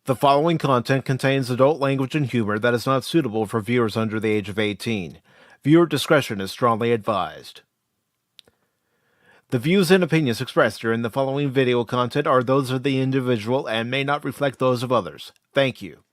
The following content contains adult language and humor that is not suitable for viewers under the age of 18. Viewer discretion is strongly advised. The views and opinions expressed during the following video content are those of the individual and may not reflect those of others. Thank you.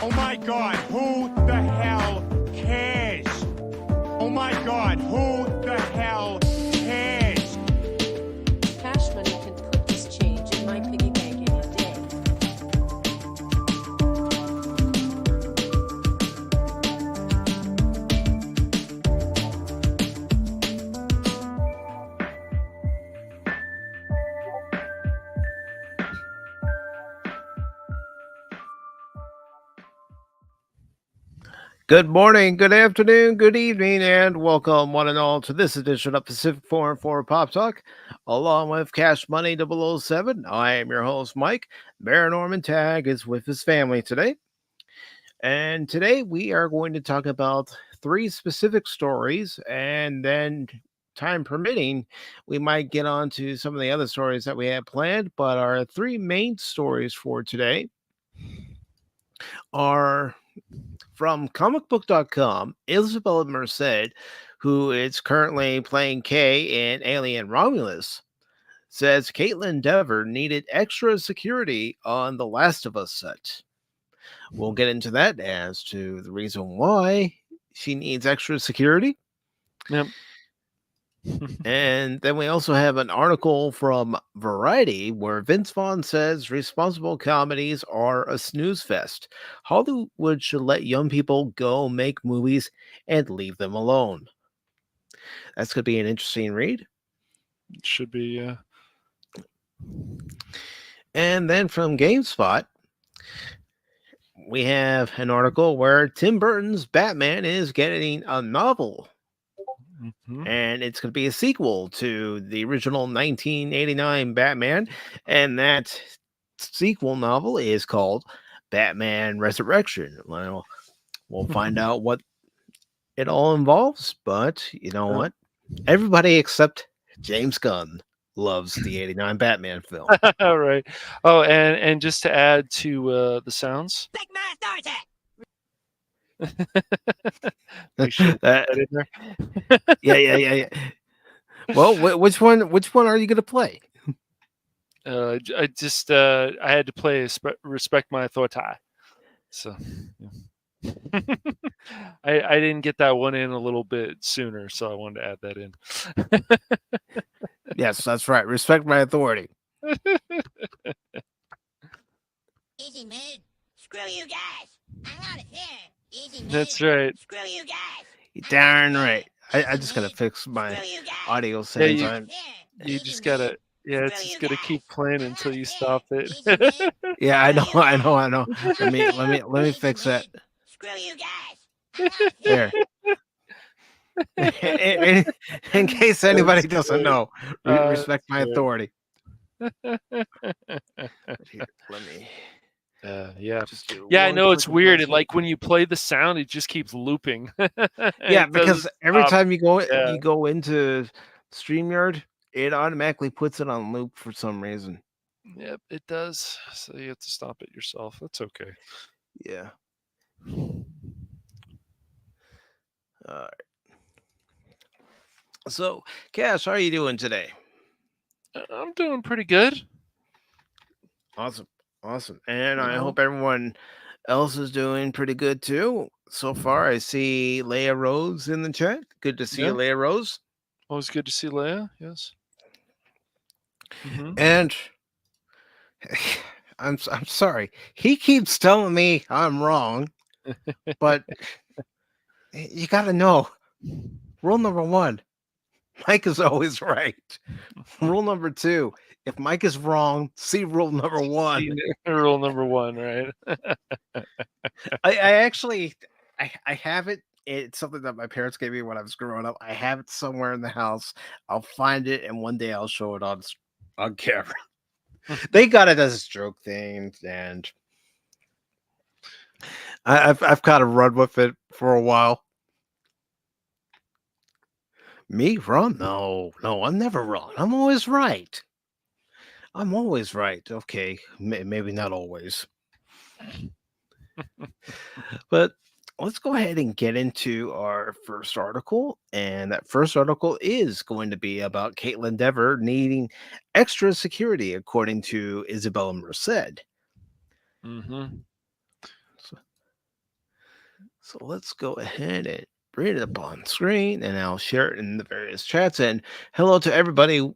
Oh my God, who the hell cares? Oh my God, who the hell cares? Cash money can put this change in my piggy bank in a day. Good morning, good afternoon, good evening, and welcome one and all to this edition of Pacific414 Pop Talk, along with Cash Money 007. I am your host, Mike. Baron Norman Tag is with his family today. And today we are going to talk about 3 specific stories, and then, time permitting, we might get on to some of the other stories that we had planned. But our 3 main stories for today are from comicbook.com. Isabela Merced, who is currently playing Kay in Alien Romulus, says Kaitlyn Dever needed extra security on the Last of Us set. We'll get into that as to the reason why she needs extra security. Yep. And then we also have an article from Variety where Vince Vaughn says responsible comedies are a snooze fest. Hollywood should let young people go make movies and leave them alone. That's going to be an interesting read. It should be, yeah. And then from GameSpot, we have an article where Tim Burton's Batman is getting a novel. Mhm. And it's going to be a sequel to the original 1989 Batman. And that sequel novel is called Batman Resurrection. Well, we'll find out what it all involves. But you know Yeah. what? Everybody except James Gunn loves the 89 Batman film. All right. Oh, and just to add to the sounds, Take my authority! we should That- put that in there. yeah. Well, which one are you going to play? I just I had to play Respect My Authority. So yeah. I didn't get that one in a little bit sooner, so I wanted to add that in. Yes, that's right. Respect my authority. Easy, man. Screw you guys. I'm out of here. Easy, man. That's right. Screw you guys. Darn right. I just got to fix my Screw you guys. audio settings. you- on. You just gotta, yeah, it's just gonna keep playing until you stop it. Yeah, I know. Let me fix that. Screw you guys. There. in case anybody doesn't know, respect my that's right. authority. Here, let me Yeah. just do Yeah, I one know it's quick weird. It, adjustment. like when you play the sound, it just keeps looping. Yeah, It because doesn't every stop. time Yeah. you go into StreamYard, it automatically puts it on loop for some reason. Yep, it does. So you have to stop it yourself. That's okay. Yeah. All right. So, Cash, how are you doing today? I'm doing pretty good. Awesome. And I Yeah. hope everyone else is doing pretty good too. So far, I see Leia Rose in the chat. Good to see you, Yeah. Leia Rose. Always good to see Leia. Yes. Mhm. And I'm sorry. He keeps telling me I'm wrong, but you got to know rule number 1: Mike is always right. Rule number 2: if Mike is wrong, see rule number 1. Rule number 1, right? I actually I have it. It's something that my parents gave me when I was growing up. I have it somewhere in the house. I'll find it, and one day I'll show it on camera. They got it as a joke thing, and I've kind of run with it for a while. Me wrong? No, I'm never wrong. I'm always right. I'm always right. Okay, maybe not always, but let's go ahead and get into our first article. And that first article is going to be about Kaitlyn Dever needing extra security, according to Isabela Merced. Mm-hmm. So let's go ahead and bring it up on screen, and I'll share it in the various chats. And hello to everybody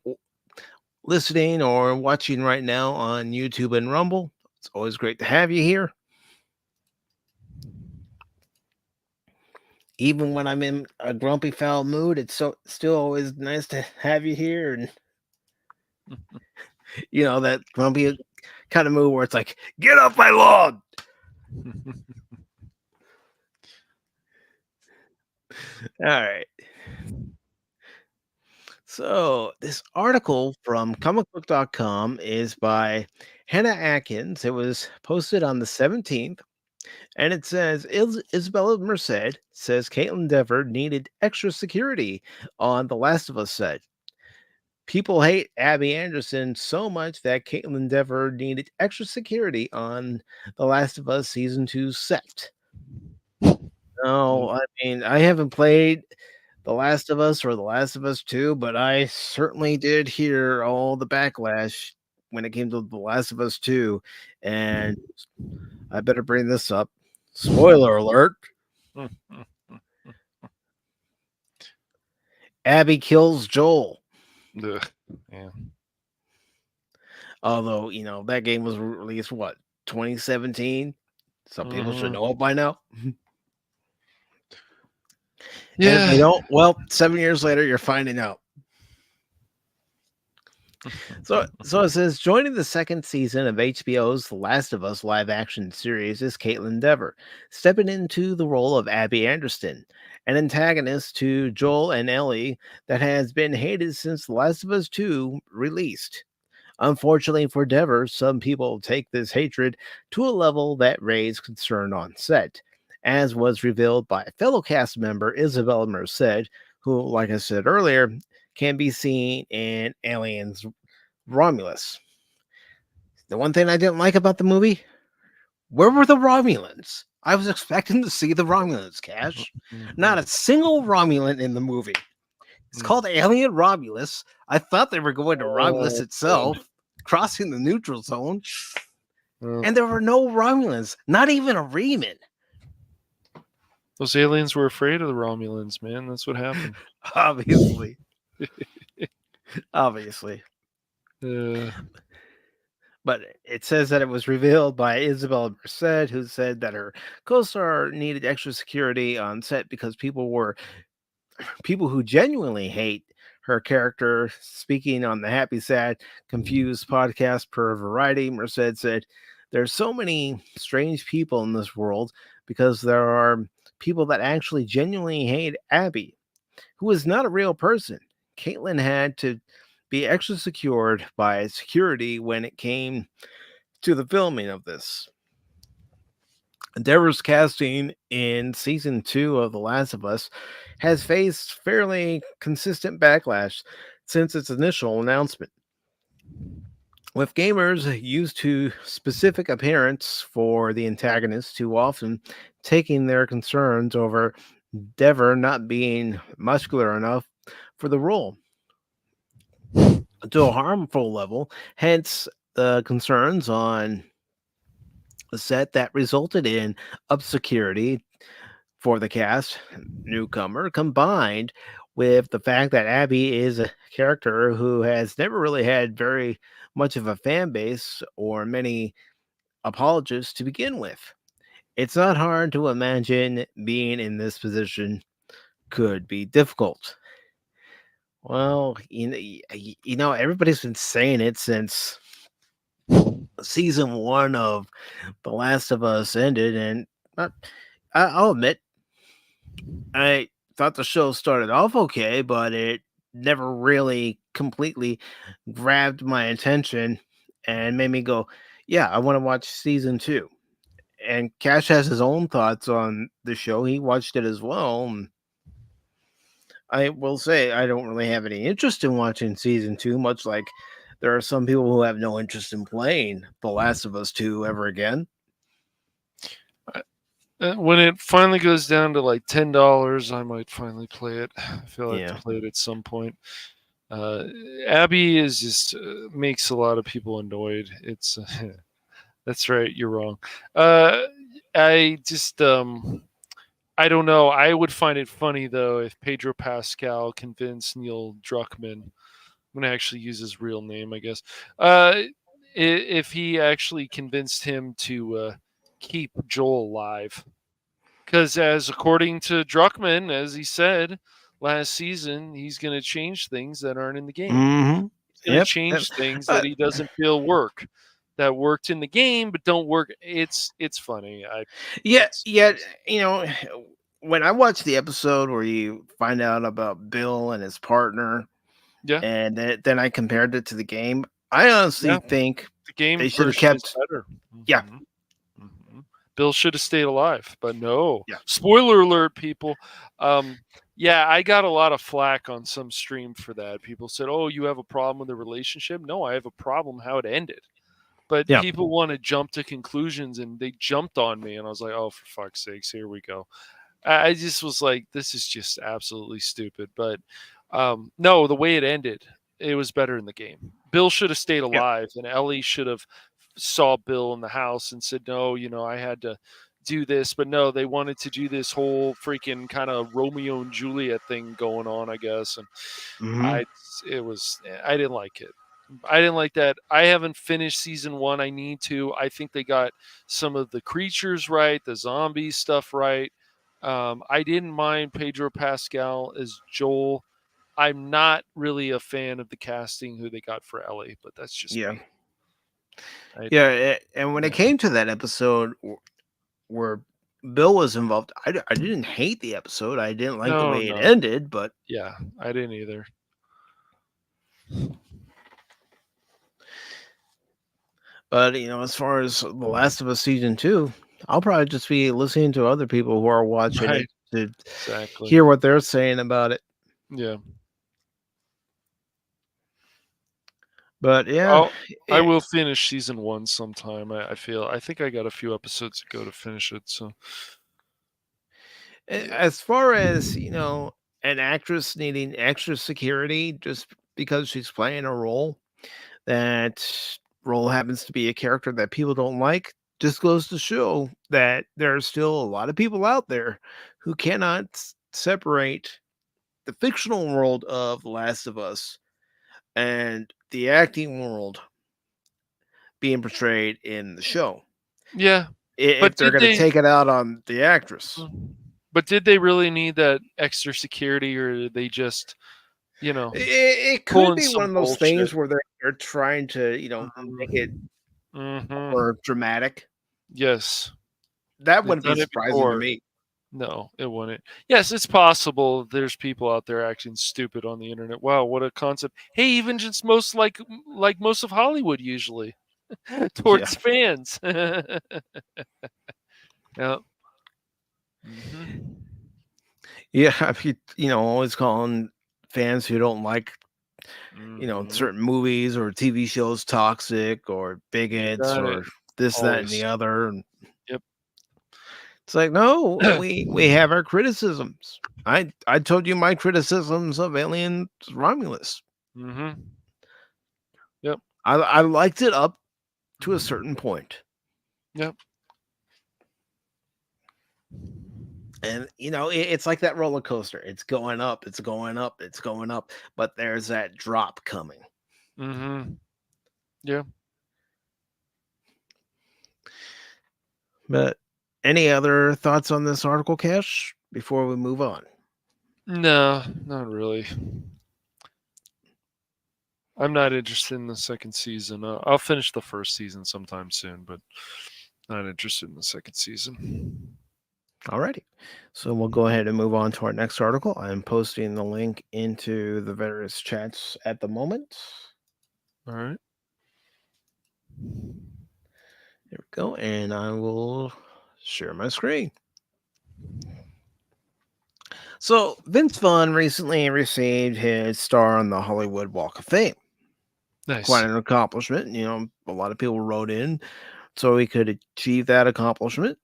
listening or watching right now on YouTube and Rumble. It's always great to have you here. Even when I'm in a grumpy foul mood, it's still always nice to have you here. And that grumpy kind of mood where it's like, get off my lawn. All right. So this article from comicbook.com is by Hannah Atkins. It was posted on the 17th. And it says Isabela Merced says Kaitlyn Dever needed extra security on the Last of Us set. People hate Abby Anderson so much that Kaitlyn Dever needed extra security on the Last of Us season 2 set. No, I mean, I haven't played The Last of Us or The Last of Us 2, but I certainly did hear all the backlash when it came to The Last of Us 2. And I better bring this up. Spoiler alert. Abby kills Joel. Yeah. Although, that game was released, 2017? Some people should know it by now. Yeah. And if they don't, well, 7 years later, you're finding out. So it says, joining the second season of HBO's The Last of Us live-action series is Kaitlyn Dever, stepping into the role of Abby Anderson, an antagonist to Joel and Ellie that has been hated since The Last of Us 2 released. Unfortunately for Dever, some people take this hatred to a level that raised concern on set, as was revealed by fellow cast member Isabela Merced, who, like I said earlier, can be seen in Aliens Romulus. The one thing I didn't like about the movie, where were the Romulans? I was expecting to see the Romulans, Cash. Not a single Romulan in the movie. It's called Alien Romulus. I thought they were going to Romulus itself, crossing the neutral zone. And there were no Romulans, not even a Reman. Those aliens were afraid of the Romulans, man. That's what happened. Obviously. Obviously. But it says that it was revealed by Isabela Merced, who said that her co-star needed extra security on set because people who genuinely hate her character. Speaking on the Happy Sad Confused podcast per Variety, Merced said, "There's so many strange people in this world because there are people that actually genuinely hate Abby, who is not a real person. Kaitlyn had to be extra secured by security when it came to the filming of this." Dever's casting in season 2 of The Last of Us has faced fairly consistent backlash since its initial announcement, with gamers used to specific appearance for the antagonist too often taking their concerns over Dever not being muscular enough for the role to a harmful level, hence the concerns on the set that resulted in up security for the cast newcomer, combined with the fact that Abby is a character who has never really had very much of a fan base or many apologists to begin with. It's not hard to imagine being in this position could be difficult. Well, everybody's been saying it since season 1 of The Last of Us ended, and uh, I'll admit, I thought the show started off okay, but it never really completely grabbed my attention and made me go, "Yeah, I want to watch season 2." And Cash has his own thoughts on the show. He watched it as well. And I will say I don't really have any interest in watching season 2, much like there are some people who have no interest in playing The Last of Us 2 ever again. When it finally goes down to like $10, I might finally play it. I feel like Yeah. to play it at some point. Abby is just makes a lot of people annoyed. It's that's right. You're wrong. I just I don't know. I would find it funny though if Pedro Pascal convinced Neil Druckmann. I'm gonna actually use his real name, I guess. If he actually convinced him to keep Joel alive, because as according to Druckmann, as he said last season, he's going to change things that aren't in the game. Mm-hmm. He's going to change things that he doesn't feel work, that worked in the game but don't work. It's funny. Yeah. When I watched the episode where you find out about Bill and his partner, Yeah, and then I compared it to the game, I honestly think the game they should have version is kept. better. Yeah. Bill should have stayed alive, but no. Yeah. Spoiler alert, people. Yeah, I got a lot of flack on some stream for that. People said, "Oh, you have a problem with the relationship?" No, I have a problem how it ended. But Yeah. people want to jump to conclusions, and they jumped on me, and I was like, "Oh, for fuck's sakes, here we go." I just was like, "This is just absolutely stupid." But no, the way it ended, it was better in the game. Bill should have stayed alive, and Ellie should have saw Bill in the house and said, "No, I had to do this." But no, they wanted to do this whole freaking kind of Romeo and Juliet thing going on, I guess. And I didn't like it. I didn't like that. I haven't finished season 1. I need to. I think they got some of the creatures right, the zombie stuff right. I didn't mind Pedro Pascal as Joel. I'm not really a fan of the casting who they got for Ellie, but that's just me. And when it came to that episode where Bill was involved, I didn't hate the episode. I didn't like the way it ended, but yeah, I didn't either. But as far as The Last of Us season 2, I'll probably just be listening to other people who are watching it to hear what they're saying about it. Yeah. But yeah, I will finish season 1 sometime. I think I got a few episodes to go to finish it. So, as far as an actress needing extra security just because she's playing a role, that role happens to be a character that people don't like, just goes to show that there are still a lot of people out there who cannot separate the fictional world of The Last of Us and the acting world being portrayed in the show. Yeah. If they're going to take it out on the actress. But did they really need that extra security, or did they just, it could be one of those things where they're trying to, make it more dramatic. Yes. That wouldn't be surprising to me. No, it wouldn't. Yes, it's possible there's people out there acting stupid on the internet. Wow, what a concept. Hey, even just most like most of Hollywood usually towards fans. Yeah. Yeah, always calling fans who don't like certain movies or TV shows toxic or bigots or this, that, and the other. And yep. It's like, no, we have our criticisms. I told you my criticisms of Alien Romulus. Yep. I liked it up to a certain point. Yep. And it's like that roller coaster. It's going up, it's going up, it's going up, but there's that drop coming. Yeah. But any other thoughts on this article, Cash, before we move on? No, not really. I'm not interested in the second season. I'll finish the first season sometime soon, but not interested in the second season. Alrighty. So we'll go ahead and move on to our next article. I'm posting the link into the various chats at the moment. All right. There we go. And I will share my screen. So Vince Vaughn recently received his star on the Hollywood Walk of Fame. Nice. Quite an accomplishment. A lot of people wrote in so he could achieve that accomplishment.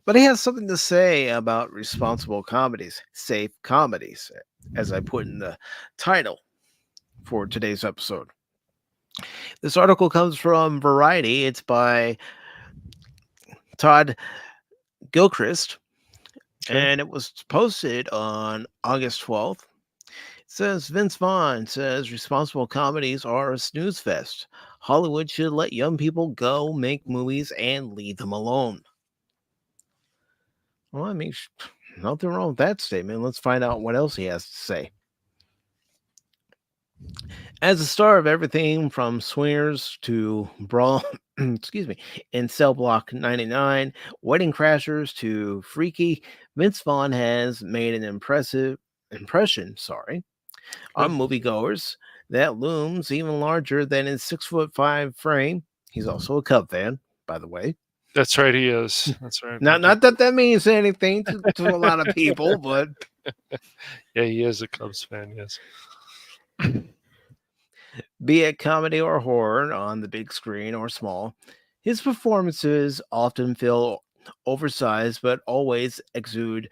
But he has something to say about responsible comedies, safe comedies, as I put in the title for today's episode. This article comes from Variety. It's by Todd Gilchrist, and it was posted on August 12th. It says Vince Vaughn says responsible comedies are a snooze fest. Hollywood should let young people go make movies and leave them alone. Well, I mean, nothing wrong with that statement. Let's find out what else he has to say. As a star of everything from Swingers to Brawl, in Cell Block 99, Wedding Crashers to Freaky, Vince Vaughn has made an impression, on moviegoers that looms even larger than his 6'5" frame. He's also a Cub fan, by the way. That's right, he is. That's right. Not that means anything to a lot of people, but yeah, he is a Cubs fan. Yes. Be it comedy or horror on the big screen or small, his performances often feel oversized but always exude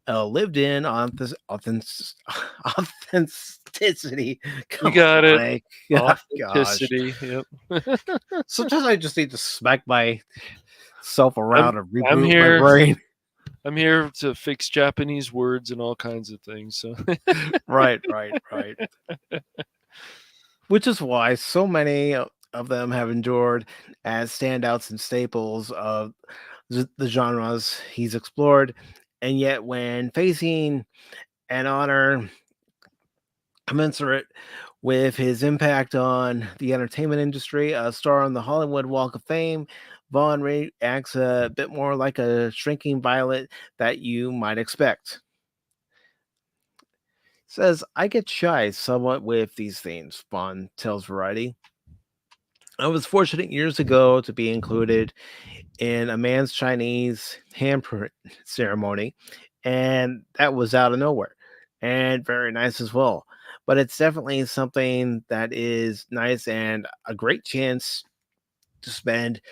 lived-in authenticity. You got it. Mike. Authenticity. Yep. Sometimes I just need to smack myself around and reboot I'm here. my brain. I'm here to fix Japanese words and all kinds of things. So Right. Which is why so many of them have endured as standouts and staples of the genres he's explored. And yet, when facing an honor commensurate with his impact on the entertainment industry, a star on the Hollywood Walk of Fame, Vaughn reacts a bit more like a shrinking violet that you might expect. Says, I get shy somewhat with these things, Vaughn tells Variety. I was fortunate years ago to be included in a man's Chinese handprint ceremony, and that was out of nowhere and very nice as well. But it's definitely something that is nice and a great chance to spend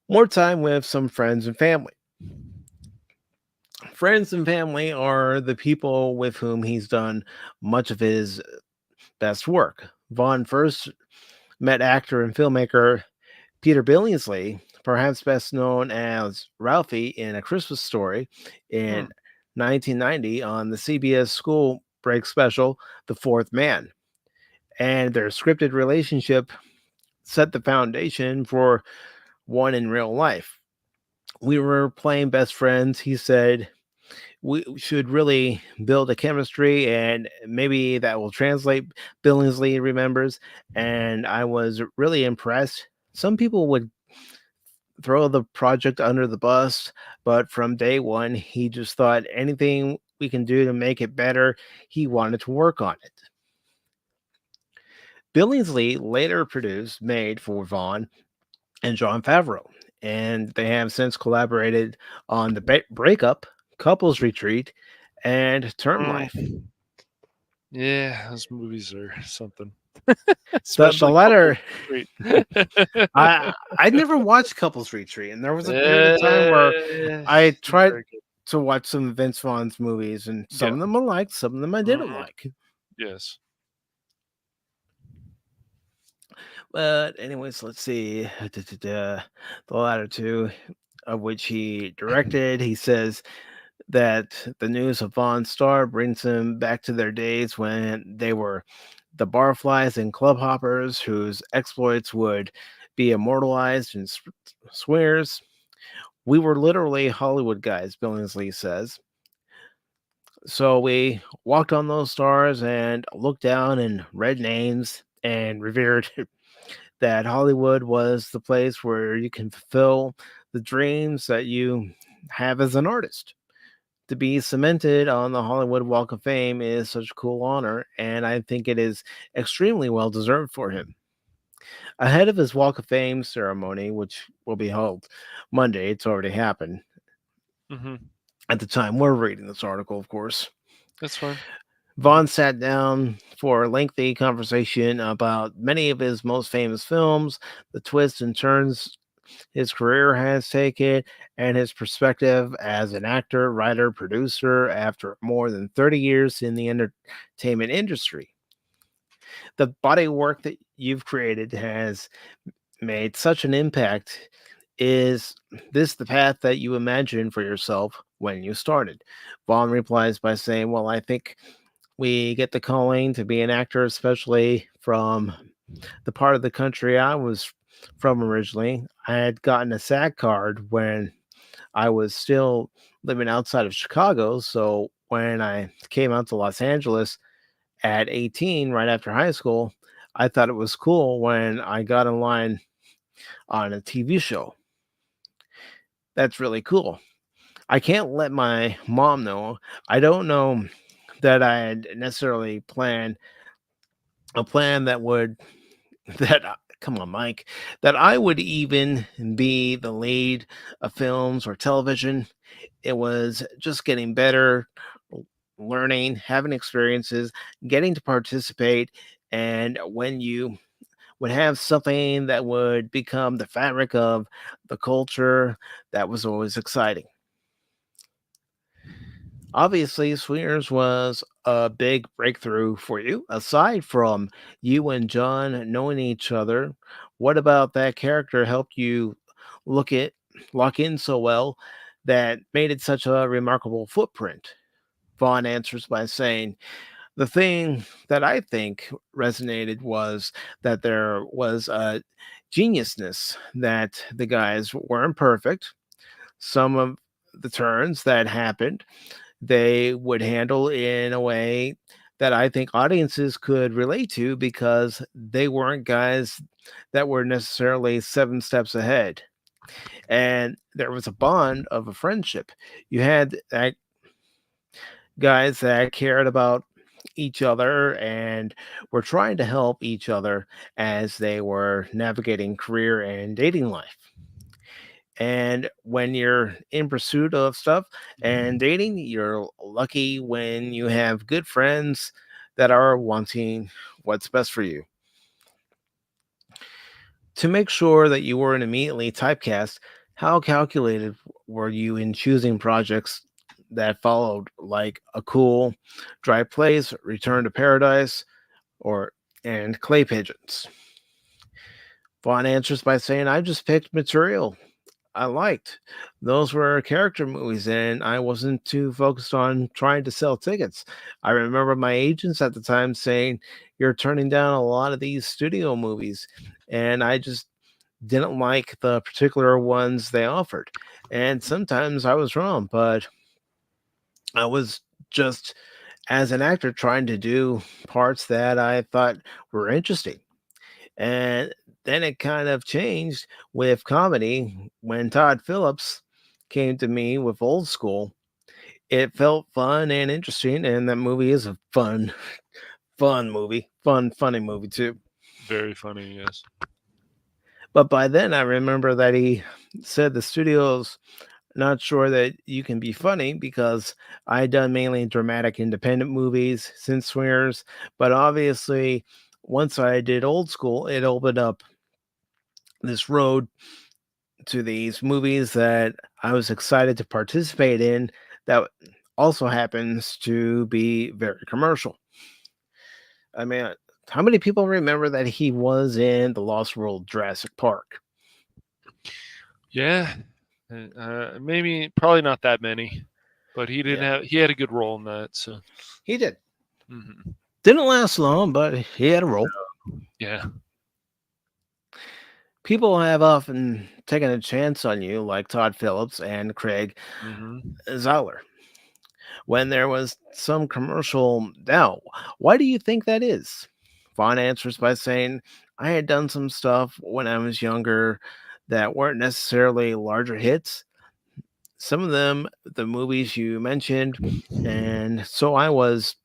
more time with some friends and family. Friends and family are the people with whom he's done much of his best work. Vaughn first met actor and filmmaker Peter Billingsley, perhaps best known as Ralphie in A Christmas Story, in 1990 on the CBS school break special, The Fourth Man. And their scripted relationship set the foundation for one in real life. We were playing best friends, he said. We should really build a chemistry, and maybe that will translate, Billingsley remembers. And I was really impressed. Some people would throw the project under the bus, but from day one, he just thought anything we can do to make it better, he wanted to work on it. Billingsley later made for Vaughn and Jon Favreau, and they have since collaborated on The Breakup, Couples Retreat, and Term Life. Yeah, those movies are something. The latter, I never watched Couples Retreat, and there was a period of time where I tried to watch some Vince Vaughn's movies, and some of them I liked, some of them I didn't like. Yes. But anyways, let's see. The latter two, of which he directed, he says that the news of Vaughn's star brings him back to their days when they were the barflies and club hoppers whose exploits would be immortalized in Swingers. We were literally Hollywood guys, Billingsley says. So we walked on those stars and looked down and read names and revered that Hollywood was the place where you can fulfill the dreams that you have as an artist. To be cemented on the Hollywood Walk of Fame is such a cool honor, and I think it is extremely well deserved for him. Ahead of his Walk of Fame ceremony, which will be held Monday, it's already happened Hmm. at the time we're reading this article, of course. That's fine. Vaughn sat down for a lengthy conversation about many of his most famous films, the twists and turns his career has taken, and his perspective as an actor, writer, producer after more than 30 years in the entertainment industry. The body work that you've created has made such an impact. Is this the path that you imagined for yourself when you started? Vaughn replies by saying, well, I think we get the calling to be an actor, especially from the part of the country I was from originally. I had gotten a SAG card when I was still living outside of Chicago. So when I came out to Los Angeles at 18, right after high school, I thought it was cool when I got in line on a TV show. That's really cool. I can't let my mom know. I don't know that I had necessarily planned a plan that would come on, Mike, that I would even be the lead of films or television. It was just getting better, learning, having experiences, getting to participate. And when you would have something that would become the fabric of the culture, that was always exciting. Obviously, Swingers was a big breakthrough for you. Aside from you and John knowing each other, what about that character helped you look at lock in so well that made it such a remarkable footprint? Vaughn answers by saying, the thing that I think resonated was that there was a geniusness, that the guys weren't perfect. Some of the turns that happened they would handle in a way that I think audiences could relate to because they weren't guys that were necessarily 7 steps ahead. And there was a bond of a friendship. You had that guys that cared about each other and were trying to help each other as they were navigating career and dating life. And when you're in pursuit of stuff and dating, you're lucky when you have good friends that are wanting what's best for you. To make sure that you weren't immediately typecast, how calculated were you in choosing projects that followed, like A Cool, Dry Place, Return to Paradise, or and Clay Pigeons? Vaughn answers by saying, I just picked material I liked. Those were character movies, and I wasn't too focused on trying to sell tickets. I remember my agents at the time saying, you're turning down a lot of these studio movies, and I just didn't like the particular ones they offered. And sometimes I was wrong, but I was just, as an actor, trying to do parts that I thought were interesting. And then it kind of changed with comedy when Todd Phillips came to me with Old School. It felt fun and interesting, and that movie is a fun movie. Funny movie too. Very funny. Yes. But by then, I remember that he said the studio's not sure that you can be funny because I had done mainly dramatic independent movies since Swingers. But obviously, once I did Old School, it opened up this road to these movies that I was excited to participate in that also happens to be very commercial. I mean, how many people remember that he was in The Lost World Jurassic Park? Yeah. Maybe probably not that many, but he didn't Yeah, have. He had a good role in that. So. he did. Hmm. Didn't last long, but he had a role. Yeah. People have often taken a chance on you, like Todd Phillips and Craig Hmm. Zahler, when there was some commercial. Now, why do you think that is? fun answers by saying I had done some stuff when I was younger that weren't necessarily larger hits. Some of them, the movies you mentioned, and so I was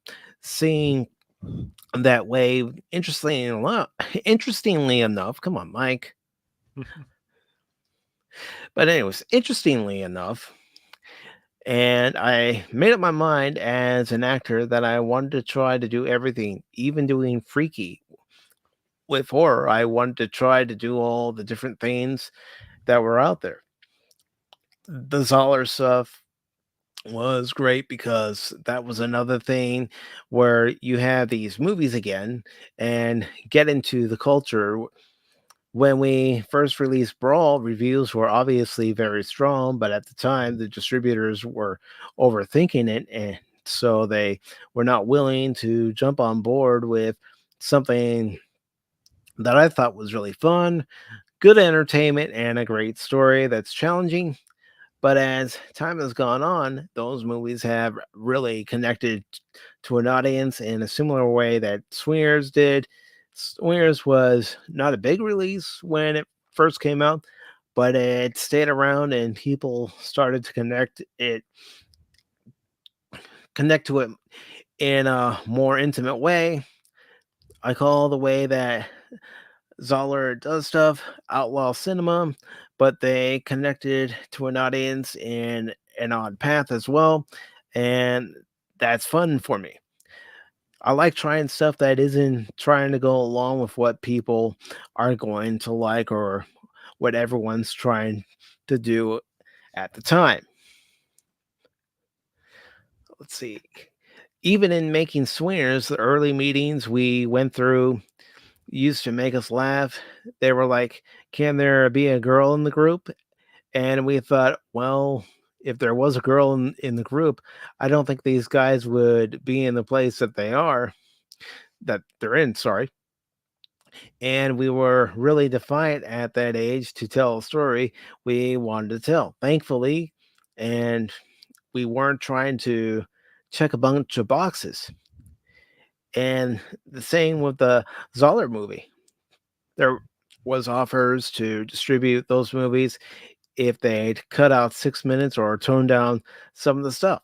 seeing that way. Interestingly enough, come on, Mike. But anyways, interestingly enough, and I made up my mind as an actor that I wanted to try to do everything, even doing freaky with horror. I wanted to try to do all the different things that were out there. The Zoller stuff was great because that was another thing where you have these movies again and get into the culture. When we first released Brawl, reviews were obviously very strong, but at the time the distributors were overthinking it, and so they were not willing to jump on board with something that I thought was really fun, good entertainment, and a great story that's challenging. But as time has gone on, those movies have really connected to an audience in a similar way that Swingers did. Swingers was not a big release when it first came out, but it stayed around and people started to connect to it in a more intimate way. I call the way that Zoller does stuff outlaw cinema, but they connected to an audience in an odd path as well, and that's fun for me. I like trying stuff that isn't trying to go along with what people are going to like or what everyone's trying to do at the time. Let's see. Even in making Swingers, the early meetings we went through used to make us laugh. They were like, "Can there be a girl in the group?" And we thought, well, if there was a girl in the group, I don't think these guys would be in the place that they're in, sorry. And we were really defiant at that age to tell a story we wanted to tell. Thankfully, and we weren't trying to check a bunch of boxes. And the same with the Zoller movie. There was offers to distribute those movies if they'd cut out 6 minutes or tone down some of the stuff.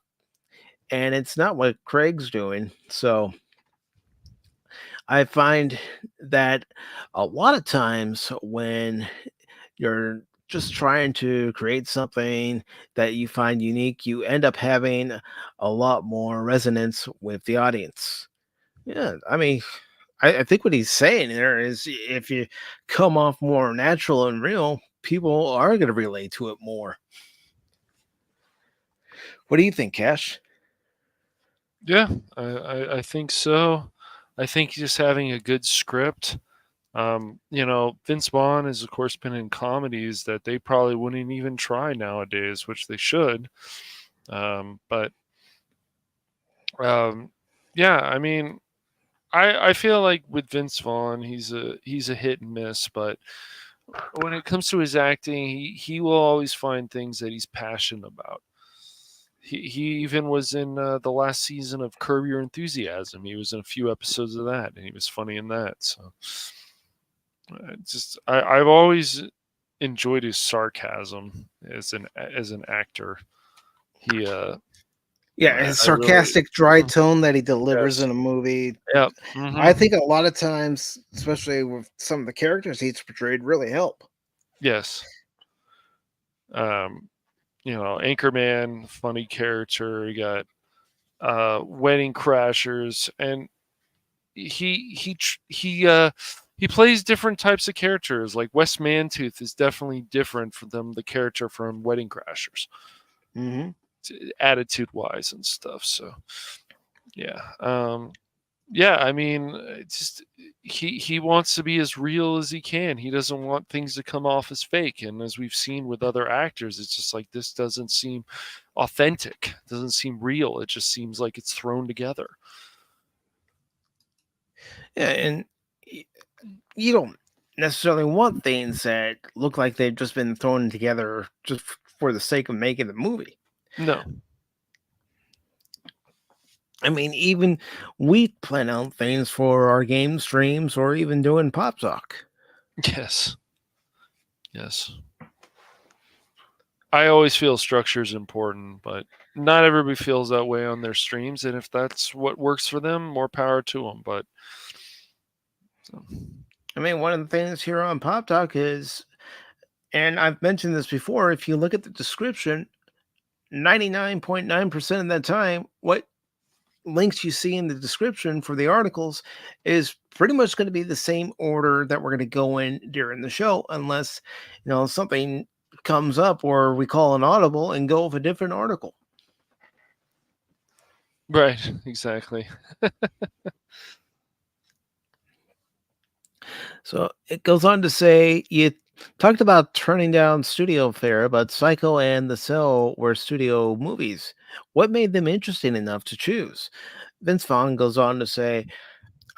And it's not what Craig's doing. So I find that a lot of times when you're just trying to create something that you find unique, you end up having a lot more resonance with the audience. Yeah, I mean, I think what he's saying there is if you come off more natural and real, people are going to relate to it more. What do you think, Cash? Yeah, I think so. I think just having a good script. Vince Vaughn has of course been in comedies that they probably wouldn't even try nowadays, which they should. But yeah, I mean, I feel like with Vince Vaughn, he's a hit and miss, but when it comes to his acting, he will always find things that he's passionate about. He even was in the last season of Curb Your Enthusiasm. He was in a few episodes of that, and he was funny in that. So, I've always enjoyed his sarcasm as an actor. He Yeah, his sarcastic, dry tone that he delivers Yes. in a movie. Yep. I think a lot of times, especially with some of the characters he's portrayed, really help. Yes. Anchorman, funny character. You got Wedding Crashers, and he plays different types of characters. Like Wes Mantooth is definitely different from the character from Wedding Crashers, Mm-hmm. attitude wise and stuff. So yeah, yeah. I mean, just he wants to be as real as he can. He doesn't want things to come off as fake. And as we've seen with other actors, it's just like this doesn't seem authentic. It doesn't seem real. It just seems like it's thrown together. Yeah, and you don't necessarily want things that look like they've just been thrown together just for the sake of making the movie. No. I mean, even we plan out things for our game streams or even doing Pop Talk. Yes. Yes. I always feel structure is important, but not everybody feels that way on their streams. And if that's what works for them, more power to them. But so. I mean, one of the things here on Pop Talk is, and I've mentioned this before, if you look at the description, 99.9% of the time, what links you see in the description for the articles is pretty much going to be the same order that we're going to go in during the show, unless, something comes up or we call an audible and go with a different article. Right, exactly. So it goes on to say you talked about turning down studio fare, but Psycho and The Cell were studio movies. What made them interesting enough to choose? Vince Vaughn goes on to say,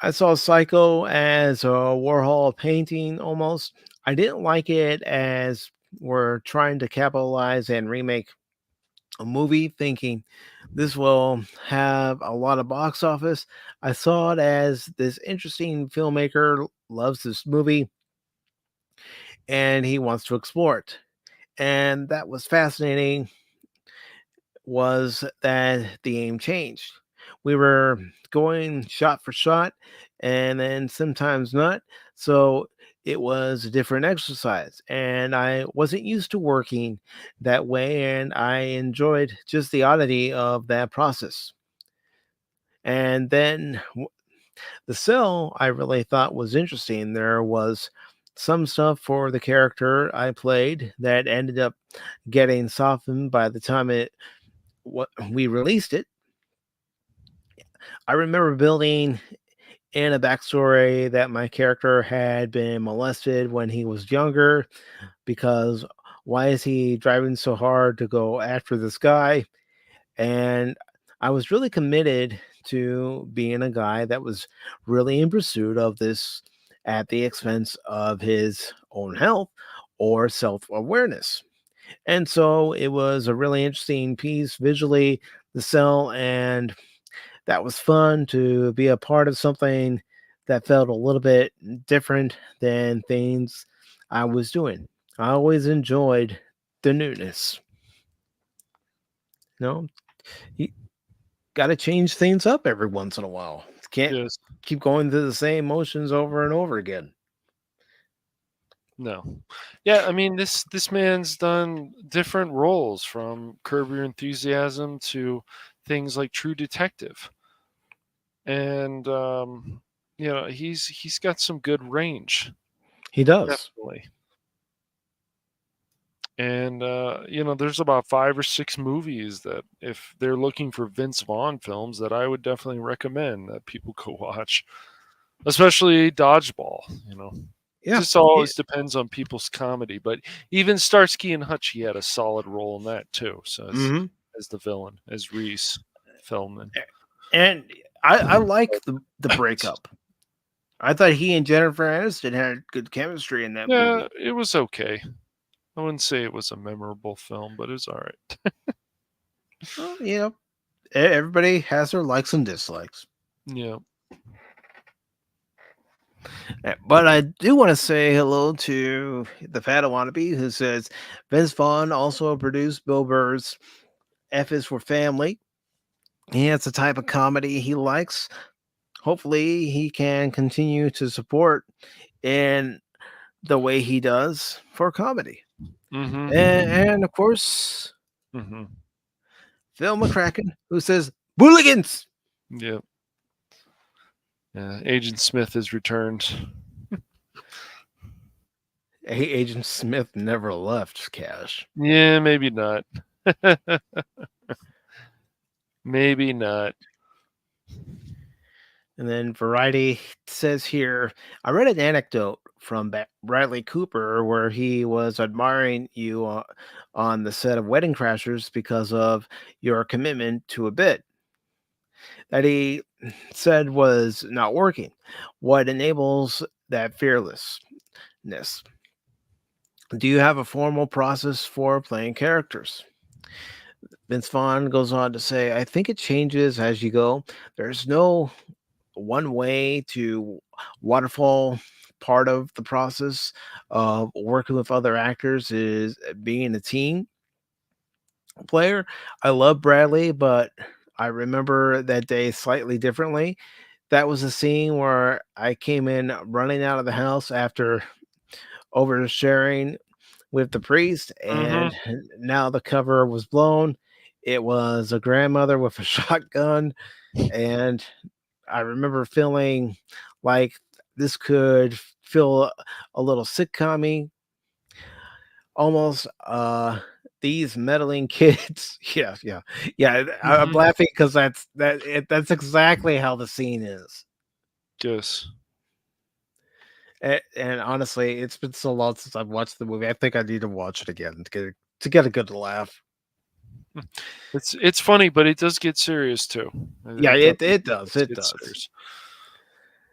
I saw Psycho as a Warhol painting almost. I didn't like it as we're trying to capitalize and remake a movie thinking this will have a lot of box office. I saw it as this interesting filmmaker loves this movie and he wants to explore it. And that was fascinating was that the aim changed. We were going shot for shot and then sometimes not. So it was a different exercise and I wasn't used to working that way and I enjoyed just the oddity of that process. And then the cell I really thought was interesting. There was some stuff for the character I played that ended up getting softened by the time we released it. I remember building in a backstory that my character had been molested when he was younger because why is he driving so hard to go after this guy? And I was really committed to being a guy that was really in pursuit of this at the expense of his own health or self awareness. And so it was a really interesting piece visually, the cell, and that was fun to be a part of something that felt a little bit different than things I was doing. I always enjoyed the newness. You you got to change things up every once in a while. Can't Yes. keep going through the same motions over and over again. No. Yeah, I mean this man's done different roles from Curb Your Enthusiasm to things like True Detective. And he's got some good range. He does. Definitely. And there's about 5 or 6 movies that if they're looking for Vince Vaughn films that I would definitely recommend that people go watch. Especially Dodgeball. Yeah. Just always depends on people's comedy, but even Starsky and Hutch, he had a solid role in that too. So as the villain, as Reese Feldman. And I like the breakup. I thought he and Jennifer Aniston had good chemistry in that movie. Yeah, it was okay. I wouldn't say it was a memorable film, but it was all right. Well, everybody has their likes and dislikes. Yeah. But I do want to say hello to the Fat Wannabe who says Vince Vaughn also produced Bill Burr's F is for Family. It's the type of comedy he likes. Hopefully, he can continue to support in the way he does for comedy. Mm-hmm. And of course, Mm-hmm. Phil McCracken, who says, Booligans! Yeah. Yeah. Agent Smith has returned. Agent Smith never left, Cash. Yeah, maybe not. Maybe not. And then Variety says here, I read an anecdote from Bradley Cooper where he was admiring you on the set of Wedding Crashers because of your commitment to a bit that he said was not working. What enables that fearlessness? Do you have a formal process for playing characters? Vince Vaughn goes on to say, I think it changes as you go. There's no one way to waterfall. Part of the process of working with other actors is being a team player. I love Bradley, but I remember that day slightly differently. That was a scene where I came in running out of the house after oversharing with the priest, Mm-hmm. and now the cover was blown. It was a grandmother with a shotgun, and I remember feeling like this could feel a little sitcom almost. These meddling kids. Yeah, yeah, yeah. I'm Mm-hmm. laughing because that's exactly how the scene is. Yes. And honestly, it's been so long since I've watched the movie. I think I need to watch it again to get a good laugh. It's funny, but it does get serious too. Yeah, It it definitely does. does It get does. serious.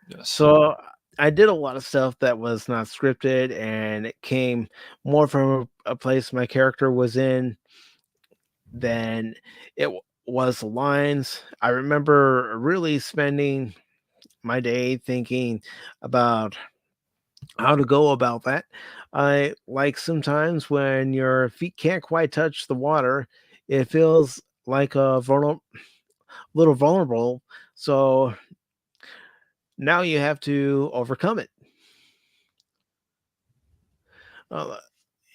Yes. So I did a lot of stuff that was not scripted, and it came more from a place my character was in than was the lines. I remember really spending my day thinking about how to go about that. I like sometimes when your feet can't quite touch the water, it feels like a little vulnerable. So now you have to overcome it. Uh,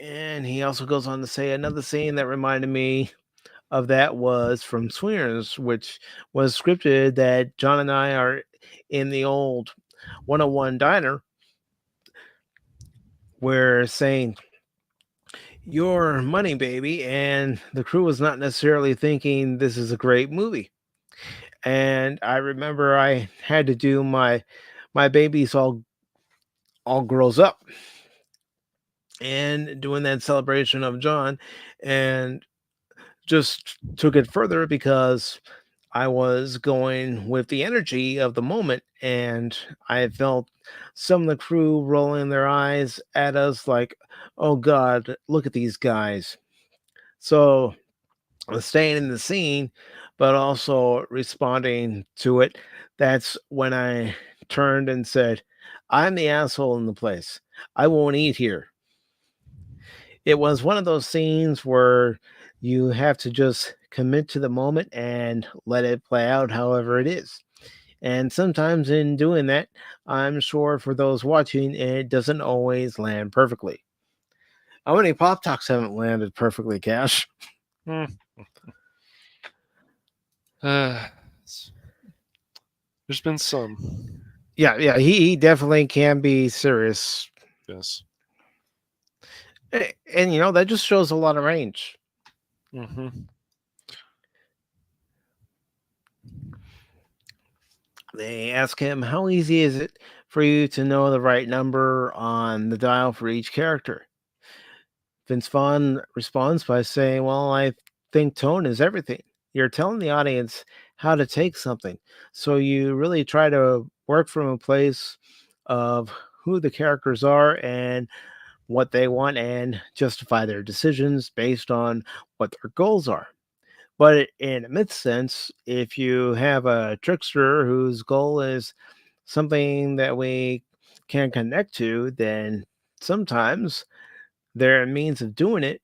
and he also goes on to say another scene that reminded me of that was from Swingers, which was scripted that John and I are in the old 101 diner. We're saying, your money, baby. And the crew was not necessarily thinking this is a great movie. And I remember I had to do my babies all grows up and doing that celebration of John, and just took it further because I was going with the energy of the moment, and I felt some of the crew rolling their eyes at us like, oh God, look at these guys. So staying in the scene, but also responding to it. That's when I turned and said, I'm the asshole in the place. I won't eat here. It was one of those scenes where you have to just commit to the moment and let it play out however it is. And sometimes in doing that, I'm sure for those watching, it doesn't always land perfectly. How many Pop Talks haven't landed perfectly, Cash? Hmm. Uh, there's been some. Yeah, yeah, he definitely can be serious. Yes. And you know, that just shows a lot of range. Mm-hmm. They ask him, how easy is it for you to know the right number on the dial for each character? Vince Vaughn responds by saying, well, I think tone is everything. You're telling the audience how to take something. So you really try to work from a place of who the characters are and what they want and justify their decisions based on what their goals are. But in a myth sense, if you have a trickster whose goal is something that we can connect to, then sometimes their means of doing it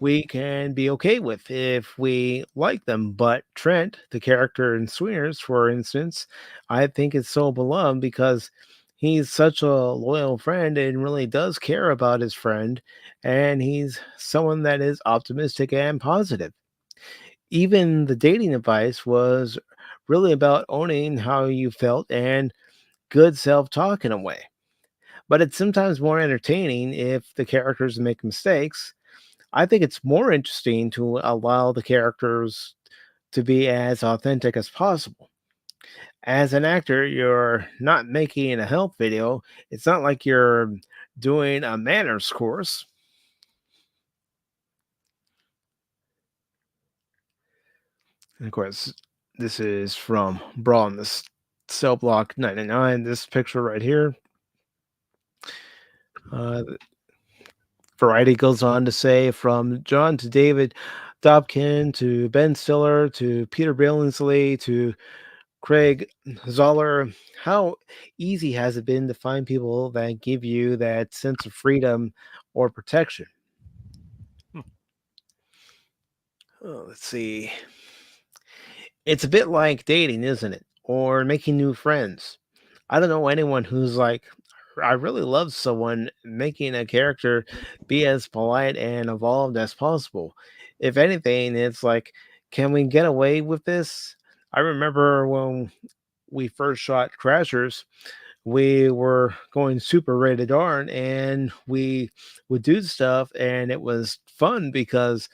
we can be okay with if we like them. But Trent, the character in Swingers, for instance, I think is so beloved because he's such a loyal friend and really does care about his friend. And he's someone that is optimistic and positive. Even the dating advice was really about owning how you felt and good self talk in a way. But it's sometimes more entertaining if the characters make mistakes. I think it's more interesting to allow the characters to be as authentic as possible. As an actor, you're not making a health video. It's not like you're doing a manners course. And of course, this is from Brawl in the Cell Block 99. This picture right here. Uh, Variety goes on to say, from John to David, Dobkin to Ben Stiller to Peter Billingsley to Craig Zoller. How easy has it been to find people that give you that sense of freedom or protection? Hmm. Oh, let's see. It's a bit like dating, isn't it? Or making new friends. I don't know anyone who's like, I really love someone making a character be as polite and evolved as possible. If anything, it's like, can we get away with this? I remember when we first shot Crashers, we were going super rated R and we would do stuff, and it was fun because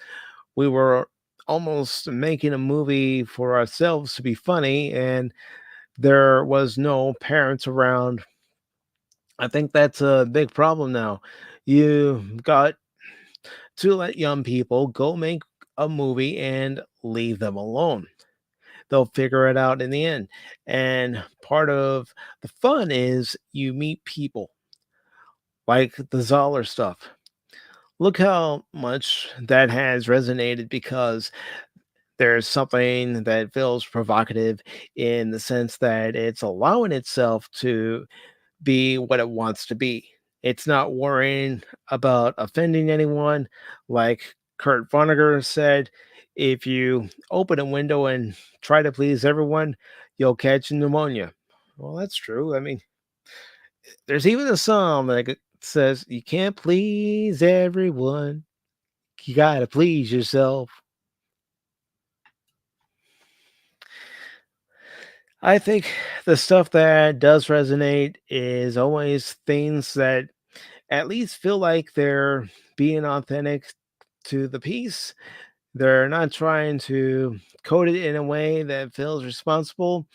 we were almost making a movie for ourselves to be funny, and there was no parents around. I think that's a big problem now. You got to let young people go make a movie and leave them alone. They'll figure it out in the end. And part of the fun is you meet people like the Zoller stuff. Look how much that has resonated because there's something that feels provocative in the sense that it's allowing itself to be what it wants to be. It's not worrying about offending anyone. Like Kurt Vonnegut said, if you open a window and try to please everyone, you'll catch pneumonia. Well, that's true. I mean, there's even a song that says, you can't please everyone. You got to please yourself. I think the stuff that does resonate is always things that at least feel like they're being authentic to the piece. They're not trying to code it in a way that feels responsible.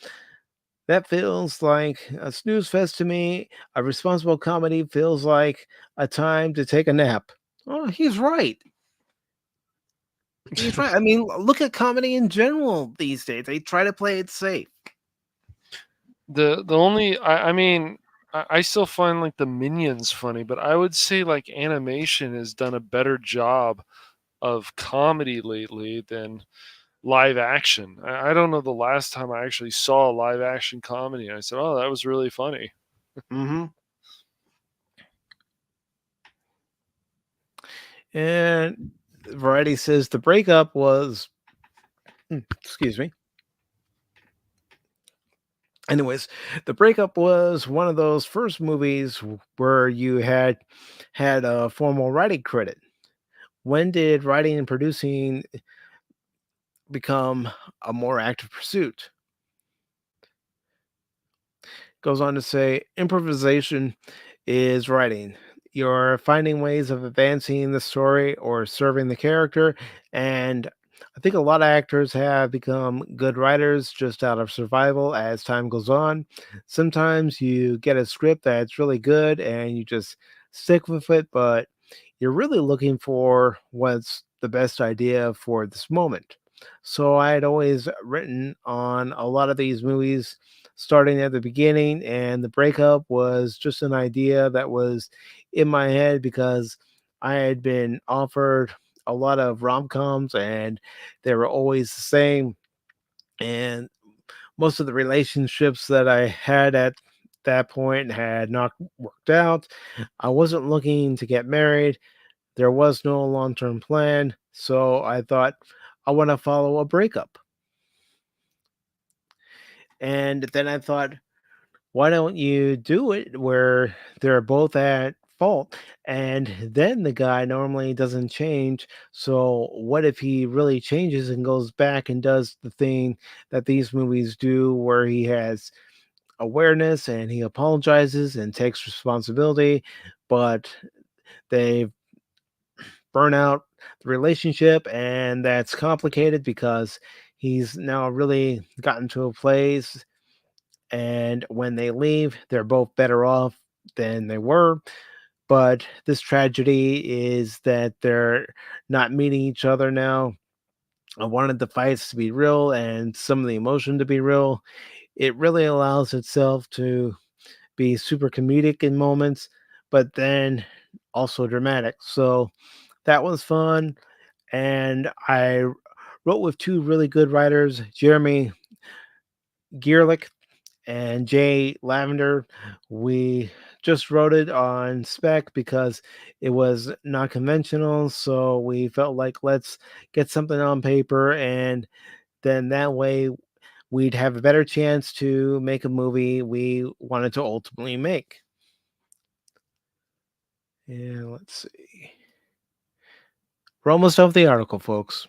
That feels like a snooze fest to me. A responsible comedy feels like a time to take a nap. Oh, he's right. He's right. I mean, look at comedy in general these days. They try to play it safe. The only I mean I still find like the Minions funny, but I would say like animation has done a better job of comedy lately than live action. I don't know the last time I actually saw a live action comedy. I said, "Oh, that was really funny." Mm-hmm. And Variety says the breakup was, excuse me. Anyways, the breakup was one of those first movies where you had a formal writing credit. When did writing and producing become a more active pursuit? Goes on to say improvisation is writing. You're finding ways of advancing the story or serving the character. And I think a lot of actors have become good writers just out of survival as time goes on. Sometimes you get a script that's really good and you just stick with it, but you're really looking for what's the best idea for this moment. So I had always written on a lot of these movies starting at the beginning, and the breakup was just an idea that was in my head because I had been offered a lot of rom-coms and they were always the same. And most of the relationships that I had at that point had not worked out. I wasn't looking to get married. There was no long-term plan. So I thought I want to follow a breakup. And then I thought, why don't you do it where they're both at fault? And then the guy normally doesn't change. So, what if he really changes and goes back and does the thing that these movies do, where he has awareness and he apologizes and takes responsibility, but they burn out the relationship, and that's complicated because he's now really gotten to a place, and when they leave, they're both better off than they were. But this tragedy is that they're not meeting each other now. I wanted the fights to be real and some of the emotion to be real. It really allows itself to be super comedic in moments, but then also dramatic. So that was fun. and I wrote with two really good writers, Jeremy Gearlick and Jay Lavender. We just wrote it on spec because it was not conventional, so we felt like let's get something on paper, and then that way we'd have a better chance to make a movie we wanted to ultimately make. Yeah, let's see. We're almost off the article, folks.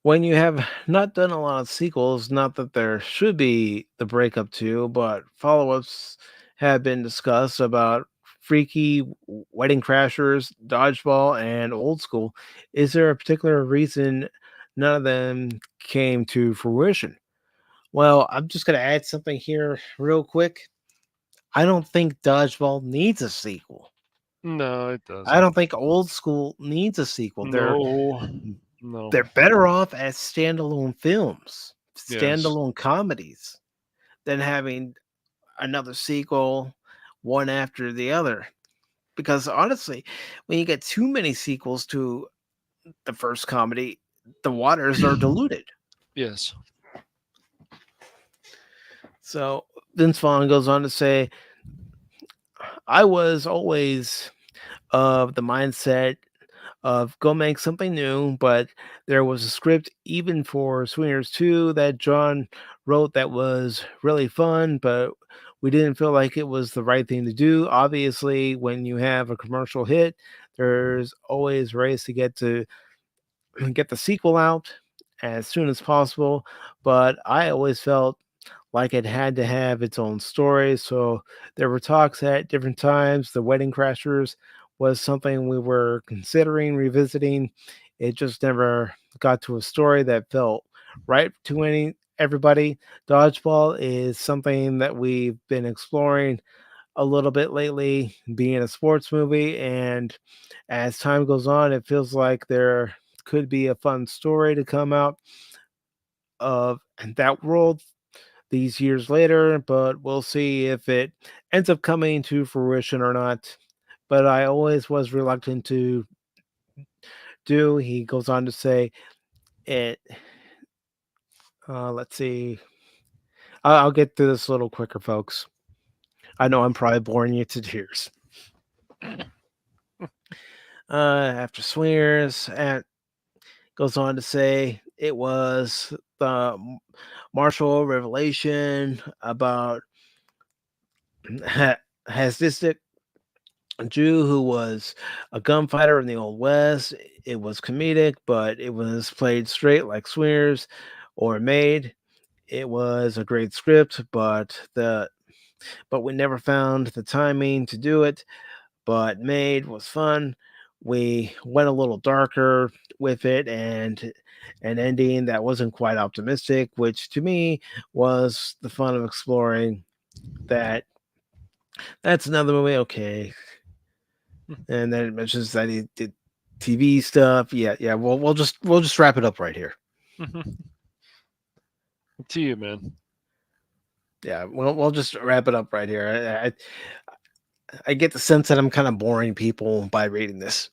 When you have not done a lot of sequels, not that there should be the breakup to, but follow ups have been discussed about Freaky, Wedding Crashers, Dodgeball, and Old School. Is there a particular reason none of them came to fruition? Well, I'm just going to add something here real quick. I don't think Dodgeball needs a sequel. No, it I doesn't. don't think Old School needs a sequel. No, no. They're better off as standalone films, Yes. standalone comedies, than having another sequel one after the other. Because honestly, when you get too many sequels to the first comedy, the waters are diluted. Yes. So Vince Vaughn goes on to say, I was always of the mindset of go make something new, but there was a script even for Swingers 2 that John wrote that was really fun, but we didn't feel like it was the right thing to do. Obviously, when you have a commercial hit, there's always ways to get the sequel out as soon as possible, but I always felt like it had to have its own story. So there were talks at different times. The Wedding Crashers was something we were considering revisiting. It just never got to a story that felt right to everybody. Dodgeball is something that we've been exploring a little bit lately, being a sports movie, and as time goes on, it feels like there could be a fun story to come out of that world these years later, but we'll see if it ends up coming to fruition or not. But I always was reluctant to do. He goes on to say it. Let's see. I'll get through this a little quicker, folks. I know I'm probably boring you to tears. After Swingers, and goes on to say it was the Marshall revelation about Hasdistic Jew who was a gunfighter in the Old West. It was comedic, but it was played straight like Swingers or Made. It was a great script, but we never found the timing to do it. But Made was fun. We went a little darker with it and an ending that wasn't quite optimistic, which to me was the fun of exploring that. That's another movie. Okay, and then it mentions that he did TV stuff. Yeah, yeah. We'll just wrap it up right here. To you, man. Yeah, we'll just wrap it up right here. I get the sense that I'm kind of boring people by reading this.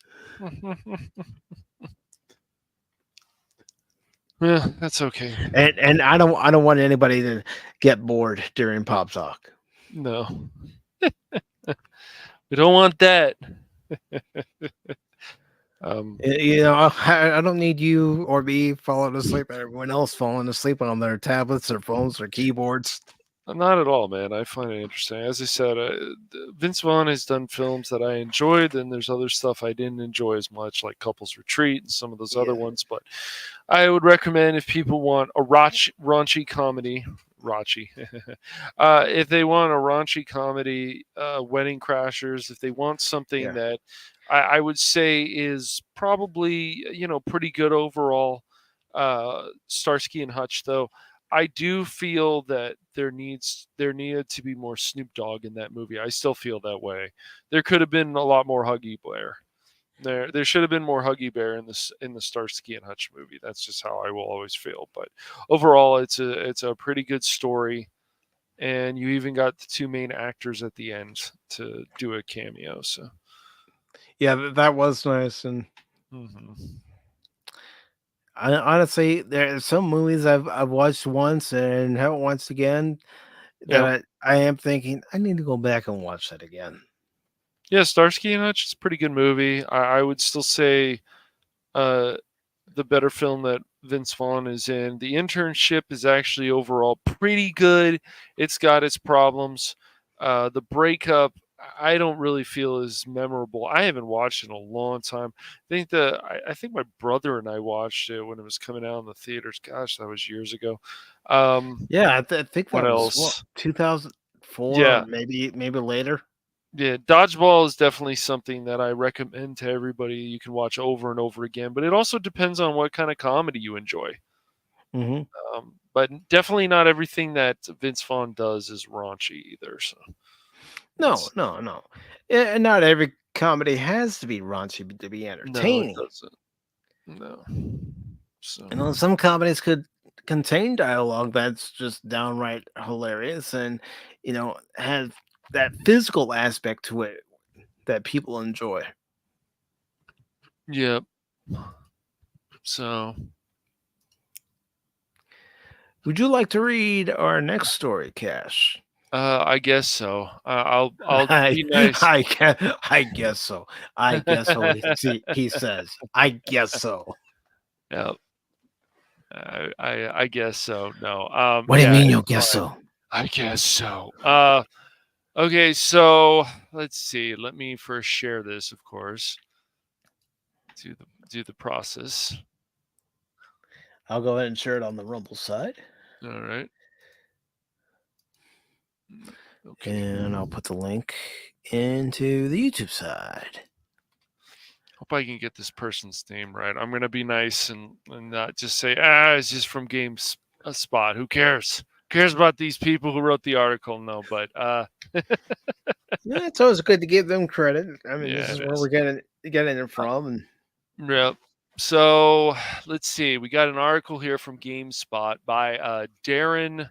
Yeah, that's okay. And I don't want anybody to get bored during Pop Talk. No. We don't want that. You know, I don't need you or me falling asleep and everyone else falling asleep on their tablets or phones or keyboards. Not at all, man. I find it interesting. As I said, Vince Vaughn has done films that I enjoyed, and there's other stuff I didn't enjoy as much, like Couples Retreat and some of those other ones. But I would recommend if people want a raunchy comedy, raunchy. If they want a raunchy comedy, Wedding Crashers. If they want something that I would say is probably pretty good overall, Starsky and Hutch though. I do feel that there needed to be more Snoop Dogg in that movie. I still feel that way. There could have been a lot more Huggy Bear. There should have been more Huggy Bear in the Starsky and Hutch movie. That's just how I will always feel. But overall, it's a pretty good story, and you even got the two main actors at the end to do a cameo. So Yeah, that was nice. And Mhm. honestly, there are some movies I've watched once and haven't watched again Yeah. that I am thinking I need to go back and watch that again. Yeah, Starsky and Hutch is a pretty good movie. I would still say uh, the better film that Vince Vaughn is in. The Internship is actually overall pretty good. It's got its problems. The Breakup, I don't really feel is memorable. I haven't watched it in a long time. I think my brother and I watched it when it was coming out in the theaters. Gosh, that was years ago. Yeah, I think What that was what else? 2004, or Yeah, maybe later. yeah. Dodgeball is definitely something that I recommend to everybody. You can watch over and over again, but it also depends on what kind of comedy you enjoy. Hmm. But definitely not everything that Vince Vaughn does is raunchy either. So No, that's no, no. And not every comedy has to be raunchy to be no, it entertaining. doesn't. No. So Some comedies could contain dialogue that's just downright hilarious and, have that physical aspect to it that people enjoy. yeah. So Would you like to read our next story, Cash? I guess so. I'll I, be nice. I guess so. I guess so. He says, I guess so. Yeah. I guess so. No. What do you Yeah, mean you'll it's guess fine. so? I guess so. Okay, so let's see. Let me first share this, of course. Do the process. I'll go ahead and share it on the Rumble side. All right. Okay. And I'll put the link into the YouTube side. Hope I can get this person's name right. I'm gonna be nice and not just say, it's just from Games a Spot. Who cares? Who cares about these people who wrote the article? No, but Yeah, it's always good to give them credit. I mean, this yeah, is it where is. we're getting it from. And Yep. So let's see. We got an article here from GameSpot by Darren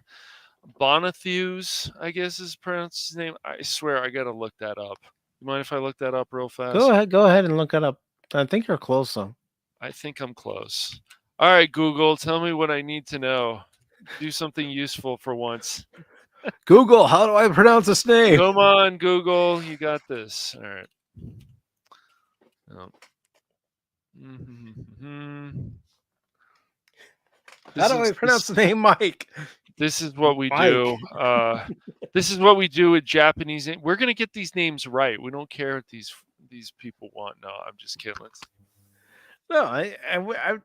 Bonathews, I guess is pronounced his name. I swear I gotta look that up. You mind if I look that up real fast? go ahead and look it up. I think you're close though. I think I'm close. All right, Google, tell me what I need to know. Do something useful for once. Google, how do I pronounce this name? Come on, Google, you got this. All right. Oh. How do I pronounce the name Mike? This is what we Mike. do. This is what we do with Japanese. We're gonna get these names right. We don't care what these people want. No, I'm just kidding. No, I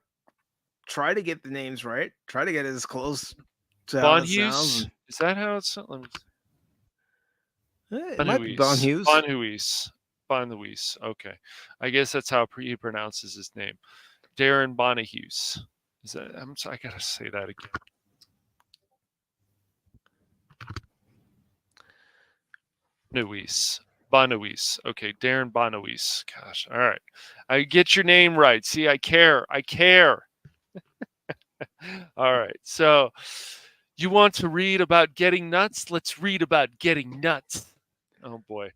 try to get the names right. Try to get as close to how it sounds. Bonhughes? Is that how it's? Let me It might be Bon Hughes. Bonhughes. Okay, I guess that's how he pronounces his name. Darren Bonhughes. Is that? I'm sorry, I gotta say that again. Bonhughes. Okay, Darren Bonhughes. Gosh, all right. I get your name right. See, I care. All right. So, you want to read about getting nuts? Let's read about getting nuts. Oh boy.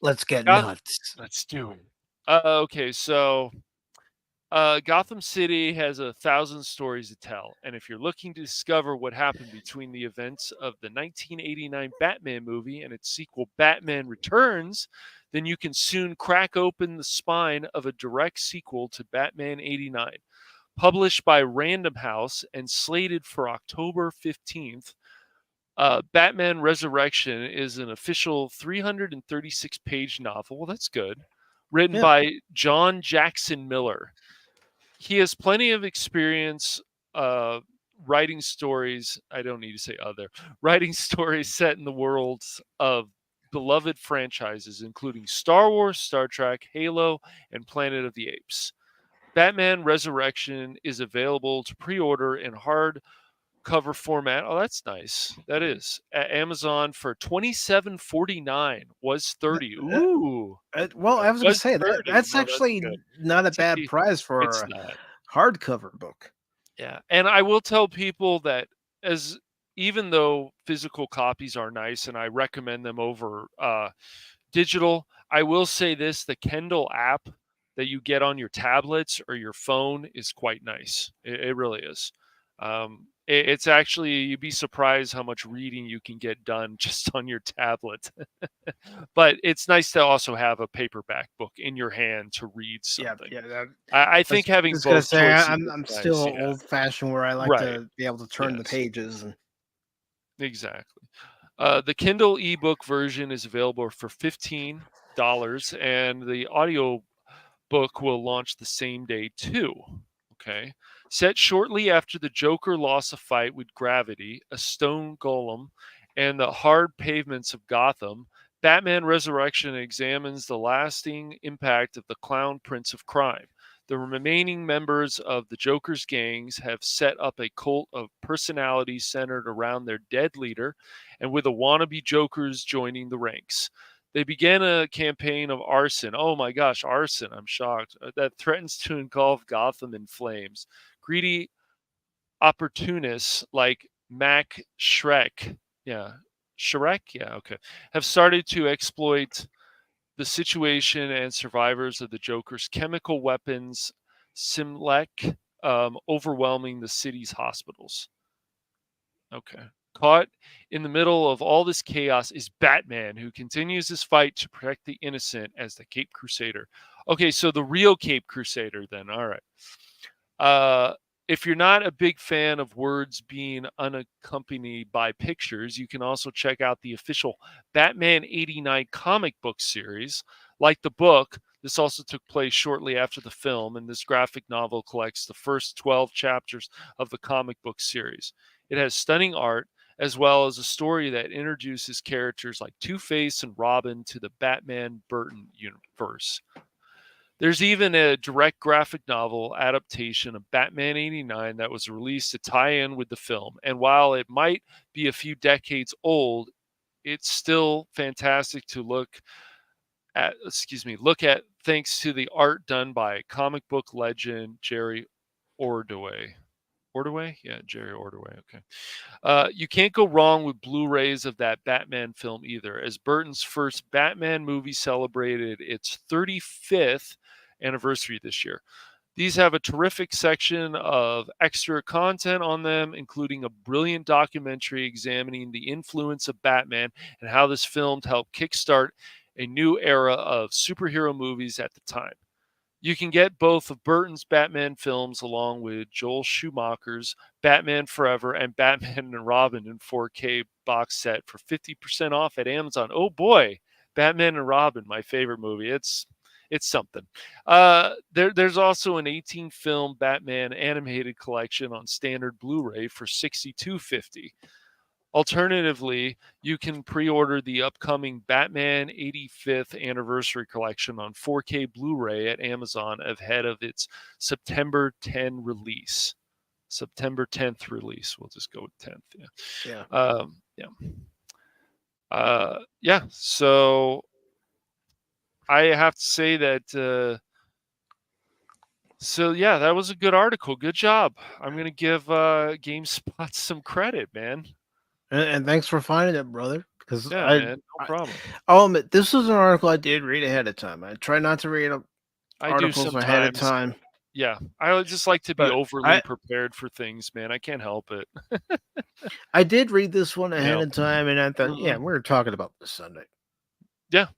Let's get nuts. Let's do it. Okay, so Gotham City has 1,000 stories to tell, and if you're looking to discover what happened between the events of the 1989 Batman movie and its sequel Batman Returns, then you can soon crack open the spine of a direct sequel to Batman 89. Published by Random House and slated for October 15th, Batman Resurrection is an official 336-page novel. Well, that's good. Written by John Jackson Miller. He has plenty of experience writing stories. I don't need to say other. Writing stories set in the worlds of beloved franchises, including Star Wars, Star Trek, Halo, and Planet of the Apes. Batman Resurrection is available to pre-order in hardcover format. Oh, that's nice. That is at Amazon for $27.49. Was $30. Ooh. Well, I was going to say that's No, actually good. not a bad price for It's a not. hardcover book. Yeah, and I will tell people that even though physical copies are nice, and I recommend them over digital. I will say this: the Kindle app that you get on your tablets or your phone is quite nice. It really is. It's actually, you'd be surprised how much reading you can get done just on your tablet. But it's nice to also have a paperback book in your hand to read Yeah, something. yeah. I I was think having just gonna both say choices I'm is I'm nice. still Yeah. old fashioned where I like Right. to be able to turn the Yes. pages and Exactly. The Kindle ebook version is available for $15, and the audio book will launch the same day too. Okay. Set shortly after the Joker lost a fight with gravity, a stone golem, and the hard pavements of Gotham, Batman Resurrection examines the lasting impact of the clown prince of crime. The remaining members of the Joker's gangs have set up a cult of personalities centered around their dead leader, and with the wannabe Jokers joining the ranks. They began a campaign of arson. Oh my gosh, arson. I'm shocked. That threatens to engulf Gotham in flames. Greedy opportunists like Mac Shrek, yeah, Shrek, yeah, okay, have started to exploit the situation and survivors of the Joker's chemical weapons, Simlek, overwhelming the city's hospitals. Okay. Caught in the middle of all this chaos is Batman, who continues his fight to protect the innocent as the Cape Crusader. Okay, so the real Cape Crusader, then. All right. Uh, if you're not a big fan of words being unaccompanied by pictures, you can also check out the official Batman 89 comic book series. Like the book, this also took place shortly after the film, and this graphic novel collects the first 12 chapters of the comic book series. It has stunning art, as well as a story that introduces characters like Two-Face and Robin to the Batman Burton universe. There's even a direct graphic novel adaptation of Batman 89 that was released to tie in with the film. And while it might be a few decades old, it's still fantastic to look at thanks to the art done by comic book legend Jerry Ordway. Ordway? Yeah, Jerry Ordway. Okay. You can't go wrong with Blu-rays of that Batman film either, as Burton's first Batman movie celebrated its 35th anniversary this year. These have a terrific section of extra content on them, including a brilliant documentary examining the influence of Batman and how this film helped kickstart a new era of superhero movies at the time. You can get both of Burton's Batman films along with Joel Schumacher's Batman Forever and Batman and Robin in 4K box set for 50% off at Amazon. Oh boy, Batman and Robin, my favorite movie. It's something. There's also an 18 film Batman animated collection on standard Blu-ray for $62.50. Alternatively, you can pre-order the upcoming Batman 85th Anniversary Collection on 4K Blu-ray at Amazon ahead of its September 10 release. September 10th release. We'll just go with 10th. Yeah. yeah. Yeah. So I have to say that. So yeah, that was a good article. Good job. I'm gonna give GameSpot some credit, man. And thanks for finding it, brother. Because Yeah, man, no problem. I'll admit this was an article I did read ahead of time. I try not to read I do articles ahead of sometimes. time. Yeah, I would just like to be But overly prepared for things, man. I can't help it. I did read this one ahead Yeah. of time, and I thought, yeah, Mhm. we were talking about this Sunday. Yeah,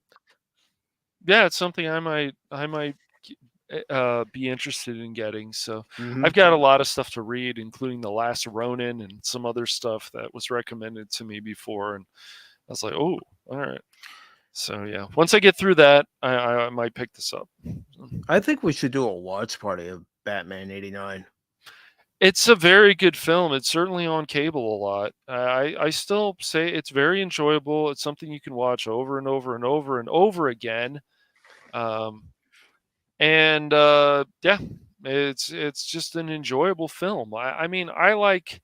it's something I might be interested in getting. So Mhm. I've got a lot of stuff to read, including The Last Ronin and some other stuff that was recommended to me before, and I was like, oh, all right. So yeah, once I get through that, I might pick this up. I think we should do a watch party of Batman 89. It's a very good film. It's certainly on cable a lot. I still say it's very enjoyable. It's something you can watch over and over and over and over again. And yeah, it's just an enjoyable film. I mean, I like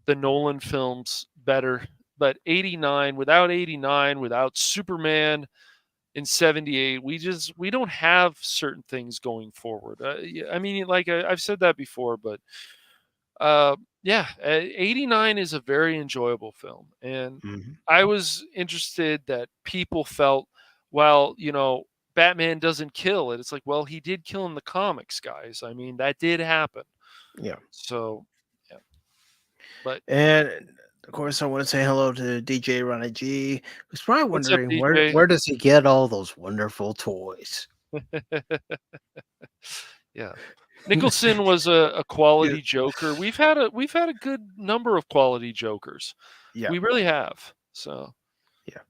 the Nolan films better, but 89 without Superman in 78, we don't have certain things going forward. I mean, like I've said that before, but yeah, 89 is a very enjoyable film, and Mhm. I was interested that people felt well, Batman doesn't kill it. It's like, well, he did kill in the comics, guys. I mean, that did happen. Yeah. So, yeah. But And of course, I want to say hello to DJ Ronnie G, who's probably what's up, wondering DJ? where does he get all those wonderful toys? Yeah. Nicholson was a quality Joker. We've had a good number of quality Jokers. Yeah. We really have. So, yeah.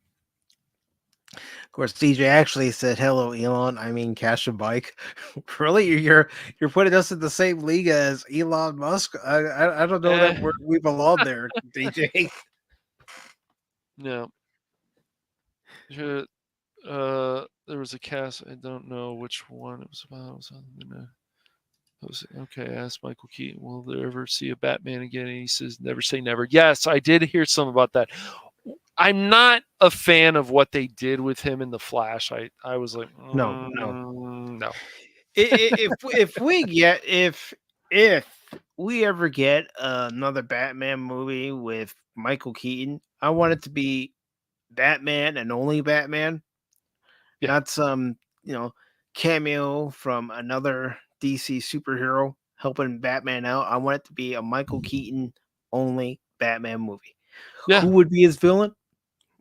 Of course, DJ actually said, "Hello, Elon. I mean, Cash a Bike." Really, you're putting us in the same league as Elon Musk? I don't know that we belong there, DJ. No. There was a cast. I don't know which one it was about. Okay. I asked Michael Keaton, "Will there ever see a Batman again?" And he says, "Never say never." Yes, I did hear some about that. I'm not a fan of what they did with him in the Flash. I was like, No. If If we ever get another Batman movie with Michael Keaton, I want it to be Batman and only Batman, not some cameo from another DC superhero helping Batman out. I want it to be a Michael Keaton only Batman movie. Yeah. Who would be his villain?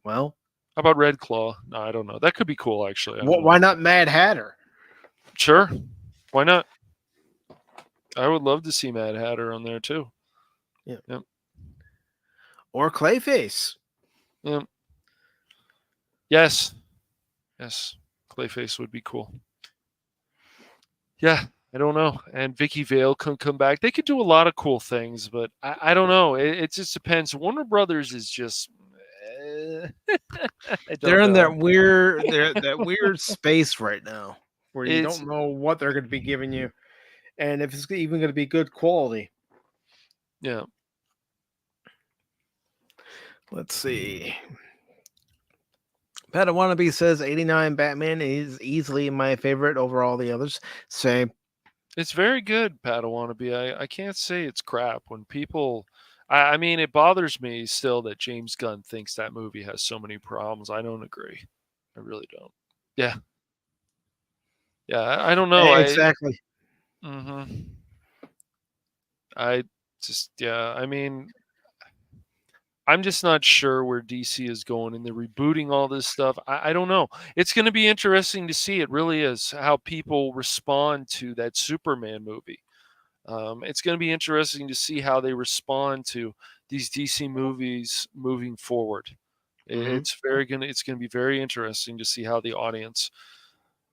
Well, how about Red Claw? No, I don't know. That could be cool, actually. Why not Mad Hatter? Sure. Why not? I would love to see Mad Hatter on there too. Yeah. Yep. Or Clayface. Yep. Yes. Clayface would be cool. Yeah, I don't know. And Vicky Vale can come back. They could do a lot of cool things, but I don't know. It just depends. Warner Brothers is just they're in that weird space right now where you don't know what they're going to be giving you, and if it's even going to be good quality. Yeah. Let's see. Pat Wannabe says 89 Batman is easily my favorite over all the others. Same. It's very good, Pat Wannabe. I can't say it's crap when people. I mean, it bothers me still that James Gunn thinks that movie has so many problems. I don't agree. I really don't. Yeah. Yeah, I don't know. Exactly. I mean, I'm just not sure where DC is going, and they're rebooting all this stuff. I don't know. It's going to be interesting to see. It really is how people respond to that Superman movie. It's going to be interesting to see how they respond to these DC movies moving forward. It's going to be very interesting to see how the audience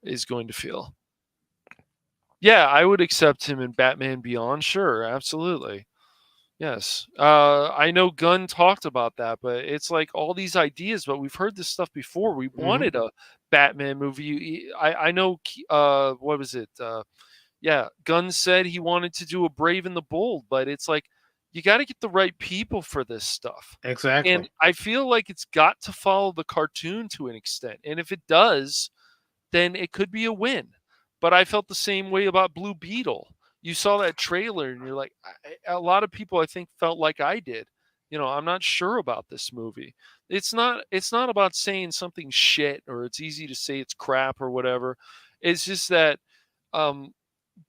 is going to feel. Yeah, I would accept him in Batman Beyond. Sure, absolutely. Yes. I know Gunn talked about that, but it's like all these ideas, but we've heard this stuff before. We wanted a Batman movie. I know, what was it? Gunn said he wanted to do a Brave and the Bold, but it's like, you got to get the right people for this stuff. Exactly. And I feel like it's got to follow the cartoon to an extent. And if it does, then it could be a win. But I felt the same way about Blue Beetle. You saw that trailer and you're like, a lot of people I think felt like I did. I'm not sure about this movie. It's not about saying something shit or it's easy to say it's crap or whatever. It's just that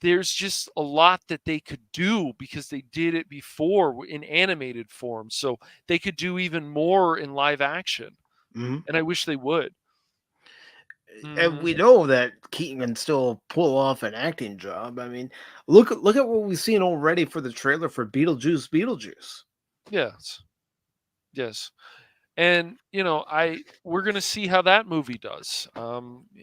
there's just a lot that they could do because they did it before in animated form. So they could do even more in live action. And I wish they would. And we know that Keaton can still pull off an acting job. I mean, look at what we've seen already for the trailer for Beetlejuice. Yes. And we're gonna see how that movie does.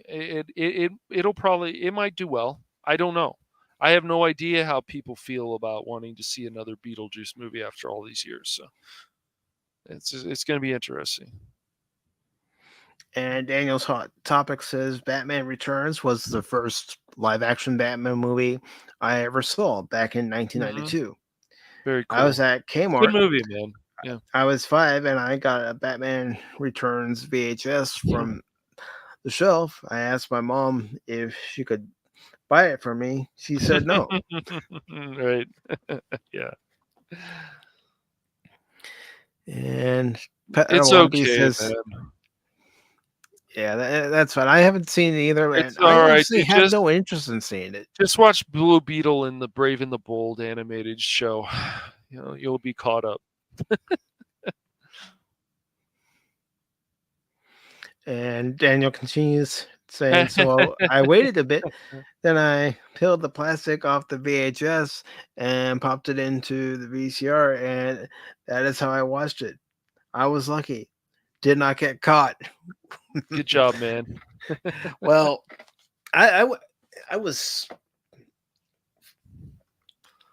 It might do well. I don't know. I have no idea how people feel about wanting to see another Beetlejuice movie after all these years. So it's gonna be interesting. And Daniel's Hot Topic says Batman Returns was the first live-action Batman movie I ever saw back in 1992. Very cool. I was at Kmart. Good movie, man. Yeah. I was 5, and I got a Batman Returns VHS from the shelf. I asked my mom if she could buy it for me. She said no. Right. Yeah. And it's okay, man. Yeah, that's fine. I haven't seen it either, and It's I all right, actually dude. have no interest in seeing it. Just watch Blue Beetle and the Brave and the Bold animated show. You know, you'll be caught up. And Daniel continues saying, "So I waited a bit, then I peeled the plastic off the VHS and popped it into the VCR, and that is how I watched it. I was lucky, did not get caught." Good job, man. Well, I, I, w- I was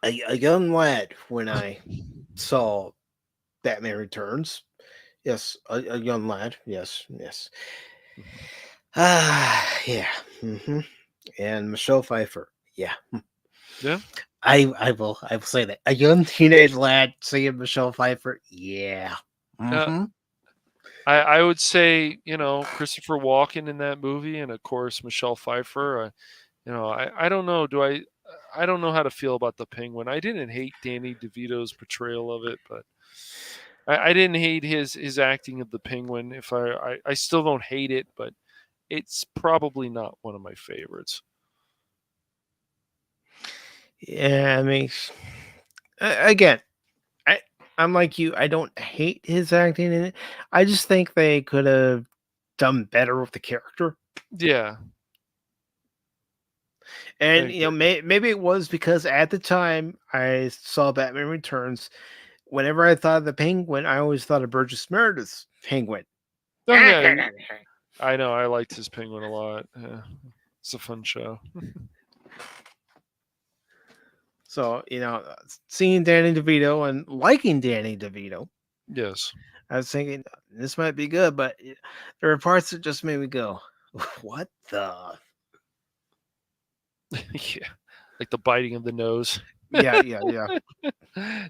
a young lad when I saw Batman Returns. Yes, a young lad. Yes, yes. Yeah. And Michelle Pfeiffer. Yeah. Yeah. I will say that. A young teenage lad singing Michelle Pfeiffer. Yeah. Uh, hmm I would say, you know, Christopher Walken in that movie, and of course Michelle Pfeiffer. You know, I don't know. I don't know how to feel about the Penguin. I didn't hate Danny DeVito's portrayal of it, but I didn't hate his acting of the Penguin. If I still don't hate it, but it's probably not one of my favorites. Yeah, I mean, again, I I'm like you. I don't hate his acting in it. I just think they could have done better with the character. Yeah, I And agree. maybe it was because at the time I saw Batman Returns. Whenever I thought of the Penguin, I always thought of Burgess Meredith's Penguin. Oh yeah, I know. I liked his Penguin a lot. Yeah, it's a fun show. So seeing Danny DeVito and liking Danny DeVito, Yes. I was thinking this might be good, but there were parts that just made me go, "What the?" Yeah, like the biting of the nose. Yeah, yeah, yeah.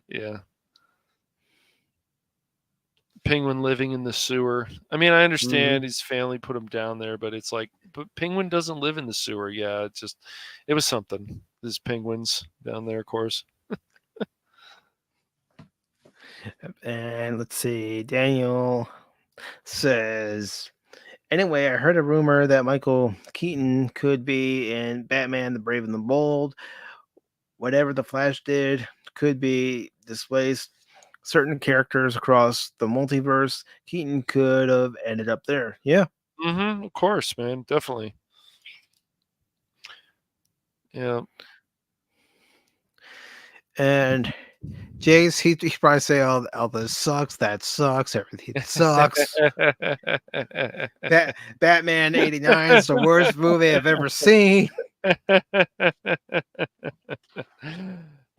Yeah. Penguin living in the sewer. I mean, I hmm understand his family put him down there, but it's like, but Penguin doesn't live in the sewer. Yeah, it was something. There's penguins down there, of course. And let's see, Daniel says. Anyway, I heard a rumor that Michael Keaton could be in Batman: The Brave and the Bold. Whatever the Flash did could be displaced certain characters across the multiverse. Keaton could have ended up there. Yeah. Of course, man, definitely. Yeah. And Jace, he probably say, all this sucks, that sucks, everything sucks. Batman 89 is the worst movie I've ever seen.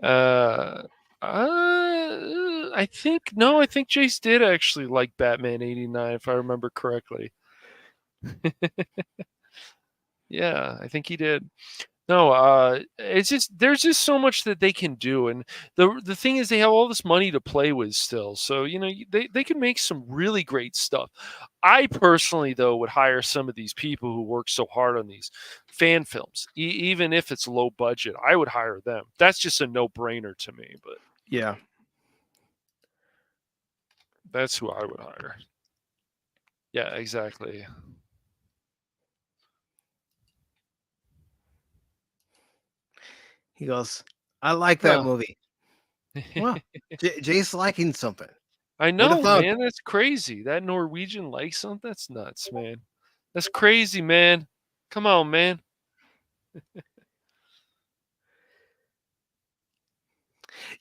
uh, I think no. I think Jace did actually like Batman '89, if I remember correctly. Yeah, I think he did. No, it's just there's just so much that they can do, and the thing is they have all this money to play with still. So they can make some really great stuff. I personally though would hire some of these people who work so hard on these fan films, even if it's low budget. I would hire them. That's just a no brainer to me. But Yeah. that's who I would hire. Yeah, exactly. He goes, I like that Huh. movie. Well, Jace liking something. I Who'd have know, thought? man. That's crazy. That Norwegian likes something. That's nuts, man. That's crazy, man. Come on, man.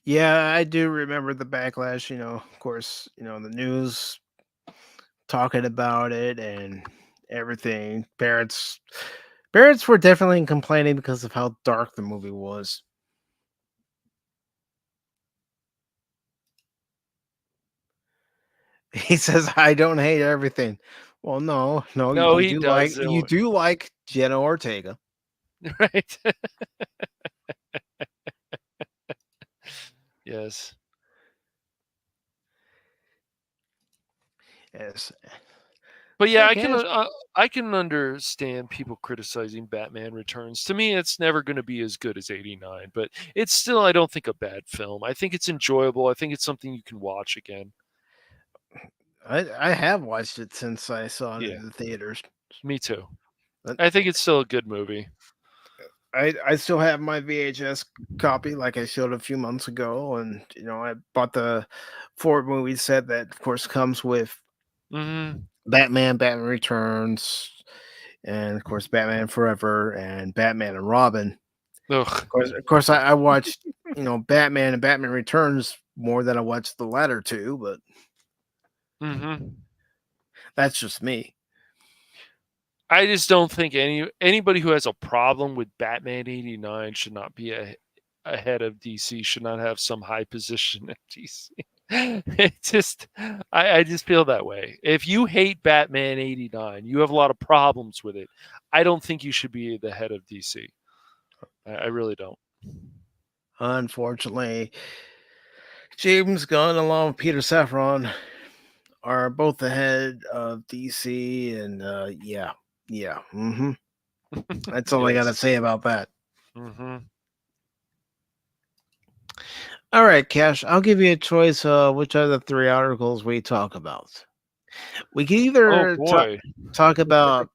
Yeah, I do remember the backlash, of course, the news talking about it and everything. Parents were definitely complaining because of how dark the movie was. He says, "I don't hate everything." Well, no, No, you he do like doesn't. you do like Jenna Ortega. Right? Yes. Yes. But So yeah, I guess I can understand people criticizing Batman Returns. To me, it's never going to be as good as '89, but it's still I don't think a bad film. I think it's enjoyable. I think it's something you can watch again. I have watched it since I saw it Yeah. in the theaters. Me too. But I think it's still a good movie. I still have my VHS copy, like I showed a few months ago, and I bought the 4 movie set that, of course, comes with Mm-hmm. Batman Returns, and of course Batman Forever and Batman and Robin. Ugh. Of course, I watched Batman and Batman Returns more than I watched the latter two, but Mm-hmm. that's just me. I just don't think anybody who has a problem with Batman 89 should not be ahead of DC, should not have some high position at DC. It just, I just feel that way. If you hate Batman 89, you have a lot of problems with it. I don't think you should be the head of DC. I really don't. Unfortunately, James Gunn along with Peter Safran are both the head of DC, and yeah. That's all I got to Yes. say about that. Mm-hmm. All right, Cash, I'll give you a choice. Which are the 3 articles we talk about? We can Oh either boy. talk about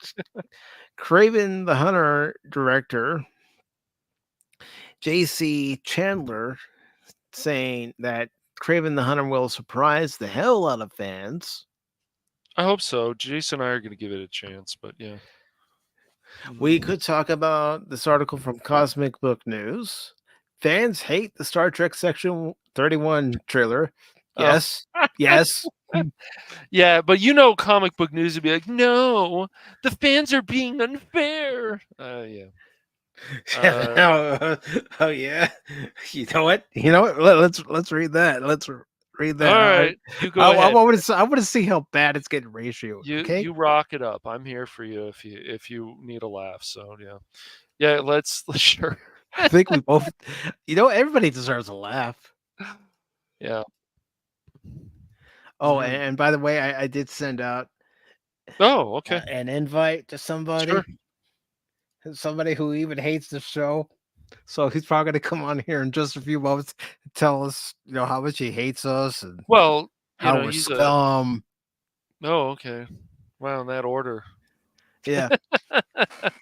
Craven the Hunter director J.C. Chandler saying that Craven the Hunter will surprise the hell out of fans. I hope so. Jason and I are going to give it a chance, but yeah. We could talk about this article from Cosmic Book News. Fans hate the Star Trek Section 31 trailer. Yes. Yes. Yeah, but Comic Book News would be like, no, the fans are being unfair. Yeah. Oh yeah. You know what? Let's read that. Let's read that. All right, you go ahead. I want to see how bad it's getting ratioed. Okay. You rock it up. I'm here for you if you need a laugh. So yeah. Let's sure. I think we both. Everybody deserves a laugh. Yeah. Oh, and by the way, I did send out. Oh, okay. An invite to somebody. Sure. Somebody who even hates the show. So he's probably going to come on here in just a few moments and tell us, how much he hates us and how we're scum. Oh, okay. Wow, in that order. Yeah.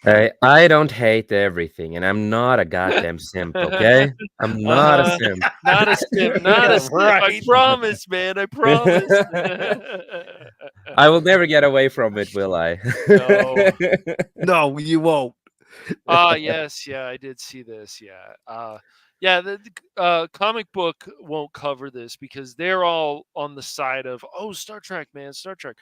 I don't hate everything, and I'm not a goddamn simp, okay? I'm not a simp. Not a simp. Not a simp. I promise, man. I promise. I will never get away from it, will I? No. No, you won't. Yes. Yeah, I did see this. Yeah. Yeah, the comic book won't cover this because they're all on the side of, Star Trek, man, Star Trek.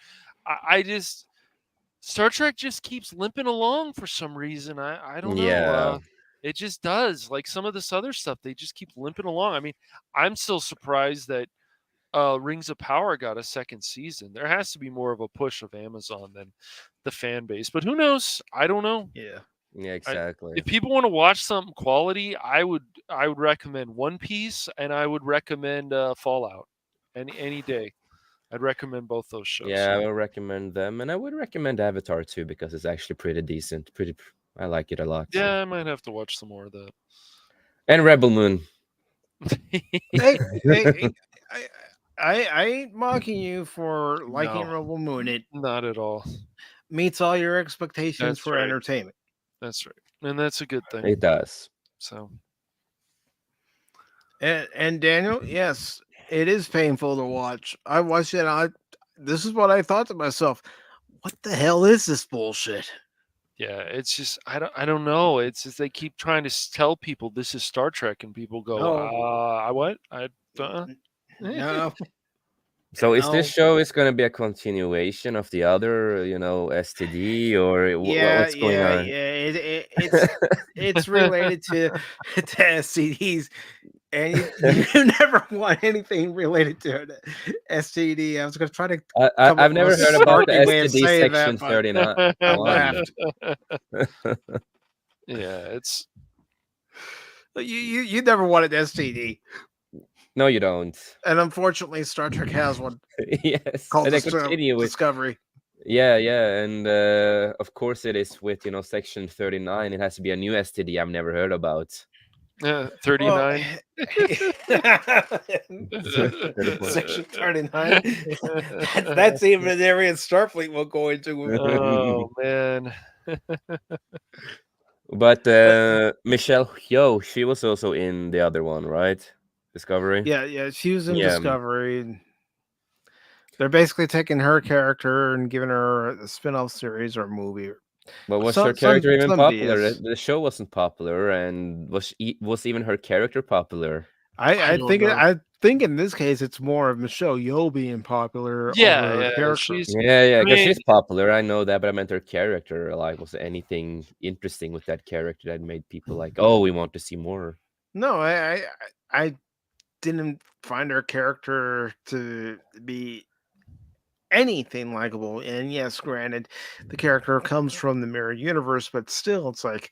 Star Trek just keeps limping along for some reason. I don't know. Yeah. It just does. Like some of this other stuff, they just keep limping along. I mean, I'm still surprised that Rings of Power got a second season. There has to be more of a push of Amazon than the fan base. But who knows? I don't know. Yeah. Yeah, exactly. If people want to watch something quality, I would recommend One Piece and I would recommend Fallout. Any day. I'd recommend both those shows. Yeah, I will recommend them, and I would recommend Avatar too because it's actually pretty decent. I like it a lot. Yeah, I might have to watch some more of that. And Rebel Moon. Hey, I ain't mocking you for liking Rebel Moon. It not at all meets all your expectations for entertainment. That's right, and that's a good thing. It does. So, and Daniel, yes, it is painful to watch. I watched it. This is what I thought to myself: what the hell is this bullshit? Yeah, it's just I don't know. It's just they keep trying to tell people this is Star Trek, and people go, what? No. So is this show is going to be a continuation of the other, STD or what's going on? Yeah, it's related to STDs, and you never want anything related to an STD. I was going to try to. I've never heard about the STD section 39. I laughed. Yeah, it's you never wanted STD. No, you don't. And unfortunately, Star Trek has one. Yes, called and they continue with Discovery. Yeah, and of course it is with Section 39. It has to be a new STD I've never heard about. 39. Section 39. That's even an area Starfleet will go into. Oh man. But Michelle Yeoh, she was also in the other one, right? Discovery. Yeah, she was in Yeah. Discovery. They're basically taking her character and giving her a spin-off series or movie. But was her character even some popular? BS. The show wasn't popular, and was even her character popular? I don't think know. I think in this case it's more of Michelle Yeoh being popular over her Yeah, character. she's Yeah, I because mean, she's popular. I know that, but I meant her character. Like, was there anything interesting with that character that made people like, oh, we want to see more? No, I didn't find her character to be anything likable. And yes, granted, the character comes from the mirror universe, but still, it's like,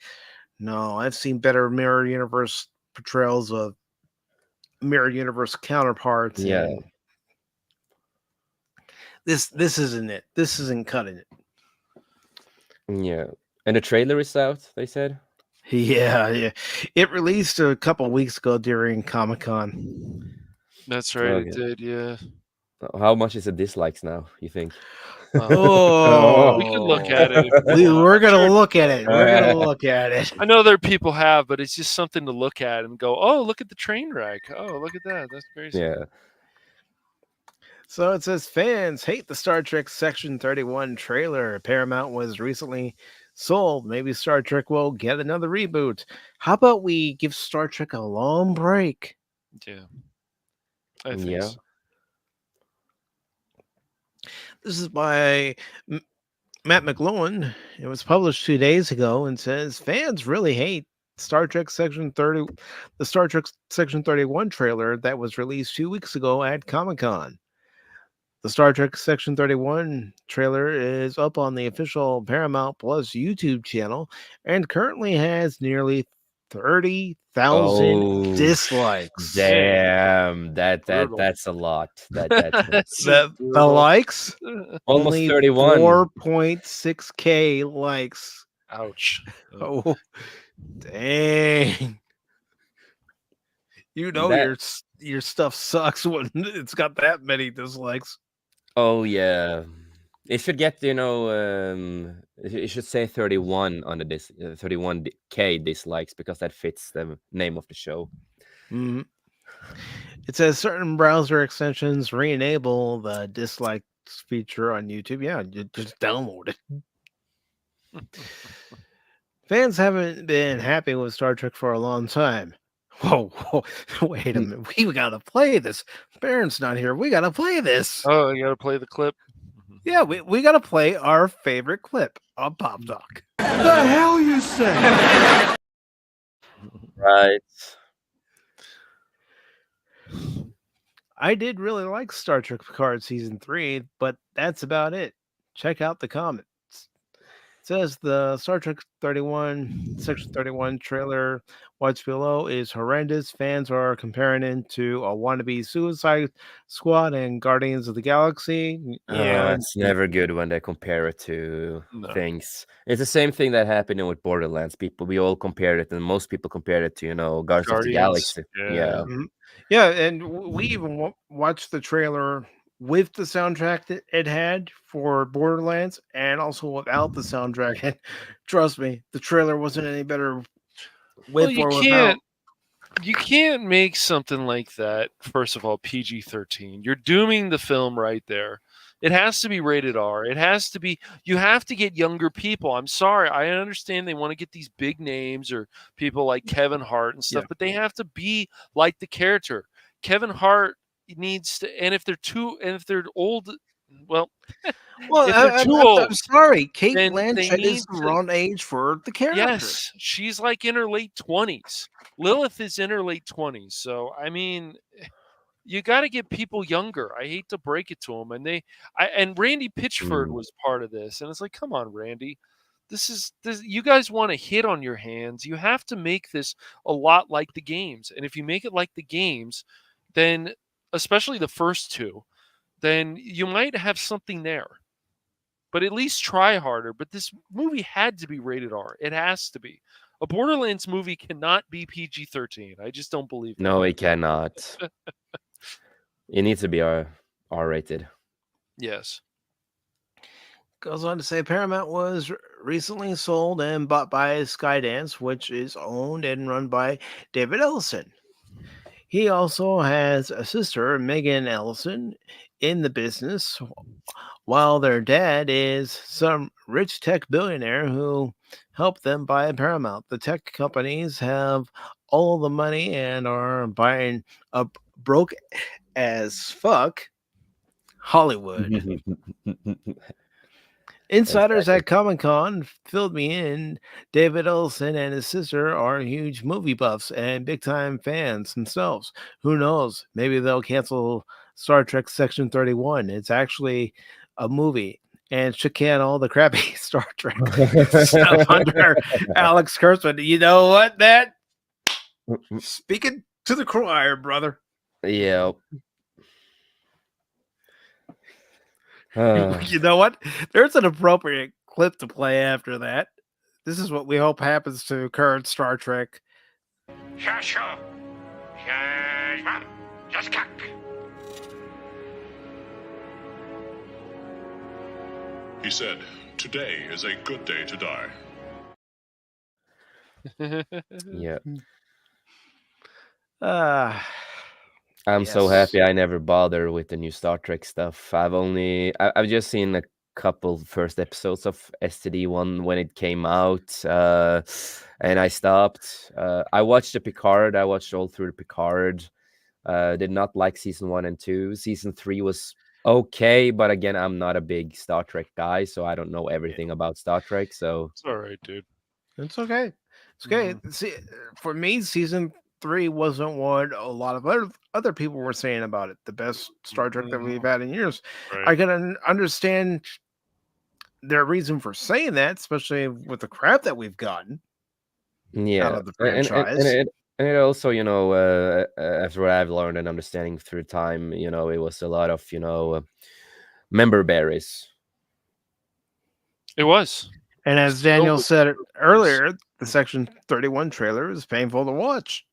no, I've seen better mirror universe portrayals of mirror universe counterparts. Yeah. And this isn't it. This isn't cutting it. Yeah. And the trailer is out, they said? Yeah. It released a couple weeks ago during Comic-Con. that's right. Okay. It did. Yeah. How much is the dislikes now, you think? Oh, We could look at it. If you want. we're I'm gonna sure- look at it. We're gonna look at it. I know there are people have, but it's just something to look at and go, oh, look at the train wreck. Oh, look at that. That's crazy. Yeah. So it says fans hate the Star Trek Section 31 trailer. Paramount was recently sold. Maybe Star Trek will get another reboot. How about we give Star Trek a long break? Yeah. I think Yeah. so. This is by Matt McLowan. It was published 2 days ago and says fans really hate Star Trek Section 30, the Star Trek Section 31 trailer that was released 2 weeks ago at Comic-Con. The Star Trek Section 31 trailer is up on the official Paramount Plus YouTube channel and currently has nearly 30,000 dislikes. Damn, Brutal. that's a lot. That's The likes? Almost Only 31. 4.6K likes. Ouch. Oh, dang. You know your stuff sucks when it's got that many dislikes. Oh yeah, it should get it should say 31 on the 31K dislikes because that fits the name of the show. Mhm. It says certain browser extensions re-enable the dislikes feature on YouTube. Yeah, you just download it. Fans haven't been happy with Star Trek for a long time. Whoa, wait a minute. We gotta play this. Baron's not here. We gotta play this. Oh, you gotta play the clip. Yeah, we gotta play our favorite clip on Pop Talk. The hell you say? Right. I did really like Star Trek Picard Season 3, but that's about it. Check out the comments. It says the Star Trek 31, Section 31 trailer, what's below is horrendous. Fans are comparing it to a wannabe Suicide Squad and Guardians of the Galaxy. Yeah, It's never good when they compare it to No. things. It's the same thing that happened with Borderlands. We all compared it, and most people compared it to Guardians of the Galaxy. Yeah. Mhm. Yeah, and we even watched the trailer with the soundtrack that it had for Borderlands and also without the soundtrack. And trust me, the trailer wasn't any better with Well, or without. you can't make something like that, first of all, PG-13. You're dooming the film right there. It has to be rated R. It has to be, you have to get younger people. I'm sorry. I understand they want to get these big names or people like Kevin Hart and stuff, but they have to be like the character. Kevin Hart needs to, and if they're old, well, Well, if they're too old, I'm sorry. Kate then they Blanchett need is the wrong age for the character. yes, she's like in her late 20s. Lilith is in her late 20s. So, I mean, you got to get people younger. I hate to break it to them. And Randy Pitchford was part of this. And it's like, come on, Randy. This you guys want a hit on your hands. You have to make this a lot like the games. And if you make it like the games, then especially the first two, then you might have something there. But at least try harder. But this movie had to be rated R. It has to be. A Borderlands movie cannot be PG-13. I just don't believe that. No, it cannot. It needs to be R-rated. Yes. Goes on to say Paramount was recently sold and bought by Skydance, which is owned and run by David Ellison. He also has a sister, Megan Ellison, in the business, while their dad is some rich tech billionaire who helped them buy Paramount. The tech companies have all the money and are buying up broke as fuck Hollywood. Insiders at Comic Con filled me in. David Ellison and his sister are huge movie buffs and big time fans themselves. Who knows? Maybe they'll cancel Star Trek Section 31. It's actually a movie and should can all the crappy Star Trek stuff under Alex Kurtzman. You know what, Matt? Speaking to the choir, brother. Yeah. You know what? There's an appropriate clip to play after that. This is what we hope happens to current Star Trek. He said, "Today is a good day to die." Yeah. I'm so happy I never bothered with the new Star Trek stuff. I've just seen a couple first episodes of STD1 when it came out, and I stopped. I watched the Picard. I watched all through the Picard. Did not like season 1 and 2. Season 3 was okay, but again, I'm not a big Star Trek guy, so I don't know everything about Star Trek. So it's all right, dude. It's okay. It's okay. See, for me, season 3 wasn't what a lot of other people were saying about it. The best Star Trek that we've had in years. Right. I can understand their reason for saying that, especially with the crap that we've gotten. Yeah, out of the franchise. And it also, after what I've learned and understanding through time, it was a lot of, member berries. It was. And as Daniel said earlier, the Section 31 trailer is painful to watch.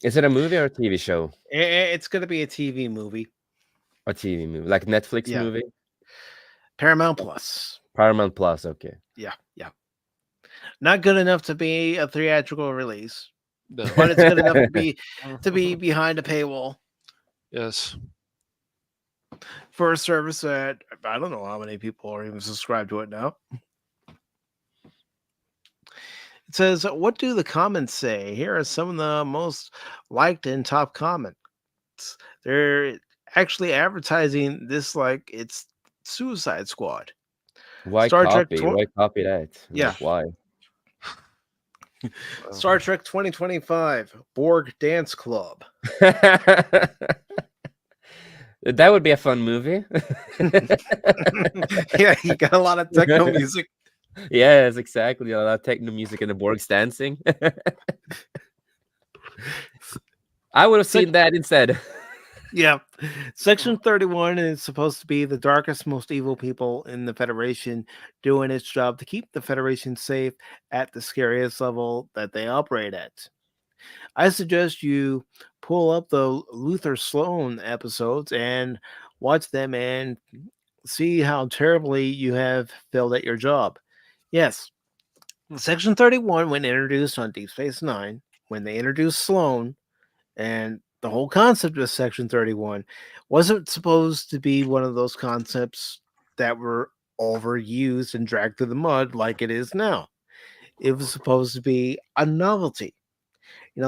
Is it a movie or a TV show? It's going to be a TV movie. A TV movie, like Netflix movie? Paramount Plus. Paramount Plus, okay. Yeah. Not good enough to be a theatrical release, but it's good enough to be behind a paywall. Yes. For a service that I don't know how many people are even subscribed to it now. It says, what do the comments say? Here are some of the most liked and top comments. They're actually advertising this like it's Suicide Squad. Why copy? Why copy that? Yeah. Like, why? Star Trek 2025 Borg Dance Club. That would be a fun movie. Yeah, you got a lot of techno music. Yes, exactly. A lot of techno music and the Borgs dancing. I would have seen that instead. Yeah. Section 31 is supposed to be the darkest, most evil people in the Federation doing its job to keep the Federation safe at the scariest level that they operate at. I suggest you pull up the Luther Sloan episodes and watch them and see how terribly you have failed at your job. Yes, Section 31, when introduced on Deep Space Nine, when they introduced Sloan, and the whole concept of Section 31 wasn't supposed to be one of those concepts that were overused and dragged through the mud like it is now. It was supposed to be a novelty.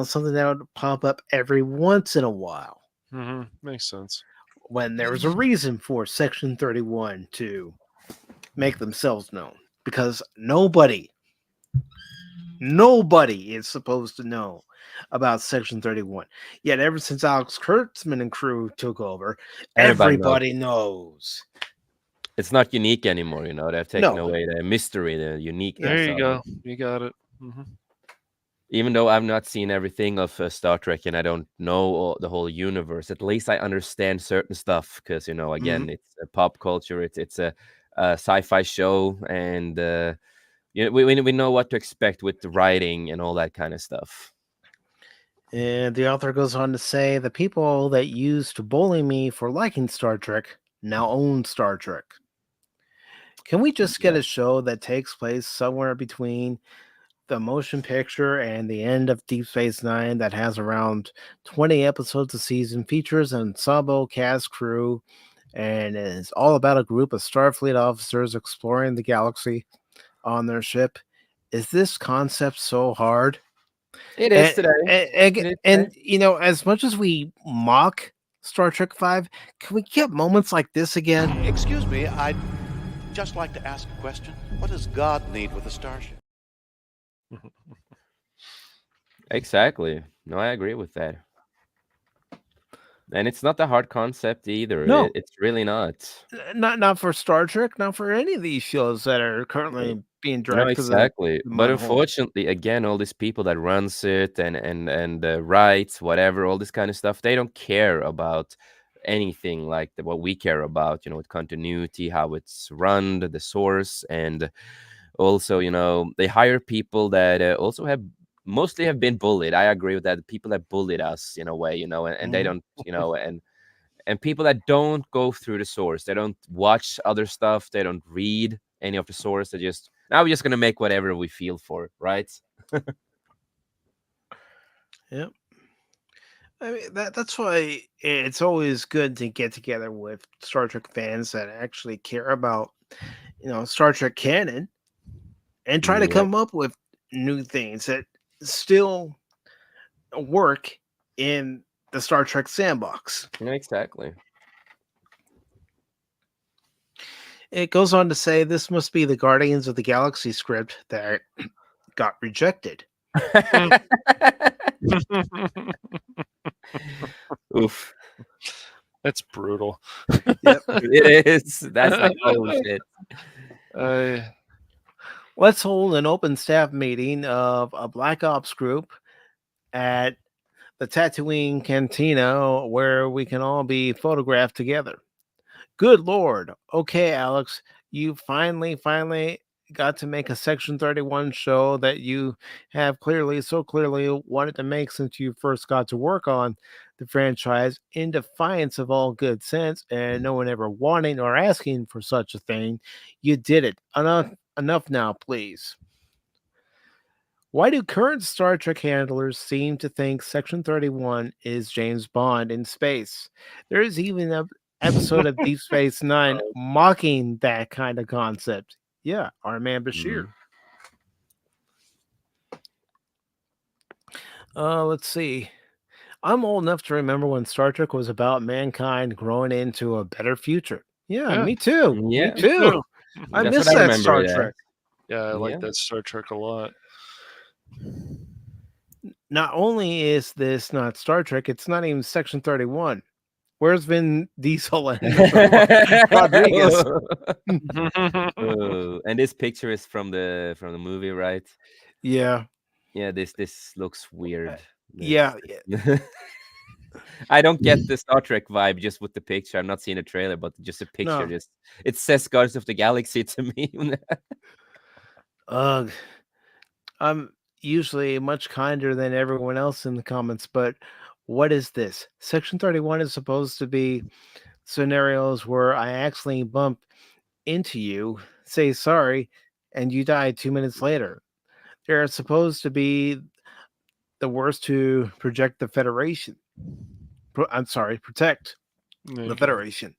Something that would pop up every once in a while. Mm-hmm. Makes sense. When there was a reason for Section 31 to make themselves known. Because nobody is supposed to know about Section 31. Yet ever since Alex Kurtzman and crew took over, everybody knows. It's not unique anymore, They've taken away the mystery, the uniqueness. There you go. You got it. Mm-hmm. Even though I've not seen everything of Star Trek and I don't know the whole universe, at least I understand certain stuff because, again, it's a pop culture. It's a sci-fi show, and we know what to expect with the writing and all that kind of stuff. And the author goes on to say the people that used to bully me for liking Star Trek now own Star Trek. Can we just get a show that takes place somewhere between the motion picture and the end of Deep Space Nine that has around 20 episodes a season, features an ensemble cast crew, and is all about a group of Starfleet officers exploring the galaxy on their ship? Is this concept so hard? It is today. It is And today. you know, as much as we mock Star Trek 5, can we get moments like this again? Excuse me, I'd just like to ask a question. What does God need with a starship? Exactly. No, I agree with that. And it's not a hard concept either. No. It's really not. Not for Star Trek, not for any of these shows that are currently being No, directed to the exactly. But mud hole. unfortunately, again, all these people that runs it and writes whatever, all this kind of stuff, they don't care about anything like what we care about. With continuity, how it's run, the source, and also, they hire people that also mostly have been bullied. I agree with that. People that bullied us in a way, and they don't, and people that don't go through the source, they don't watch other stuff, they don't read any of the source. They just, now we're just gonna make whatever we feel for, right? Yep. I mean that's why it's always good to get together with Star Trek fans that actually care about, Star Trek canon, and try to Yep. come up with new things that still work in the Star Trek sandbox. Exactly. It goes on to say this must be the Guardians of the Galaxy script that got rejected. Oof. That's brutal. Yep. It is. That's like, oh shit. Let's hold an open staff meeting of a Black Ops group at the Tatooine Cantina where we can all be photographed together. Good Lord. Okay, Alex, you finally got to make a Section 31 show that you have so clearly wanted to make since you first got to work on the franchise, in defiance of all good sense and no one ever wanting or asking for such a thing. You did it. Enough now, please. Why do current Star Trek handlers seem to think Section 31 is James Bond in space? There is even an episode of Deep Space Nine mocking that kind of concept. Yeah, our man Bashir. Let's see. I'm old enough to remember when Star Trek was about mankind growing into a better future. Yeah, me too. Yeah. Me too. I miss that Star Trek. Yeah, I like Yeah. that Star Trek a lot. Not only is this not Star Trek, it's not even Section 31. Where's Vin Diesel and Rodriguez? And this picture is from the movie, right? Yeah. Yeah, this looks weird. Yeah. I don't get the Star Trek vibe just with the picture. I'm not seeing a trailer, but just a picture. No. It says Guardians of the Galaxy to me. I'm usually much kinder than everyone else in the comments, but what is this? Section 31 is supposed to be scenarios where I accidentally bump into you, say sorry, and you die 2 minutes later. They're supposed to be the worst to project the Federation. Protect the Federation.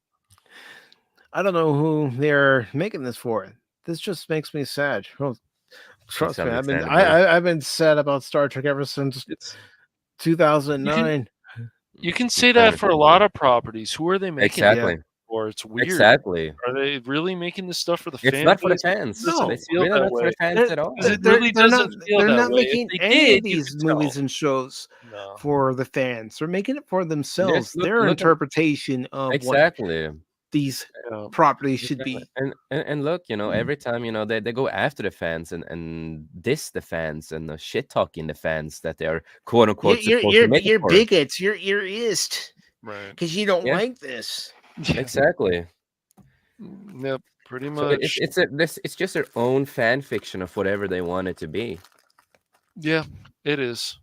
I don't know who they're making this for. This just makes me sad. Well, trust me, I've been sad about Star Trek ever since 2009. You can say that for a lot of properties. Who are they making Exactly. it for? It's weird. Exactly. Are they really making this stuff for the fans? It's not for the fans. No, it's really not for the fans at all. It really doesn't feel They're that not way. If making they any did, of you these could movies tell. and shows No. for the fans. They're making it for themselves. look Their at- interpretation of Exactly. what these Yeah. properties should be. And look, every time they go after the fans and diss the fans and shit talking the fans that they are quote unquote supposed to make it You're for. bigots. You're ist Right. because you don't Yeah. like this. Exactly. Yep. Pretty So much. it's just their own fan fiction of whatever they want it to be. Yeah, it is.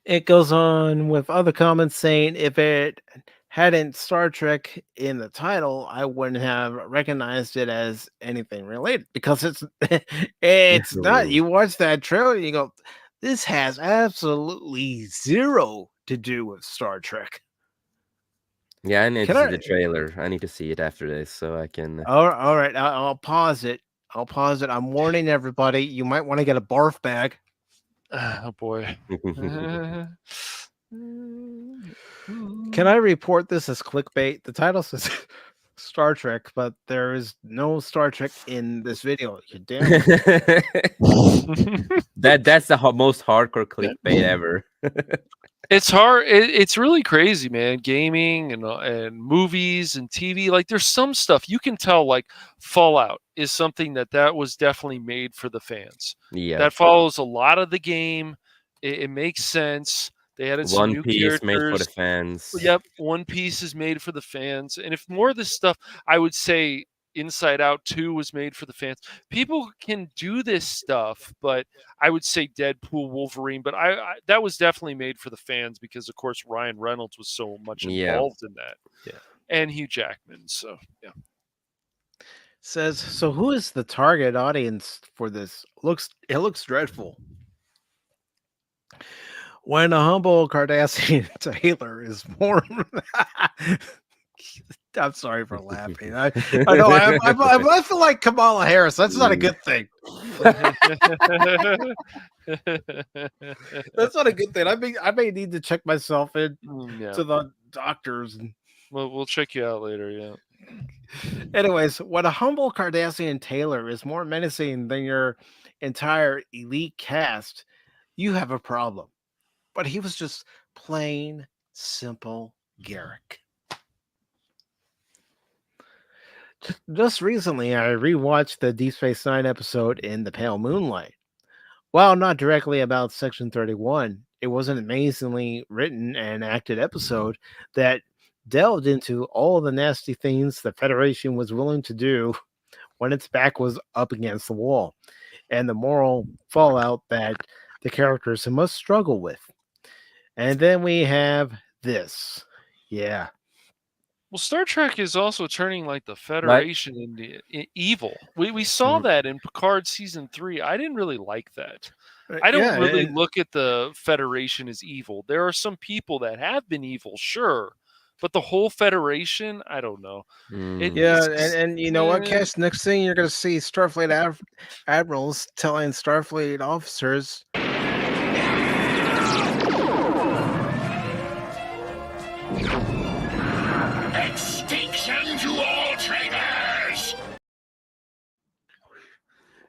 It goes on with other comments saying if it hadn't Star Trek in the title, I wouldn't have recognized it as anything related because it's not. You watch that trailer, and you go, "This has absolutely zero to do with Star Trek." Yeah, I need Can to see I? the trailer. I need to see it after this so I can. All right, I'll pause it. I'll pause it. I'm warning everybody. You might want to get a barf bag. Oh boy. Can I report this as clickbait? The title says Star Trek, but there is no Star Trek in this video. You damn That's the most hardcore clickbait ever. It's hard. It's really crazy, man. Gaming and movies and TV. Like, there's some stuff you can tell. Like, Fallout is something that was definitely made for the fans. Yeah. That follows a lot of the game. It makes sense. They added some One new Piece characters. made for the fans. Yep, One Piece is made for the fans. And if more of this stuff, I would say Inside Out 2 was made for the fans. People can do this stuff, but I would say Deadpool, Wolverine, but I that was definitely made for the fans because, of course, Ryan Reynolds was so much involved in that. Yeah. And Hugh Jackman. So, yeah. Says, so who is the target audience for this? It looks dreadful. When a humble Cardassian Taylor is more I'm sorry for laughing. I know I feel like Kamala Harris. That's not a good thing. That's not a good thing. I may need to check myself in to the doctors. We'll check you out later. Yeah. Anyways, when a humble Cardassian Taylor is more menacing than your entire elite cast, you have a problem. But he was just plain simple Garrick. Just recently, I rewatched the Deep Space Nine episode in The Pale Moonlight. While not directly about Section 31, it was an amazingly written and acted episode that delved into all the nasty things the Federation was willing to do when its back was up against the wall, and the moral fallout that the characters must struggle with. And then we have this. Yeah. Well, Star Trek is also turning like the Federation into evil. We saw that in Picard season 3. I didn't really like that. I don't really look at the Federation as evil. There are some people that have been evil, sure, but the whole Federation, I don't know. And you know what, Cash? Next thing you're going to see Starfleet admirals telling Starfleet officers, extinction to all traitors!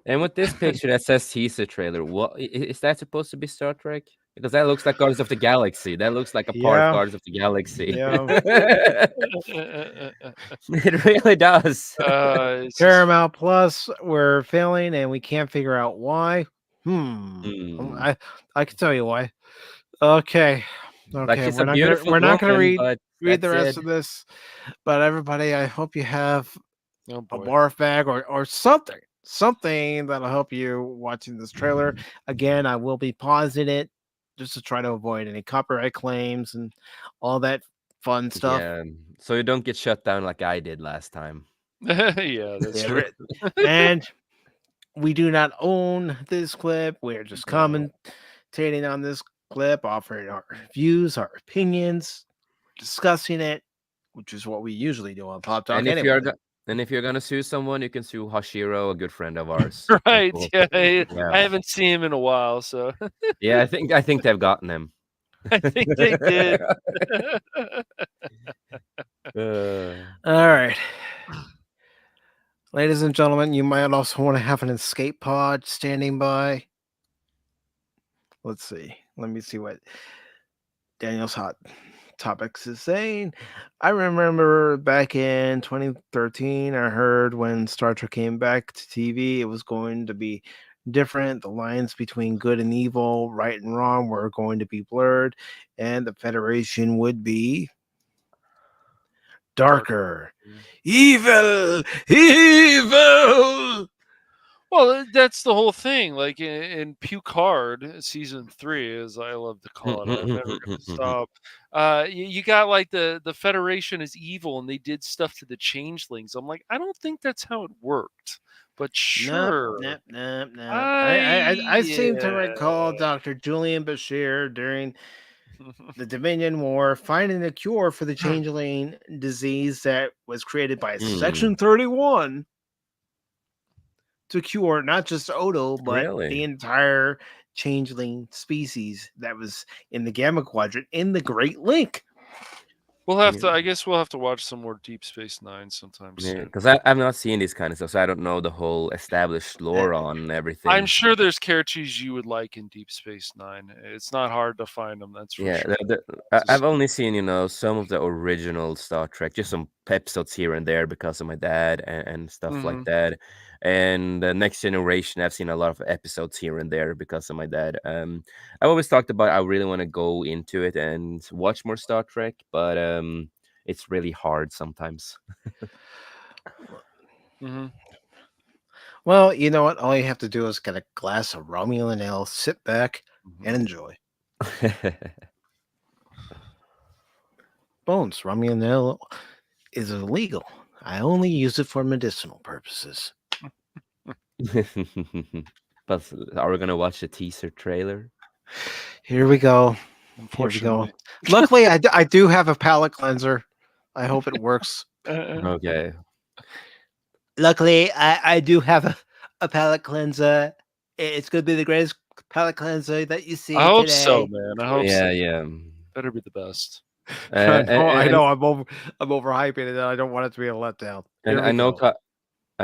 And with this picture that says teaser trailer, what is that supposed to be Star Trek? Because that looks like Guardians of the Galaxy. That looks like a part of Guardians of the Galaxy. Yeah. It really does. Paramount Plus, we're failing and we can't figure out why. I can tell you why. Okay. Like, we're not gonna read the rest it. of this, but everybody, I hope you have a barf bag or something that'll help you watching this trailer. Again, I will be pausing it just to try to avoid any copyright claims and all that fun stuff. Yeah, so you don't get shut down like I did last time. Yeah, that's true. And we do not own this clip. We're just commentating on this clip, offering our views, our opinions, discussing it, which is what we usually do on Pop Talk. And if you're gonna sue someone, you can sue Hashiro, a good friend of ours. Right? Cool. Yeah, I haven't seen him in a while, so yeah, I think they've gotten him. I think they did. All right. Ladies and gentlemen, you might also want to have an escape pod standing by. Let's see. Let me see what Daniel's Hot Topics is saying. I remember back in 2013, I heard when Star Trek came back to TV, it was going to be different. The lines between good and evil, right and wrong, were going to be blurred, and the Federation would be darker, evil, evil. Well, that's the whole thing. Like in Pucard season 3, as I love to call it, I'm never gonna stop. You got like the Federation is evil, and they did stuff to the changelings. I'm like, I don't think that's how it worked, but sure. Nope. I seem to recall Yeah. Dr. Julian Bashir during the Dominion War finding a cure for the changeling disease that was created by Section 31 to cure not just Odo, but the entire changeling species that was in the Gamma Quadrant in the Great Link. We'll have to. I guess we'll have to watch some more Deep Space Nine sometime soon. Because I've not seen this kind of stuff, so I don't know the whole established lore on everything. I'm sure there's characters you would like in Deep Space Nine. It's not hard to find them. That's for sure. I've only seen some of the original Star Trek, just some episodes here and there because of my dad and stuff like that. And the Next Generation, I've seen a lot of episodes here and there because of my dad. I've always talked about I really want to go into it and watch more Star Trek, but it's really hard sometimes. Well, you know what? All you have to do is get a glass of Romulan ale, sit back, and enjoy. Bones, Romulan ale is illegal. I only use it for medicinal purposes. But are we gonna watch the teaser trailer? Here we go. Luckily, I do have a palate cleanser. I hope it works. Okay. Luckily, I do have a palate cleanser. It's going to be the greatest palate cleanser that you see. I hope today. so, man. I hope so. Yeah. Better be the best. I know. I'm overhyping it. And I don't want it to be a letdown. And I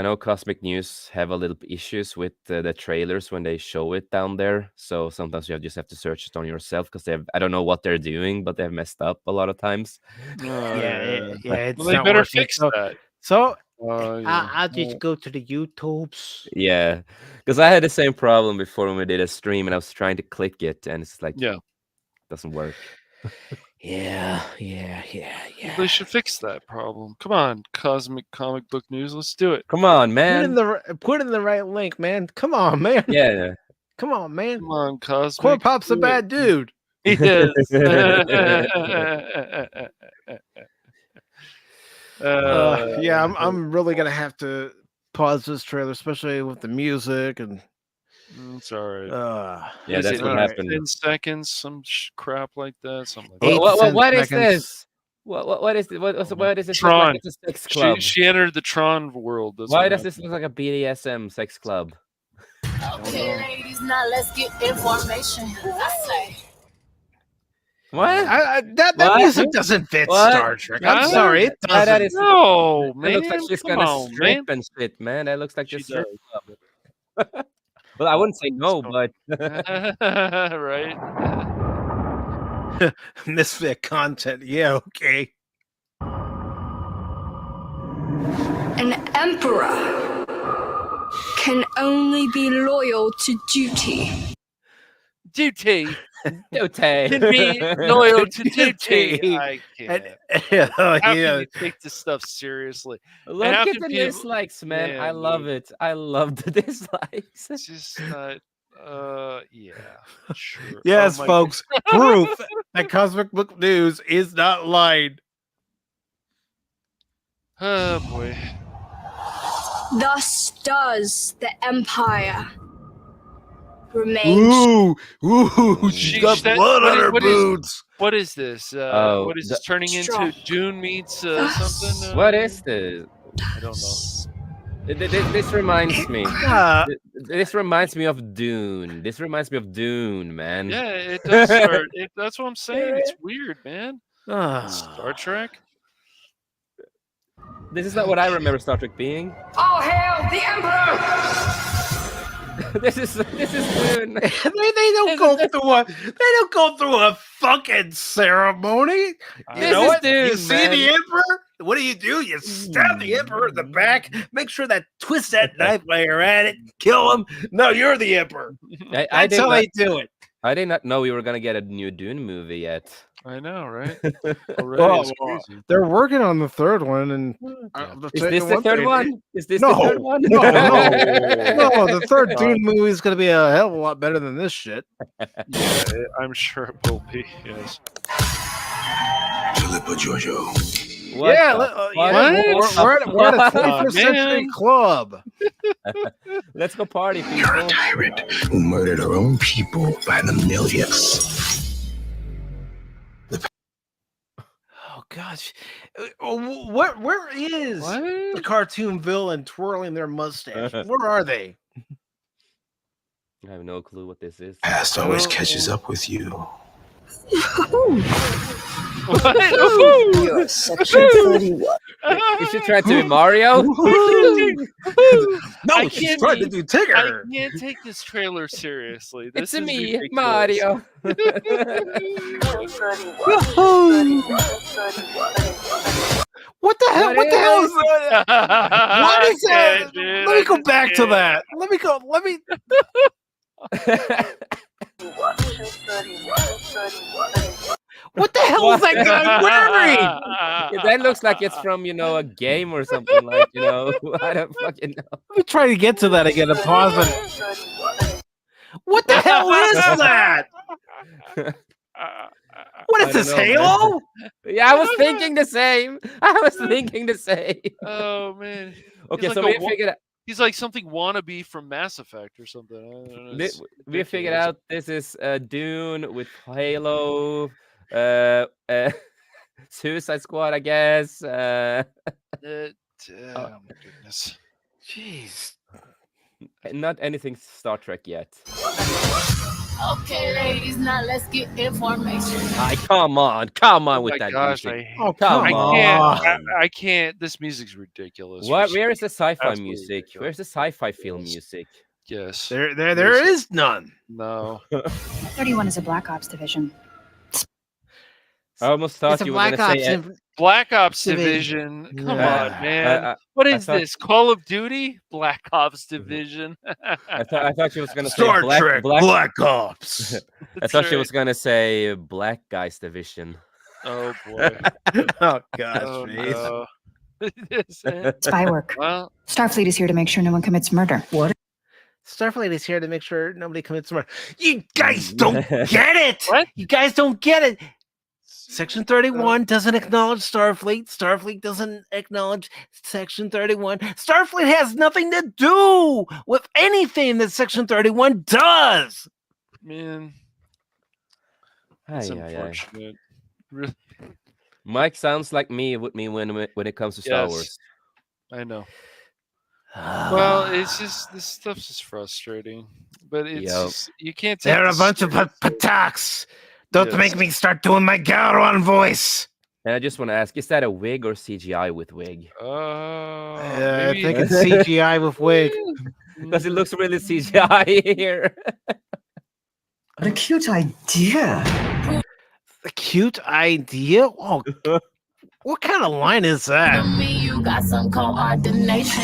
know Cosmic News have a little issues with the trailers when they show it down there. So sometimes you just have to search it on yourself because I don't know what they're doing, but they've messed up a lot of times. It's well, they not better working. fix that. So I'll just go to the YouTubes. Yeah, because I had the same problem before when we did a stream and I was trying to click it and it's like, doesn't work. Yeah. They should fix that problem. Come on, Cosmic Comic Book News. Let's do it. Come on, man. Put in the right link, man. Come on, man. Yeah. Come on, man. Come on, Cosmic. Corn Pop's a bad dude. He is. I'm really gonna have to pause this trailer, especially with the music and. It's all right. That's what happened. 10 seconds, some crap like that. Something like that. What is this? What is this? Tron. It's a sex club. She entered the Tron world. Why does this look like a BDSM sex club? Okay, ladies, now let's get information. I say. What? That music doesn't fit Star Trek. I'm sorry, it doesn't. No, man. It looks like she's gonna strip and shit, man. That looks like just strip club. Well, I wouldn't say no, but right. Misfit content. Yeah, okay. An emperor can only be loyal to duty. Duty. Can be loyal to duty. I can't. How can you take this stuff seriously? Look at the dislikes, man. I love it. I love the dislikes. It's just not. Yeah. Sure. Yes, folks. Proof that Cosmic Book News is not lying. Oh boy. Thus does the Empire remain. Ooh, she's got blood on her boots. What is this? What is this turning into? Dune meets something? What is this? I don't know. This reminds me. This reminds me of Dune. This reminds me of Dune, man. Yeah, it does start. That's what I'm saying. It's weird, man. Star Trek. This is not what I remember Star Trek being. All hail the Emperor! This is Dune. They don't go through a fucking ceremony. You know what? You see the Emperor? What do? You stab the Emperor in the back. Make sure that twist that knife while you're at it. Kill him. No, you're the Emperor. That's how they do it. I did not know we were gonna get a new Dune movie yet. I know, right? Already, Well, it's crazy. they're working on the third one, and Is this the third one? Is this the third one? No, the third Dune movie is going to be a hell of a lot better than this shit. Yeah, I'm sure it will be. Yes. Philippa Giorgio. What Yeah, the we're at a fuck? 21st century club. Let's go party, people. You're a tyrant who murdered her own people by the millions. Oh gosh, where is the cartoon villain twirling their mustache? Where are they? I have no clue what this is. Past always catches up with you. You're Section 31. You should try to be Mario. No, she's trying to do Tigger. I can't take this trailer seriously. This It's is me, ridiculous. Mario. What the hell? What the hell is that? What is that? Dude, Let me go back to that. Let me. What the hell is that guy wearing? That looks like it's from, a game or something like, I don't fucking know. Let me try to get to that again and pause it. What the hell is that? What is this, Halo? Yeah, I was thinking the same. Oh man. Okay, He's so like we figured out. He's like something wannabe from Mass Effect or something. I don't know, it's We figured ridiculous. out this is Dune with Halo, Suicide Squad, I guess. Oh my goodness. Jeez. Not anything Star Trek yet. Okay, ladies, now let's get information. Come on Oh with my that gosh, music. Oh, Come come on. I can't. This music's ridiculous. Where is the sci-fi Absolutely music? ridiculous. Where's the sci-fi film music? Yes. There is none. No. 31 is a Black Ops division. I almost thought It's a you were Black going to Ops. say Black Ops Division. Division. Come Yeah. on, man. I What is thought- this? Call of Duty? Black Ops Division. I thought she was going to say Star Black, Trek, Black. Black Ops. I thought she was going to say Black Guys Division. Oh boy. Oh gosh, Oh, jeez. no. Yes, eh? Spy work. Well, Starfleet is here to make sure no one commits murder. What? Starfleet is here to make sure nobody commits murder. You guys don't get it. What? You guys don't get it. Section 31 doesn't acknowledge Starfleet. Starfleet doesn't acknowledge Section 31. Starfleet has nothing to do with anything that Section 31 does. man, Ay, it's ay, ay. unfortunate. Really, Mike sounds like me with me when it comes to Star Yes. Wars. I know. Well, it's just this stuff's just frustrating, but it's Yep. just, you can't. Take They're a this bunch of serious. pataks. Don't Yes. make me start doing my Gowron voice. And I just want to ask, is that a wig or CGI with wig? Oh, I maybe- think it's CGI with wig. Because it looks really CGI here. What a cute idea. A cute idea? Oh, what kind of line is that? Me, you got some coordination.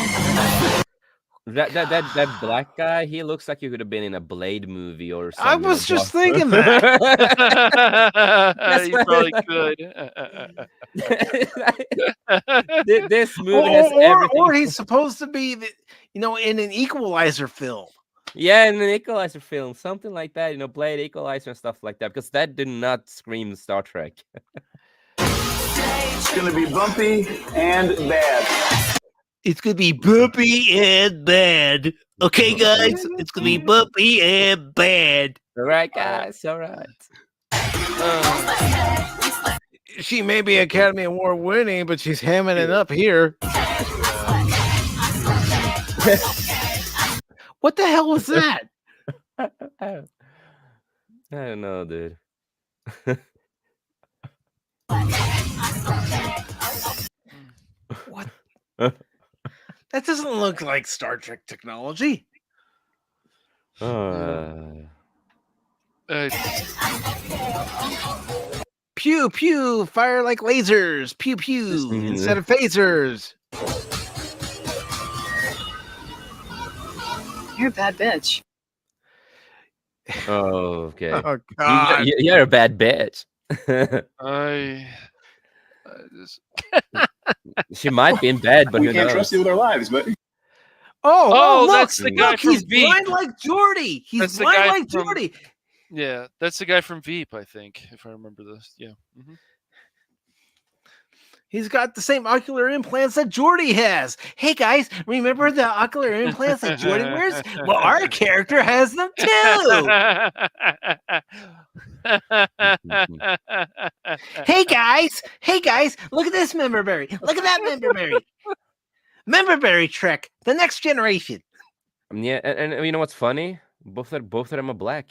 That black guy, he looks like he could have been in a Blade movie or something. I was just thinking that. you probably could. This movie has everything. Or he's supposed to be, in an Equalizer film. Yeah, in an Equalizer film, something like that. Blade, Equalizer, and stuff like that. Because that did not scream Star Trek. It's gonna be bumpy and bad. It's gonna be bumpy and bad. Okay, guys, it's gonna be bumpy and bad. All right, guys. All right. She may be Academy Award winning, but she's hamming it up here. What the hell was that? I don't know, dude. What? That doesn't look like Star Trek technology. Pew pew, fire like lasers. Pew pew, instead of phasers. You're a bad bitch. Oh, okay. Oh God. You're a bad bitch. She might be in bed, but We who can't knows? trust you with our lives, but Oh, look! that's the guy Look, from he's Veep. blind like Jordy. He's That's the blind guy like from- Jordy. Yeah, that's the guy from Veep, I think, if I remember this. Yeah. Mm-hmm. He's got the same ocular implants that Jordy has. Hey guys, remember the ocular implants that Jordy wears? Well, our character has them too. Hey guys, look at this member berry. Look at that member berry. Member berry trick, the next generation. Yeah, and you know what's funny? Both of them are black.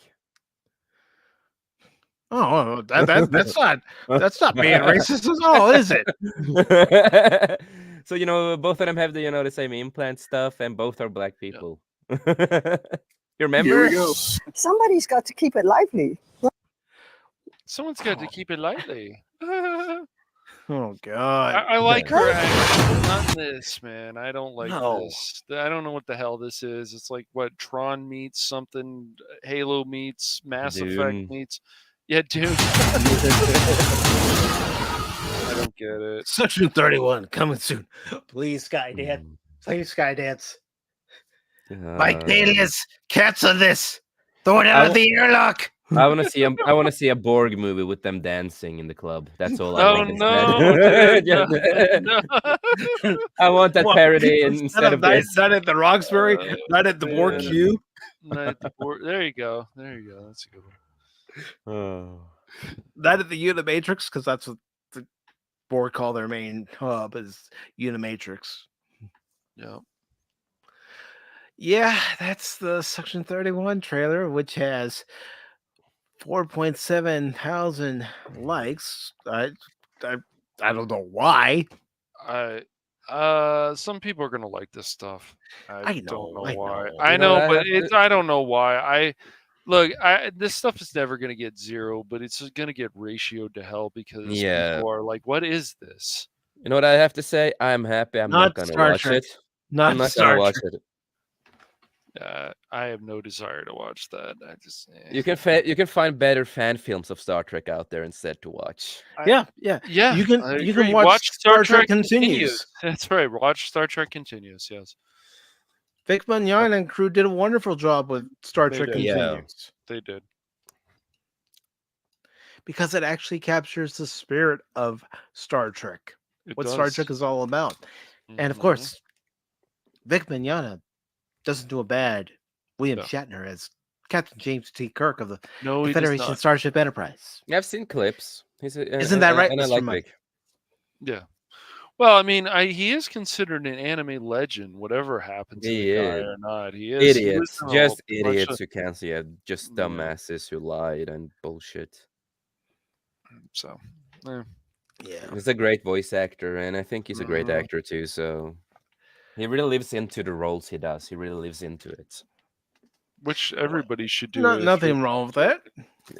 Oh, that's not being racist at all, is it? So both of them have the same implant stuff, and both are black people. You remember? here we go. Somebody's got to keep it lively. Someone's got to keep it lightly. Oh God! I like her acting on this, man. I don't like No. this. I don't know what the hell this is. It's like what Tron meets something, Halo meets Mass Dune. Effect meets. Yeah, Dune. I don't get it. Section 31 coming soon. Please, Skydance. Please, Skydance. Mike Dalius, cancel this. Throw it out of the airlock. I want to see a Borg movie with them dancing in the club. That's all I Oh want. no! Yeah. No. I want that parody instead of this. Not at the Roxbury, not at the Borg Cube. Not at the There you go. There you go. That's a good one. Oh. Not at the Unimatrix, because that's what the Borg call their main hub is Unimatrix. Yeah. Yeah, that's the Section 31 trailer, which has 4.7 thousand likes. I don't know why. Some people are gonna like this stuff. I don't know why. know. I know, but I don't know why. This stuff is never gonna get 0, but it's gonna get ratioed to hell because people are like, "What is this?" You know what I have to say? I'm happy. I'm not gonna Star watch Trek. it. Not I'm not Star gonna watch Trek. it. I have no desire to watch that. I just You can find better fan films of Star Trek out there instead to watch. Yeah. Yeah, You I can agree. watch Star Trek Continues. That's right. Watch Star Trek Continues. Yes, Vic Mignogna and crew did a wonderful job with Star Trek did. Continues. They did. Because it actually captures the spirit of Star Trek. What Star Trek is all about. And of course, Vic Mignogna doesn't do a bad William Shatner as Captain James T. Kirk of the Federation Starship Enterprise. Yeah, I've seen clips. Isn't that right, and I Mr. like Mike? Vic. Yeah. Well, I mean, he is considered an anime legend, whatever happens to the guy or not. He is. Idiots. He was Just in a bunch idiots of- who can't see it. Just dumbasses who lied and bullshit. So, yeah. He's a great voice actor, and I think he's a great actor too. So he really lives into the roles he does. He really lives into it. Which everybody should do. Nothing wrong with that.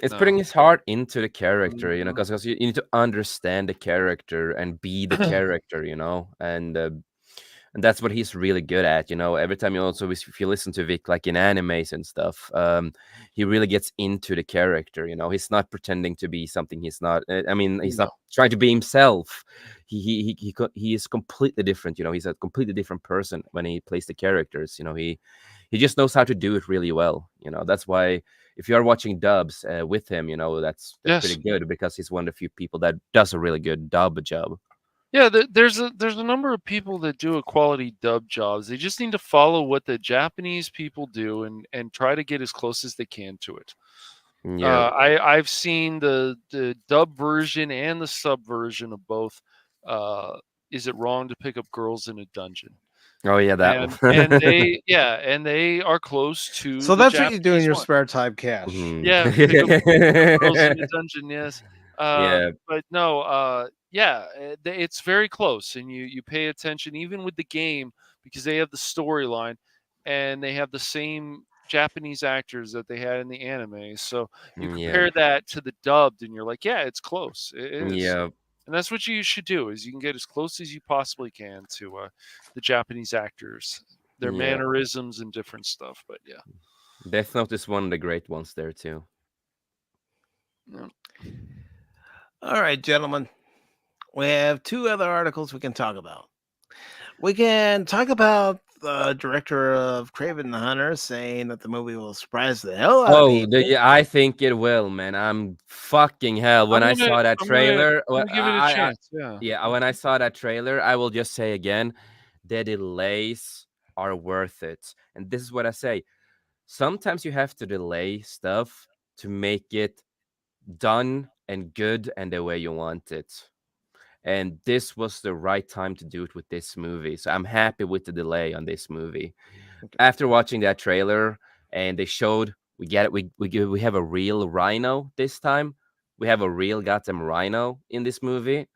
It's putting his heart into the character, because you need to understand the character and be the character, and that's what he's really good at. Every time if you listen to Vic, like in animes and stuff, he really gets into the character. He's not pretending to be something he's not. He's not trying to be himself. He is completely different. He's a completely different person when he plays the characters. He just knows how to do it really well. That's why if you are watching dubs with him, that's pretty good, because he's one of the few people that does a really good dub job. Yeah, there's a number of people that do a quality dub jobs. They just need to follow what the Japanese people do and try to get as close as they can to it. Yeah, I've seen the dub version and the sub version of both. Is it wrong to pick up girls in a dungeon? Oh yeah, that one. and they are close to. So the that's what you do in Japanese your one. spare time, Cash. Yeah, pick up girls in a dungeon. Yes. Yeah. But no. It's very close, and you pay attention even with the game, because they have the storyline and they have the same Japanese actors that they had in the anime. So you compare that to the dubbed, and you're like, yeah, it's close. It is. Yeah. And that's what you should do, is you can get as close as you possibly can to the Japanese actors, their mannerisms and different stuff. But yeah. Death Note is one of the great ones there too. All right, gentlemen. We have two other articles we can talk about. We can talk about the director of Craven the Hunter saying that the movie will surprise the hell out of people. I think it will, man. I'm fucking hell. When I saw that trailer, give it a chance. Yeah. when I saw that trailer, I will just say again, the delays are worth it. And this is what I say. Sometimes you have to delay stuff to make it done and good and the way you want it. And this was the right time to do it with this movie. So I'm happy with the delay on this movie. Okay. After watching that trailer and they showed we have a real rhino this time. We have a real goddamn rhino in this movie.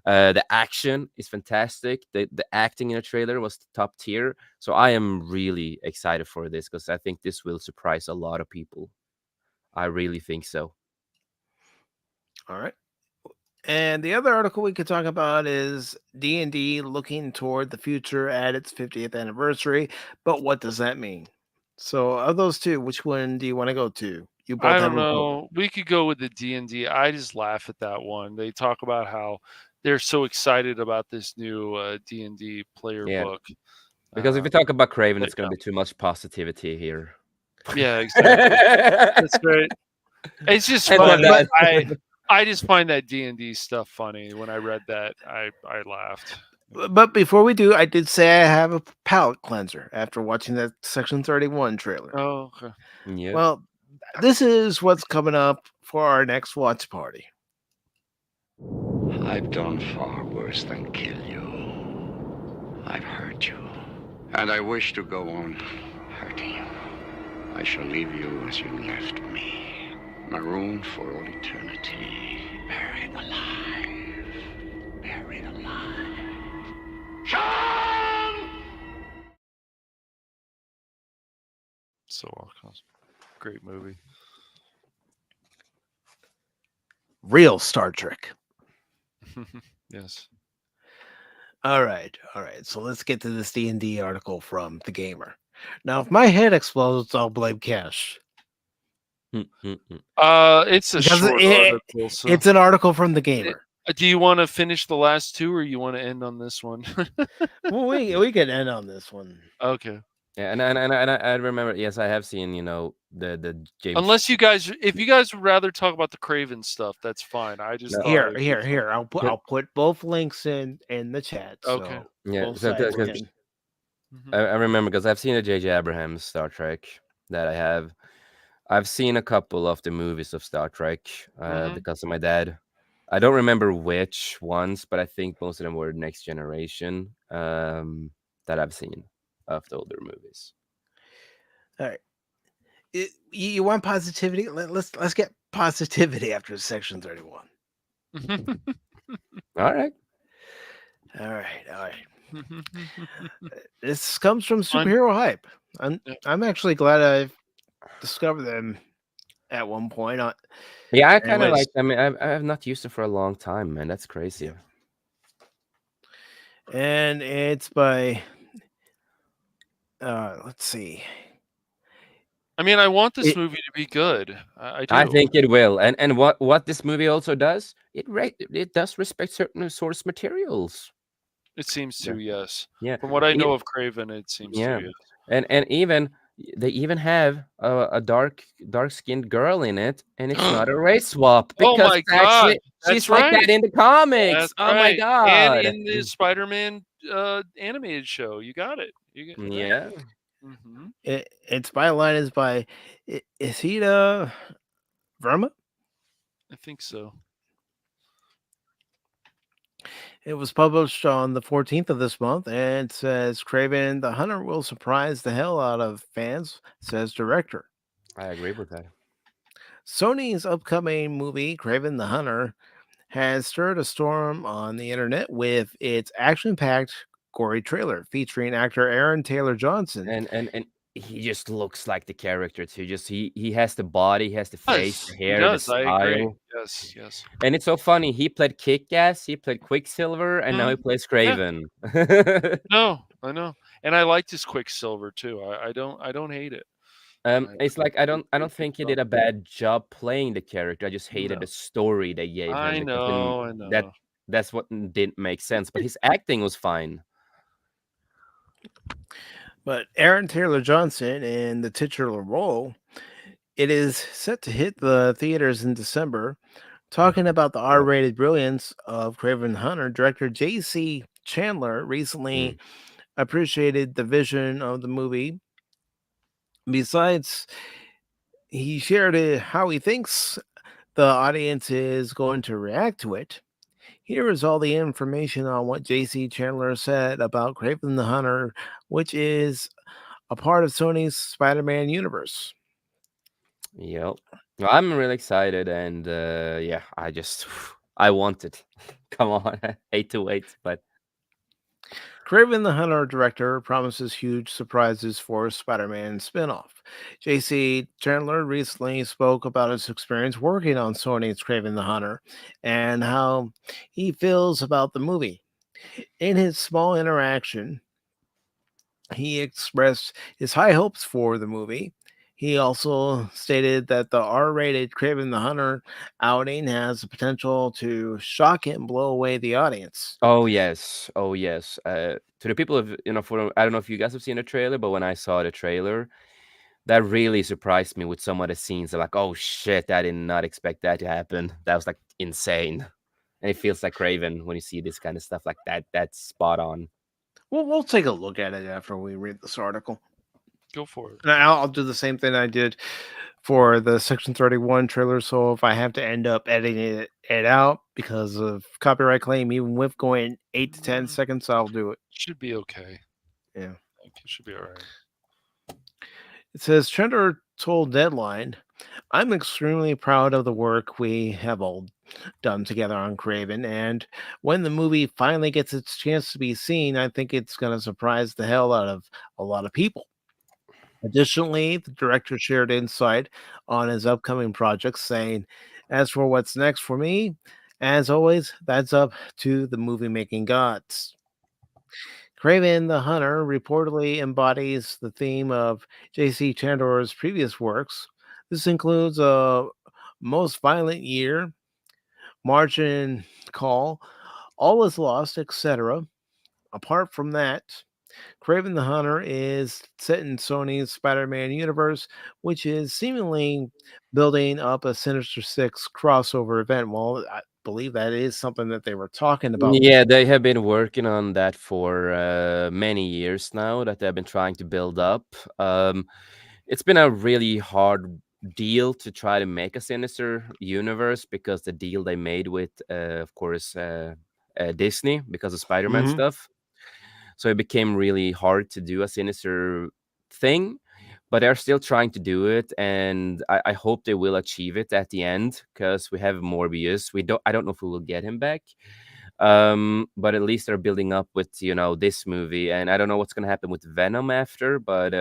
The action is fantastic. The acting in the trailer was top tier. So I am really excited for this because I think this will surprise a lot of people. I really think so. All right. And the other article we could talk about is D&D looking toward the future at its 50th anniversary. But what does that mean? So, of those two, which one do you want to go to? You both I have don't a vote. know. We could go with the D&D. I just laugh at that one. They talk about how they're so excited about this new D&D player book. Because if we talk about Craven, it's going to be too much positivity here. Yeah, exactly. That's great. It's just funny. I just find that D&D stuff funny. When I read that, I laughed. But before we do, I did say I have a palate cleanser after watching that Section 31 trailer. Oh, okay. Yeah. Well, this is what's coming up for our next watch party. I've done far worse than kill you. I've hurt you. And I wish to go on hurting you. I shall leave you as you left me. Marooned for all eternity. Buried alive. Buried alive. Sean! So awesome. Great movie. Real Star Trek. Yes. All right. So let's get to this D&D article from The Gamer. Now, if my head explodes, I'll blame Cash. It's a short article. So it's an article from The Gamer. Do you want to finish the last two, or you want to end on this one? Well, we can end on this one. Okay. Yeah, and I remember. Yes, I have seen. The James. Unless if you guys would rather talk about the Craven stuff, that's fine. I just Here. I'll put both links in the chat. Okay. I remember because I've seen the J.J. Abrams Star Trek that I have. I've seen a couple of the movies of Star Trek because of my dad. I don't remember which ones, but I think most of them were Next Generation that I've seen of the older movies. All right. You want positivity? Let's get positivity after Section 31. All right. This comes from Superhero Hype. I'm actually glad I've discovered them at one point. Yeah, I kind of like them. I have not used it for a long time, man. That's crazy. And it's by let's see. I mean, I want this movie to be good. I do. I think it will. And what this movie also does, it does respect certain source materials. It seems to, yes. Yeah. From what I know of Craven, it seems to. Yes. And even they even have a dark-skinned girl in it, and it's not a race swap. Oh my god, she's like that in the comics. That's oh my god! And in the Spider-Man animated show, you got it. Yeah. Mm-hmm. Its byline is by Isabela Merced. I think so. It was published on the 14th of this month, and it says Craven the Hunter will surprise the hell out of fans, says director. I agree with that. Sony's upcoming movie, Craven the Hunter, has stirred a storm on the internet with its action-packed, gory trailer featuring actor Aaron Taylor Johnson. And he just looks like the character too. Just he has the body, he has the face, the hair, the style. I agree. Yes. And it's so funny. He played Kick-Ass, he played Quicksilver, and now he plays Craven. No, I know. And I liked his Quicksilver too. I don't hate it. It's like I don't think he So, did a bad job playing the character. I just hated no, the story they gave him because then I that know. that's what didn't make sense. But his acting was fine. But Aaron Taylor Johnson in the titular role, it is set to hit the theaters in December. Talking about the R-rated brilliance of Craven Hunter, director J.C. Chandler recently Mm. appreciated the vision of the movie. Besides, he shared how he thinks the audience is going to react to it. Here is all the information on what J.C. Chandler said about Craven the Hunter, which is a part of Sony's Spider-Man universe. Yep. Well, I'm really excited, and yeah, I want it. Come on, I hate to wait, but Craven the Hunter director promises huge surprises for Spider-Man spin-off. J.C. Chandler recently spoke about his experience working on Sony's Craven the Hunter and how he feels about the movie. In his small interaction, he expressed his high hopes for the movie. He also stated that the R-rated Craven the Hunter outing has the potential to shock and blow away the audience. oh yes, oh yes. To the people of for I don't know if you guys have seen the trailer, but when I saw the trailer, that really surprised me with some of the scenes. I'm like, oh shit, I did not expect that to happen. That was like insane. And it feels like Craven when you see this kind of stuff like that. That's spot on. We'll take a look at it after we read this article. Go for it. And I'll do the same thing I did for the Section 31 trailer. So if I have to end up editing it out because of copyright claim, even with going 8 to 10 seconds, I'll do it. Should be okay. Yeah. I think it should be all right. It says Trender told Deadline, I'm extremely proud of the work we have all done together on Craven, and when the movie finally gets its chance to be seen, I think it's going to surprise the hell out of a lot of people. Additionally, the director shared insight on his upcoming projects, saying, as for what's next for me, as always, that's up to the movie making gods. Craven the Hunter reportedly embodies the theme of J.C. Chandor's previous works. This includes a most violent year, margin call, all is lost, etc. Apart from that, Craven the Hunter is set in Sony's Spider-Man universe, which is seemingly building up a Sinister Six crossover event. Well, I believe that is something that they were talking about. Yeah, they have been working on that for many years now that they've been trying to build up. It's been a really hard deal to try to make a Sinister universe because the deal they made with, of course, Disney because of Spider-Man Mhm. stuff. So it became really hard to do a Sinister thing, but they're still trying to do it, and I hope they will achieve it at the end because we have Morbius. I don't know if we will get him back, but at least they're building up with this movie, and I don't know what's gonna happen with Venom after, but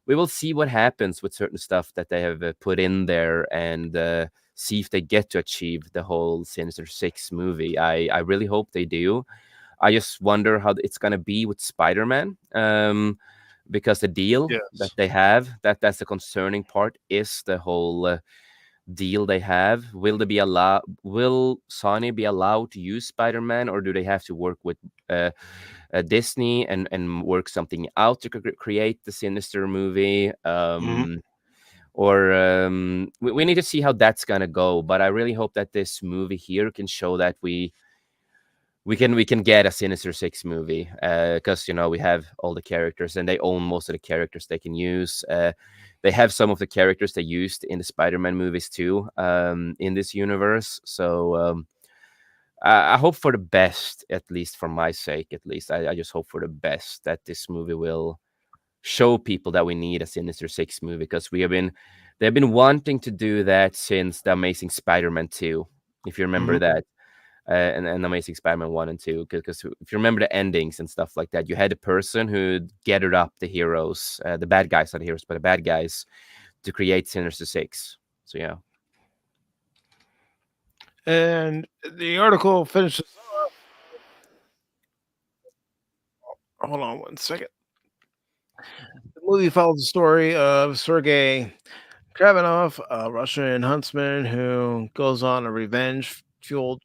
we will see what happens with certain stuff that they have put in there and see if they get to achieve the whole Sinister Six movie. I really hope they do. I just wonder how it's gonna be with Spider-Man, because the deal that Yes. they have, that's the concerning part, is the whole deal they have. Will Sony be allowed to use Spider-Man, or do they have to work with Disney and work something out to create the Sinister movie? Mhm. Or we need to see how that's gonna go. But I really hope that this movie here can show that we can get a Sinister Six movie because we have all the characters and they own most of the characters they can use. They have some of the characters they used in the Spider-Man movies too, in this universe. So I hope for the best, at least for my sake. At least I just hope for the best that this movie will show people that we need a Sinister Six movie because they've been wanting to do that since the Amazing Spider-Man 2, if you remember Mhm. that. And Amazing Spider-Man 1 and 2, because if you remember the endings and stuff like that, you had a person who gathered up the heroes, the bad guys, not the heroes, but the bad guys, to create Sinister Six. So yeah. And the article finishes. Hold on one second. movie follows the story of Sergei Kravinov, a Russian huntsman who goes on a revenge-fueled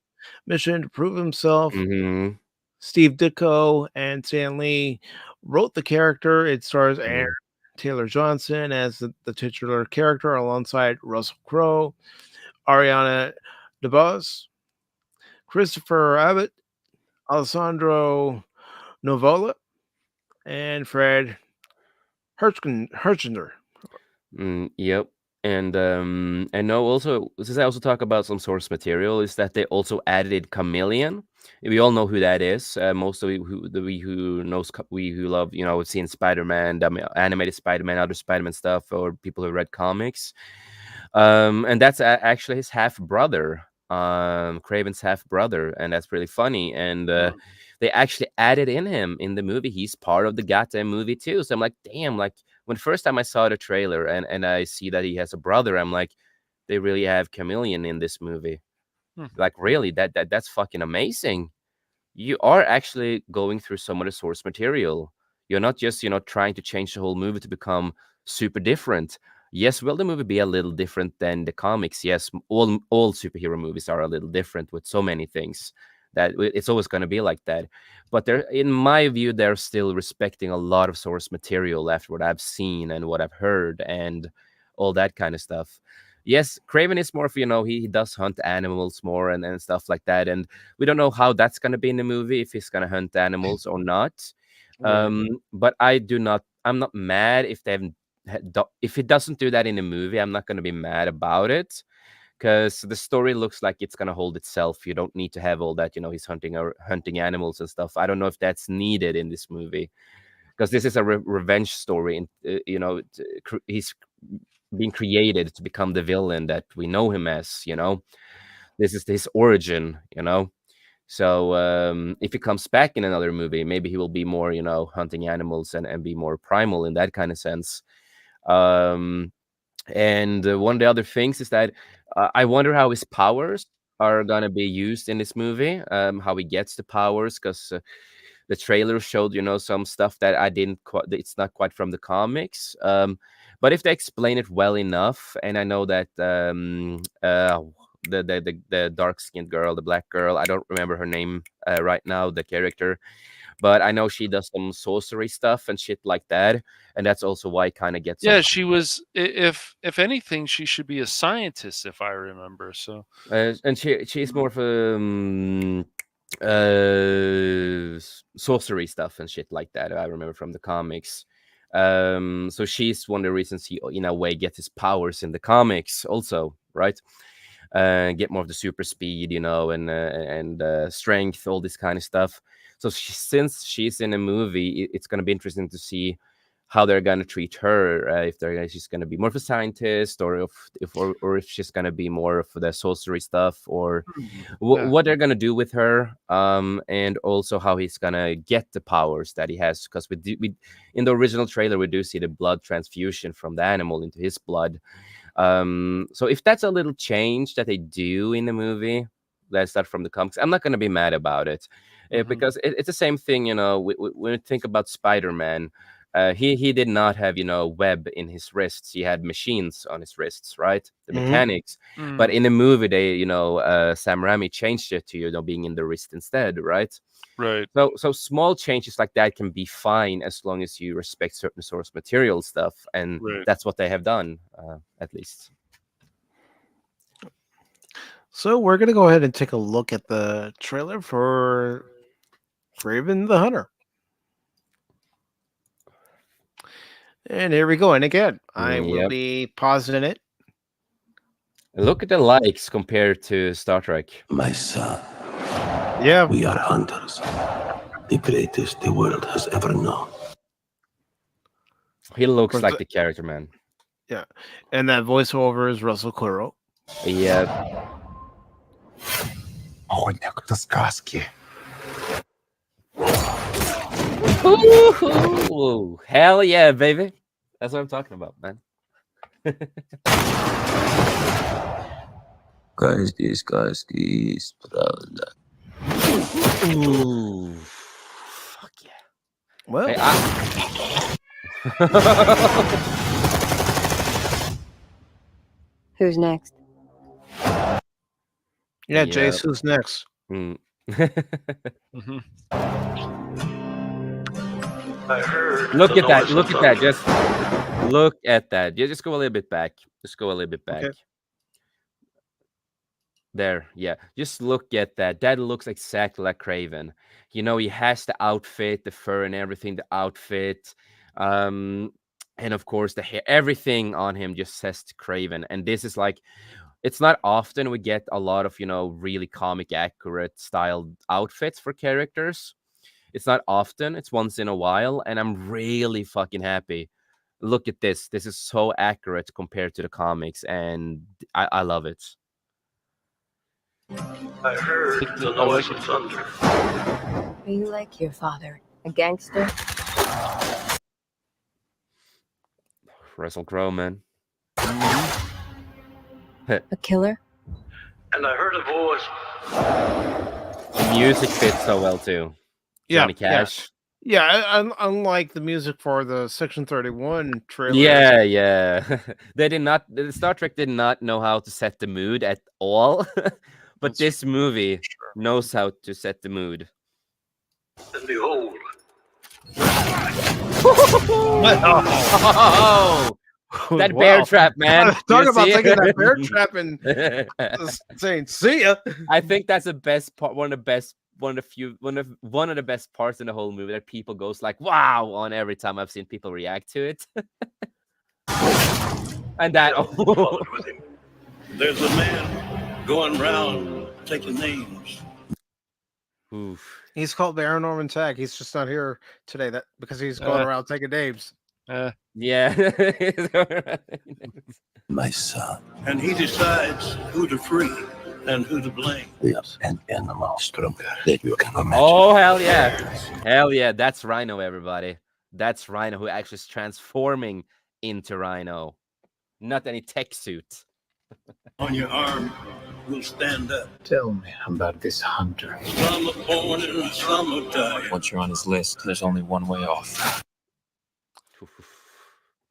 mission to prove himself. Mm-hmm. Steve Ditko and Stan Lee wrote the character. It stars Aaron Mm-hmm. Taylor Johnson as the titular character alongside Russell Crowe, Ariana DeBose, Christopher Abbott, Alessandro Novola, and Fred Herchender. Yep. And no, also since I also talk about some source material, is that they also added Chameleon. We all know who that is. Most of we who knows we who love we've seen Spider-Man, animated Spider-Man, other Spider-Man stuff, or people who read comics. And that's actually his half brother, Craven's half brother, and that's really funny. And they actually added in him in the movie. He's part of the goddamn movie too. So I'm like, damn, like when the first time I saw the trailer and I see that he has a brother, I'm like, they really have Chameleon in this movie. Like really, that's fucking amazing. You are actually going through some of the source material. You're not just, trying to change the whole movie to become super different. Yes, will the movie be a little different than the comics? Yes, all superhero movies are a little different with so many things that it's always going to be like that. But they're, in my view, they're still respecting a lot of source material after what I've seen and what I've heard and all that kind of stuff. Yes, Craven is more of, he does hunt animals more and stuff like that. And we don't know how that's going to be in the movie, if he's going to hunt animals or not. But I'm not mad if they haven't, if it doesn't do that in the movie. I'm not going to be mad about it because the story looks like it's going to hold itself. You don't need to have all that, he's hunting animals and stuff. I don't know if that's needed in this movie because this is a revenge story. And, he's being created to become the villain that we know him as, this is his origin, so if he comes back in another movie, maybe he will be more, hunting animals and be more primal in that kind of sense. And one of the other things is that I wonder how his powers are going to be used in this movie, how he gets the powers, because the trailer showed, some stuff that I didn't quite, it's not quite from the comics. But if they explain it well enough, and I know that the dark-skinned girl, the black girl, I don't remember her name right now, the character, but I know she does some sorcery stuff and shit like that, and that's also why I kind of gets. Yeah, she was. If anything, she should be a scientist, if I remember. So, and she's more of sorcery stuff and shit like that. I remember from the comics. So she's one of the reasons he, in a way, gets his powers in the comics, also, right? Get more of the super speed, and strength, all this kind of stuff. So since she's in a movie, it's going to be interesting to see how they're going to treat her. If she's going to be more of a scientist, or if she's going to be more of the sorcery stuff, or what they're going to do with her, and also how he's going to get the powers that he has. Because we in the original trailer, we do see the blood transfusion from the animal into his blood. So if that's a little change that they do in the movie, that's not from the comics, I'm not going to be mad about it. Because it's the same thing, when we think about Spider-Man. He did not have, web in his wrists. He had machines on his wrists, right? The mechanics. But in the movie, they, Sam Raimi changed it to, being in the wrist instead, right? Right. So small changes like that can be fine as long as you respect certain source material stuff, and that's what they have done, at least. So we're gonna go ahead and take a look at the trailer for Craven the Hunter. And here we go. And again, I will be pausing it. Look at the likes compared to Star Trek. My son. Yeah. We are hunters. The greatest the world has ever known. He looks like the character, man. Yeah. And that voiceover is Russell Crowe. Yeah. Ooh, hell yeah, baby. That's what I'm talking about, man. Guys, Ooh, fuck yeah. Well, hey, Who's next? Yeah, Jace, who's next? Mm. I heard. Look the at that. noise Look of at that. thunder. Just look at that. Yeah, just go a little bit back. Just go a little bit back. Okay. There. Yeah. Just look at that. That looks exactly like Craven. You know, he has the outfit, the fur and everything, the outfit. And of course the hair, everything on him just says Craven. And this is like, it's not often we get a lot of, you know, really comic accurate styled outfits for characters. It's not often, it's once in a while, and I'm really fucking happy. Look at this. This is so accurate compared to the comics, and I love it. I heard the noise of thunder. Are you like your father? A gangster? Russell Crowe, man. A killer? And I heard a voice. The music fits so well too. Yeah, Johnny Cash. Yeah, unlike the music for the Section 31 trailer. Yeah. They did not. Star Trek did not know how to set the mood at all, but this movie knows how to set the mood. And behold. That bear trap, man. Talk You about see taking it? that bear trap and just saying "see ya." I think that's the best part. One of the best parts in the whole movie that people goes like "wow" on every time I've seen people react to it. And that. There's a man going round taking names. Oof. He's called Baron Norman Tag. He's just not here today. That because he's going around taking names. Yeah. My son. And he decides who to free and who to blame. Yes, and the monster that you can imagine. Oh, hell yeah. Hell yeah. That's Rhino, everybody. That's Rhino who actually is transforming into Rhino. Not any tech suit. On your arm will stand up. Tell me about this hunter. Some are born and some are died. Once you're on his list, there's only one way off.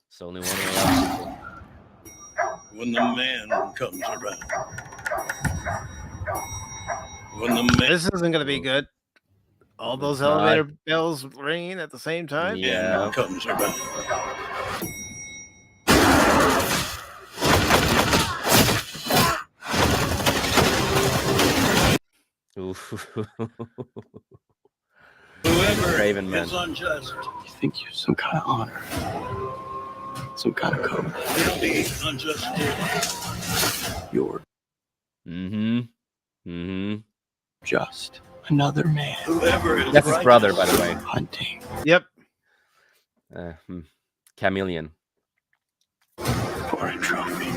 It's only one way off. When the man comes around. When the man This isn't going to be good. All those elevator bells ringing at the same time. Yeah. comes around. Oof. Whoever Raven, man. is unjust, You think you're some kind of honor, some kind of code. he'll be unjust too. You're just another man. Whoever is That's his righteous, brother, by the way. Hunting Yep. Chameleon. for a trophy,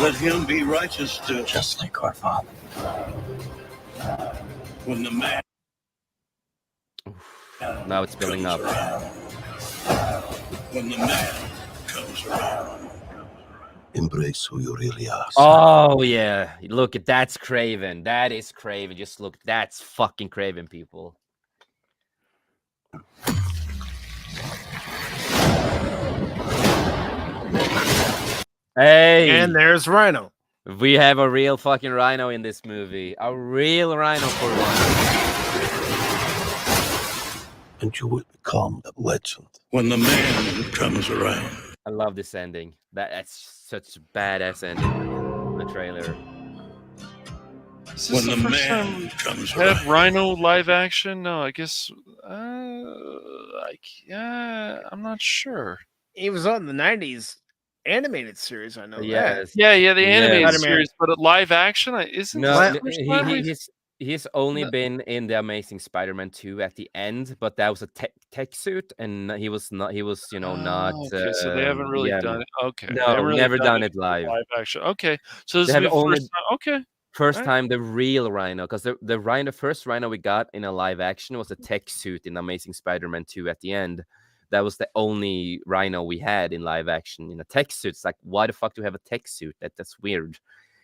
let him be righteous too. just like our father. When the man Now it's building up. when the man comes around. Embrace who you really are. Oh yeah, look at that's Craven. That is Craven. Just look, that's fucking Craven, people. Hey, And there's Rhino. we have a real fucking Rhino in this movie. A real Rhino for once. And you will become a legend. When the man comes around. I love this ending. That's such a badass ending. The trailer. Is When this the the first man time comes we had around. Rhino live action? No, I guess. I'm not sure. He was on the '90s animated series. I know that. Yes. Yeah, the animated Spider-Man. series, but at live action, isn't No, this the first time we've- he's only been in the Amazing Spider-Man 2 at the end, but that was a tech suit, and he was not. He was, not. Okay, so they haven't really done it. Okay, they No, haven't really never done it in live. action. Okay, so this They is have the only- first time. Okay, First Right. time the real Rhino, because the first Rhino we got in a live action was a tech suit in Amazing Spider-Man 2 at the end. That was the only Rhino we had in live action in a tech suit. It's like, why the fuck do we have a tech suit? That's weird.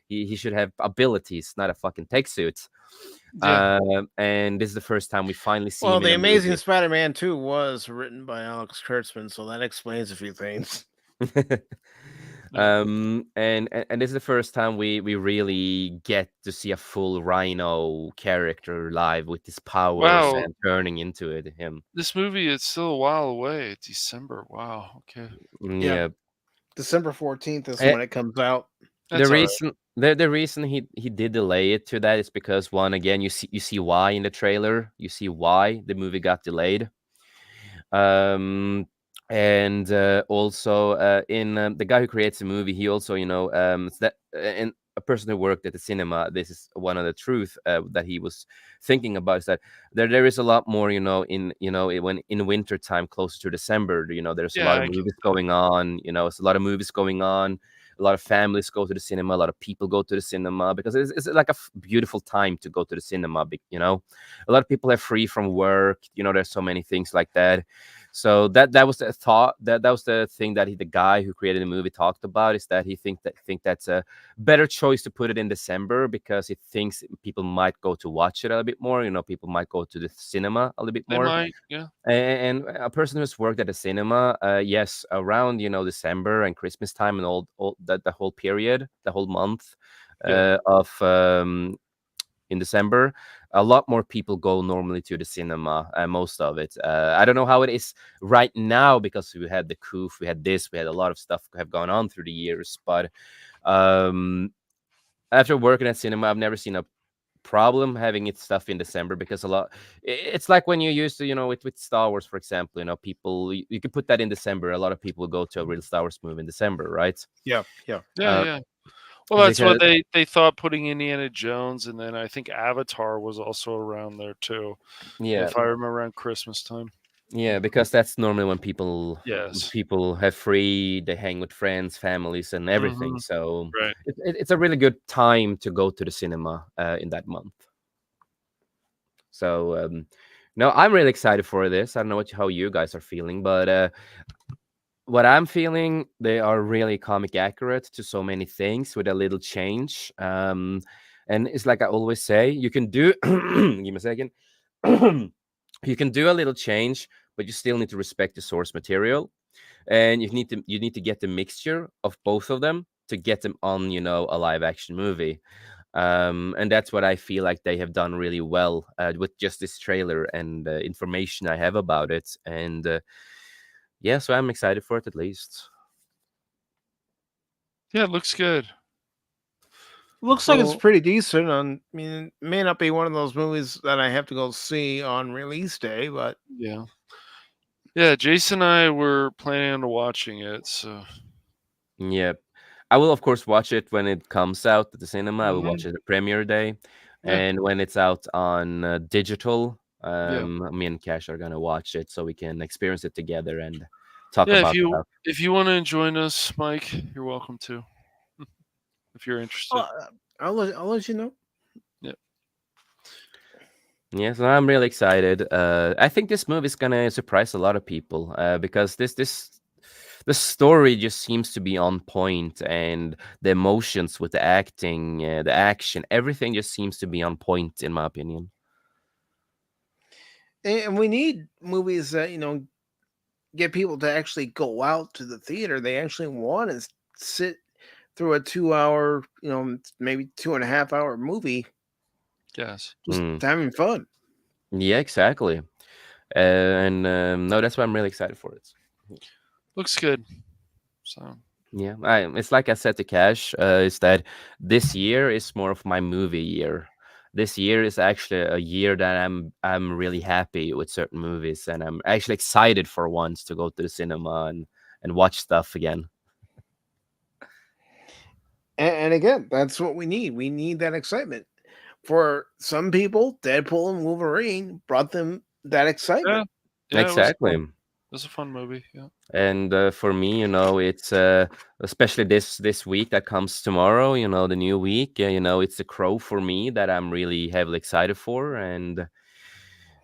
he should have abilities, not a fucking tech suit. Yeah. And this is the first time we finally see Well, him in The a Amazing movie. Spider-Man 2 was written by Alex Kurtzman, so that explains a few things. And this is the first time we really get to see a full Rhino character live with his powers Wow. and turning into him. This movie is still a while away. December. Wow. Okay. Yeah. December 14th is Eh, when it comes out. That's the all right. reason the reason he did delay it to that is because, one, again, you see why in the trailer. You see why the movie got delayed. And also in the guy who creates the movie, he also, and a person who worked at the cinema, this is one of the truth that he was thinking about, is that there is a lot more, when in winter time, closer to December, there's a lot of movies going on. It's a lot of movies going on. A lot of families go to the cinema. A lot of people go to the cinema because it's like a beautiful time to go to the cinema. A lot of people are free from work. There's so many things like that. So that was the thought. That was the thing that the guy who created the movie talked about, is that he think that's a better choice to put it in December, because he thinks people might go to watch it a little bit more. People might go to the cinema a little bit They more. might, yeah. And a person who's worked at the cinema, yes, around December and Christmas time and all that, the whole period, the whole month of in December, a lot more people go normally to the cinema. Most of it. I don't know how it is right now, because we had the coup, we had a lot of stuff have gone on through the years. But after working at cinema, I've never seen a problem having it stuff in December, because it's like when you used to, with Star Wars, for example, people, you could put that in December. A lot of people go to a real Star Wars movie in December, right? Yeah. Well, that's what they thought, putting Indiana Jones, and then I think Avatar was also around there too. Yeah, if I remember, around Christmas time. Yeah, because that's normally when people Yes. have free, they hang with friends, families, and everything. So Right. it's a really good time to go to the cinema in that month. So no, I'm really excited for this. I don't know how you guys are feeling, but what I'm feeling, they are really comic accurate to so many things with a little change. And it's like I always say, you can do give me a second. You can do a little change, but you still need to respect the source material, and you need to get the mixture of both of them to get them on a live action movie. And that's what I feel like they have done really well with just this trailer and information I have about it. And yeah, so I'm excited for it, at least. Yeah, it looks good. Looks like it's pretty decent. I mean, it may not be one of those movies that I have to go see on release day, but yeah, Jason and I were planning on watching it, so yeah, I will of course watch it when it comes out at the cinema. I will watch it at premiere day, and when it's out on digital, me and Cash are gonna watch it so we can experience it together and talk about stuff. If you want to join us, Mike, you're welcome to. If you're interested, I'll let you know. Yeah, so I'm really excited. I think this movie is gonna surprise a lot of people because the story just seems to be on point, and the emotions with the acting, the action, everything just seems to be on point, in my opinion. And we need movies that get people to actually go out to the theater. They actually want to sit through a 2-hour, maybe 2.5-hour movie. Yes, just having fun. Yeah, exactly. And no, that's why I'm really excited for it. Looks good. So yeah, it's like I said to Cash, is that this year is more of my movie year. This year is actually a year that I'm really happy with certain movies, and I'm actually excited for once to go to the cinema and watch stuff again. And again, that's what we need. We need that excitement. For some people, Deadpool and Wolverine brought them that excitement. Yeah, exactly. It was a fun movie. Yeah. And for me, it's especially this week that comes tomorrow. The new week. It's The Crow for me that I'm really heavily excited for, and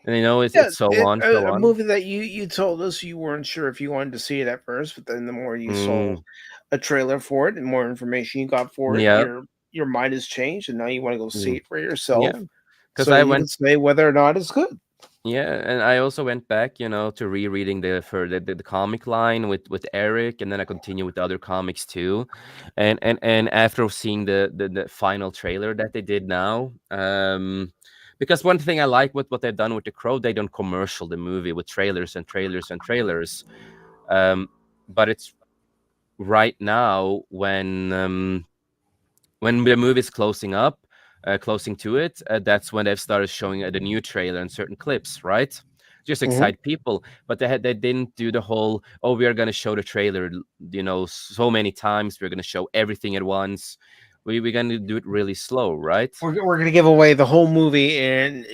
it's so on. A movie that you told us you weren't sure if you wanted to see it at first, but then the more you saw a trailer for it and more information you got for it, your mind has changed and now you want to go see it for Yeah, yourself, because so I you can went. say whether or not it's good. Yeah, and I also went back, to rereading the comic line with Eric, and then I continue with the other comics too, and after seeing the final trailer that they did now, because one thing I like with what they've done with The Crow, they don't commercial the movie with trailers and trailers and trailers, but it's right now when the movie's closing up, closing to it, that's when they've started showing the new trailer and certain clips, right? Just Mhm. excite people. But they didn't do the whole, oh, we are going to show the trailer, so many times. We're going to show everything at once. We're going to do it really slow, right? We're going to give away the whole movie in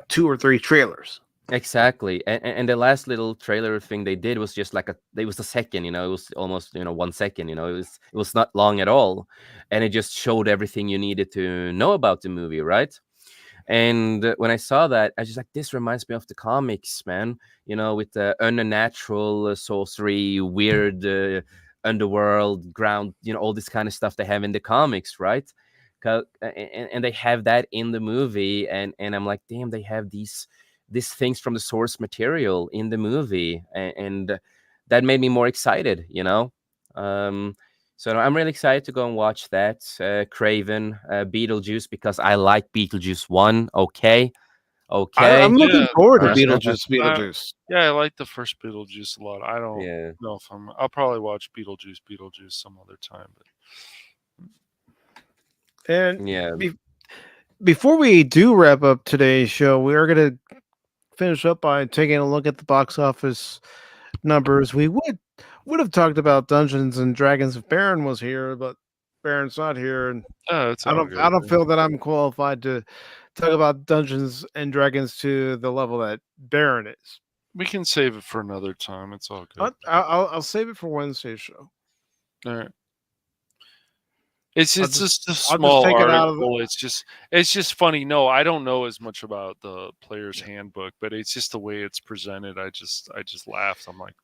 2 or 3 trailers. Exactly, and the last little trailer thing they did was just like it was a second, it was almost 1 second, it was not long at all, and it just showed everything you needed to know about the movie, right? And when I saw that, I just like, this reminds me of the comics, man. With the unnatural sorcery, weird underworld ground, all this kind of stuff they have in the comics, right? And they have that in the movie, and I'm like, damn, they have these things from the source material in the movie, and that made me more excited. So I'm really excited to go and watch that. Craven, Beetlejuice, because I like Beetlejuice 1. Okay. I'm looking Yeah, forward to first, Beetlejuice. yeah, I like the first Beetlejuice a lot. I don't Yeah. know if I'll probably watch Beetlejuice some other time, but And Yeah. before we do wrap up today's show, we are going to finish up by taking a look at the box office numbers. We would have talked about Dungeons and Dragons if Baron was here, but Baron's not here, and it's I all don't I good. don't feel that I'm qualified to talk about Dungeons and Dragons to the level that Baron is. We can save it for another time. It's all good. I'll save it for Wednesday's show. All right. It's just a I'll small take it out of article. It's just funny. No, I don't know as much about the player's handbook, but it's just the way it's presented. I just laughed. I'm like,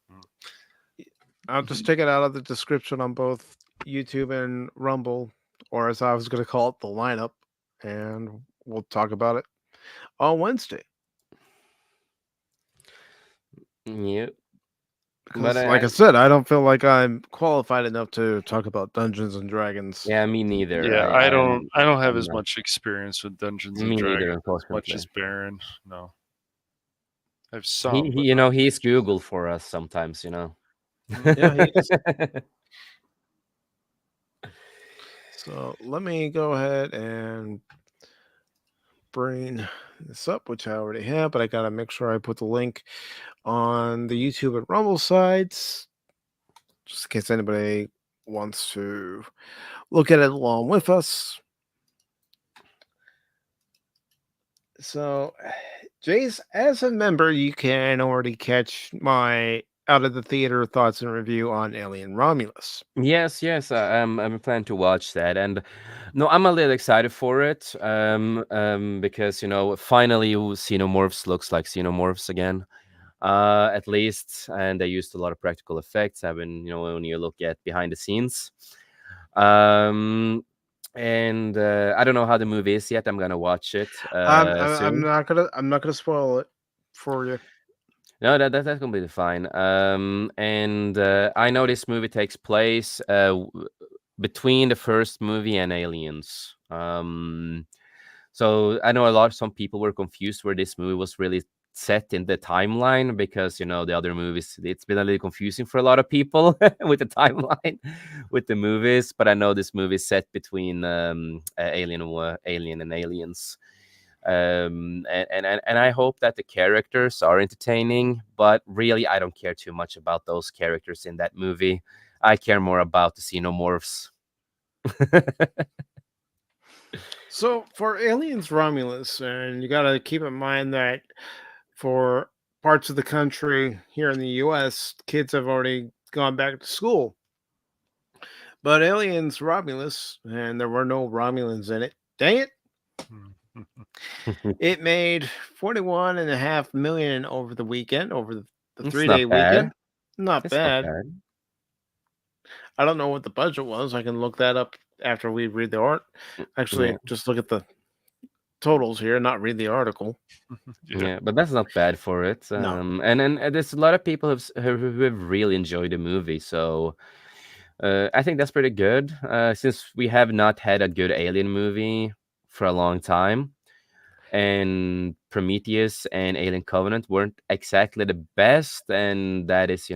I'll just take it out of the description on both YouTube and Rumble, or as I was going to call it, the lineup, and we'll talk about it on Wednesday. Yep. Because, like I said, I don't feel like I'm qualified enough to talk about Dungeons and Dragons. Yeah, me neither. yeah, I don't have I'm as not. much experience with Dungeons Me and neither, Dragons as much unfortunately. as Baron. No, I have He, some. he But you know, he's Google for us sometimes, Yeah, he is. So let me go ahead and bring this up, which I already have, but I gotta make sure I put the link on the YouTube and Rumble sites, just in case anybody wants to look at it along with us. So, Jace, as a member, you can already catch my out of the theater thoughts and review on Alien Romulus. Yes, I'm planning to watch that, and no, I'm a little excited for it, because finally Xenomorphs looks like Xenomorphs again, at least, and they used a lot of practical effects. When you look at behind the scenes, and I don't know how the movie is yet. I'm gonna watch it I'm soon. not gonna spoil it for you. No, that's completely fine. And I know this movie takes place between the first movie and Aliens. So I know some people were confused where this movie was really set in the timeline, because the other movies, it's been a little confusing for a lot of people with the timeline with the movies. But I know this movie is set between Alien and Aliens. And I hope that the characters are entertaining, but really I don't care too much about those characters in that movie. I care more about the Xenomorphs. So for Aliens Romulus, and you got to keep in mind that for parts of the country here in the U.S., kids have already gone back to school. But Aliens Romulus, and there were no Romulans in it. Dang it! It made 41.5 million over the weekend, over the It's 3-day not bad. weekend. Not It's not bad. bad. I don't know what the budget was. I can look that up after we read the art. Actually, just look at the totals here, not read the article. Yeah, but that's not bad for it. No. And there's a lot of people who have really enjoyed the movie, so I think that's pretty good. Since we have not had a good Alien movie for a long time, and Prometheus and Alien Covenant weren't exactly the best, and that is,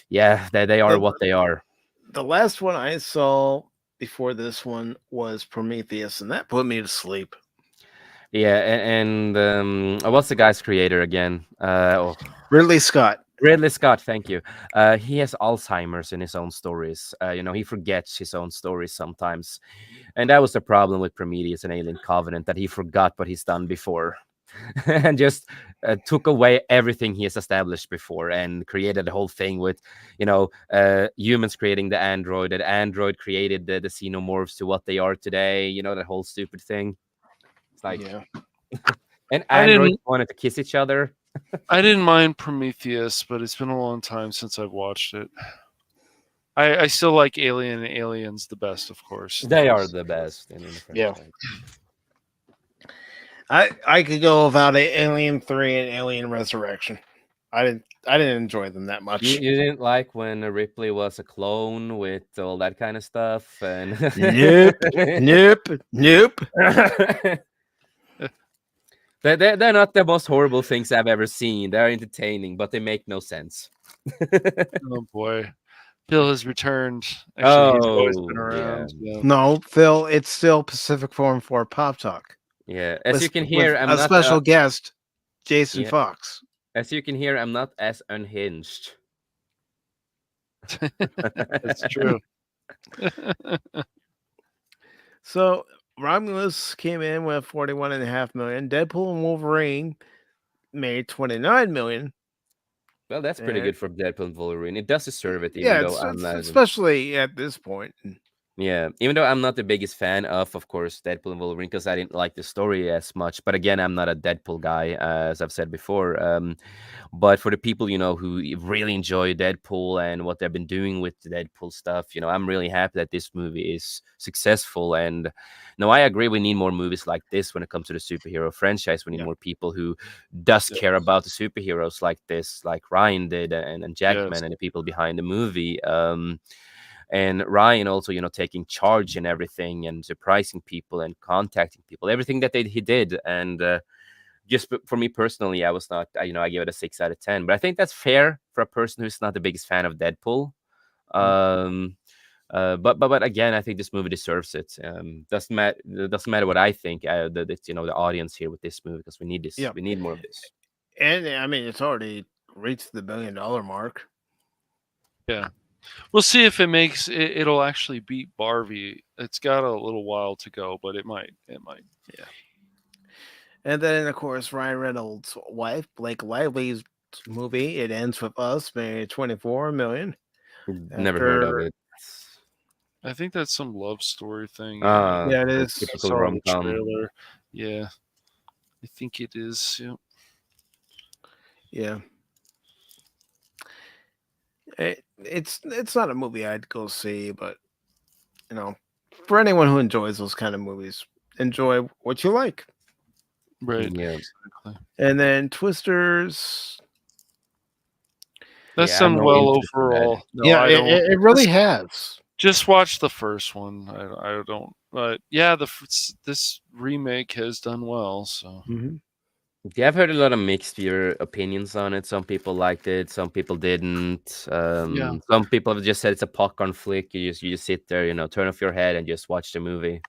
yeah, they are what they are. The last one I saw before this one was Prometheus, and that put me to sleep. Yeah, and what's the guy's creator again? Ridley Scott. Ridley Scott, thank you. He has Alzheimer's in his own stories. He forgets his own stories sometimes. And that was the problem with Prometheus and Alien Covenant, that he forgot what he's done before. And just took away everything he has established before and created the whole thing with, humans creating the android, that android created the xenomorphs to what they are today, that whole stupid thing. It's like, and androids wanted to kiss each other. I didn't mind Prometheus, but it's been a long time since I've watched it. I still like Alien and Aliens the best, of course. They are the best. Yeah. I could go without Alien 3 and Alien Resurrection. I didn't enjoy them that much. You didn't like when Ripley was a clone with all that kind of stuff, and nope. They're not the most horrible things I've ever seen. They're entertaining, but they make no sense. Oh boy, Phil has returned. Actually, he's always been around. Yeah. No, Phil, it's still Pacific414 Pop Talk. Yeah, as you can hear, I'm a not special guest, Jason Fox. As you can hear, I'm not as unhinged. That's true. So Romulus came in with 41.5 million. Deadpool and Wolverine made 29 million. Well, that's pretty good for Deadpool and Wolverine. It does deserve it, especially at this point. Yeah, even though I'm not the biggest fan of course, Deadpool and Wolverine, because I didn't like the story as much. But again, I'm not a Deadpool guy, as I've said before. But for the people, who really enjoy Deadpool and what they've been doing with the Deadpool stuff, I'm really happy that this movie is successful. And no, I agree, we need more movies like this when it comes to the superhero franchise. We need more people who does care about the superheroes like this, like Ryan did, and Jackman and the people behind the movie. And Ryan also, taking charge and everything and surprising people and contacting people, everything that he did. And just for me personally, I was not, I give it a 6 out of 10. But I think that's fair for a person who's not the biggest fan of Deadpool. But again, I think this movie deserves it. Doesn't matter what I think. The audience here with this movie, because we need this. Yeah. We need more of this. And I mean, it's already reached the $1 billion mark. Yeah. We'll see if it makes it. It'll actually beat Barbie. It's got a little while to go, but it might. It might. Yeah. And then, of course, Ryan Reynolds' wife, Blake Lively's movie, It Ends With Us, made 24 million. Never heard of it. I think that's some love story thing. Yeah, it is. Typical rom-com. Trailer. Yeah, I think it is. Yeah. Yeah. It's not a movie I'd go see, but for anyone who enjoys those kind of movies, enjoy what you like. Right. Yeah. Exactly. And then Twisters. That's done well overall. No, it really has. Just watch the first one. I don't. But yeah, this remake has done well. So. Mm-hmm. Yeah, I've heard a lot of mixed opinions on it. Some people liked it, some people didn't. Some people have just said it's a popcorn flick. You just sit there, turn off your head and just watch the movie.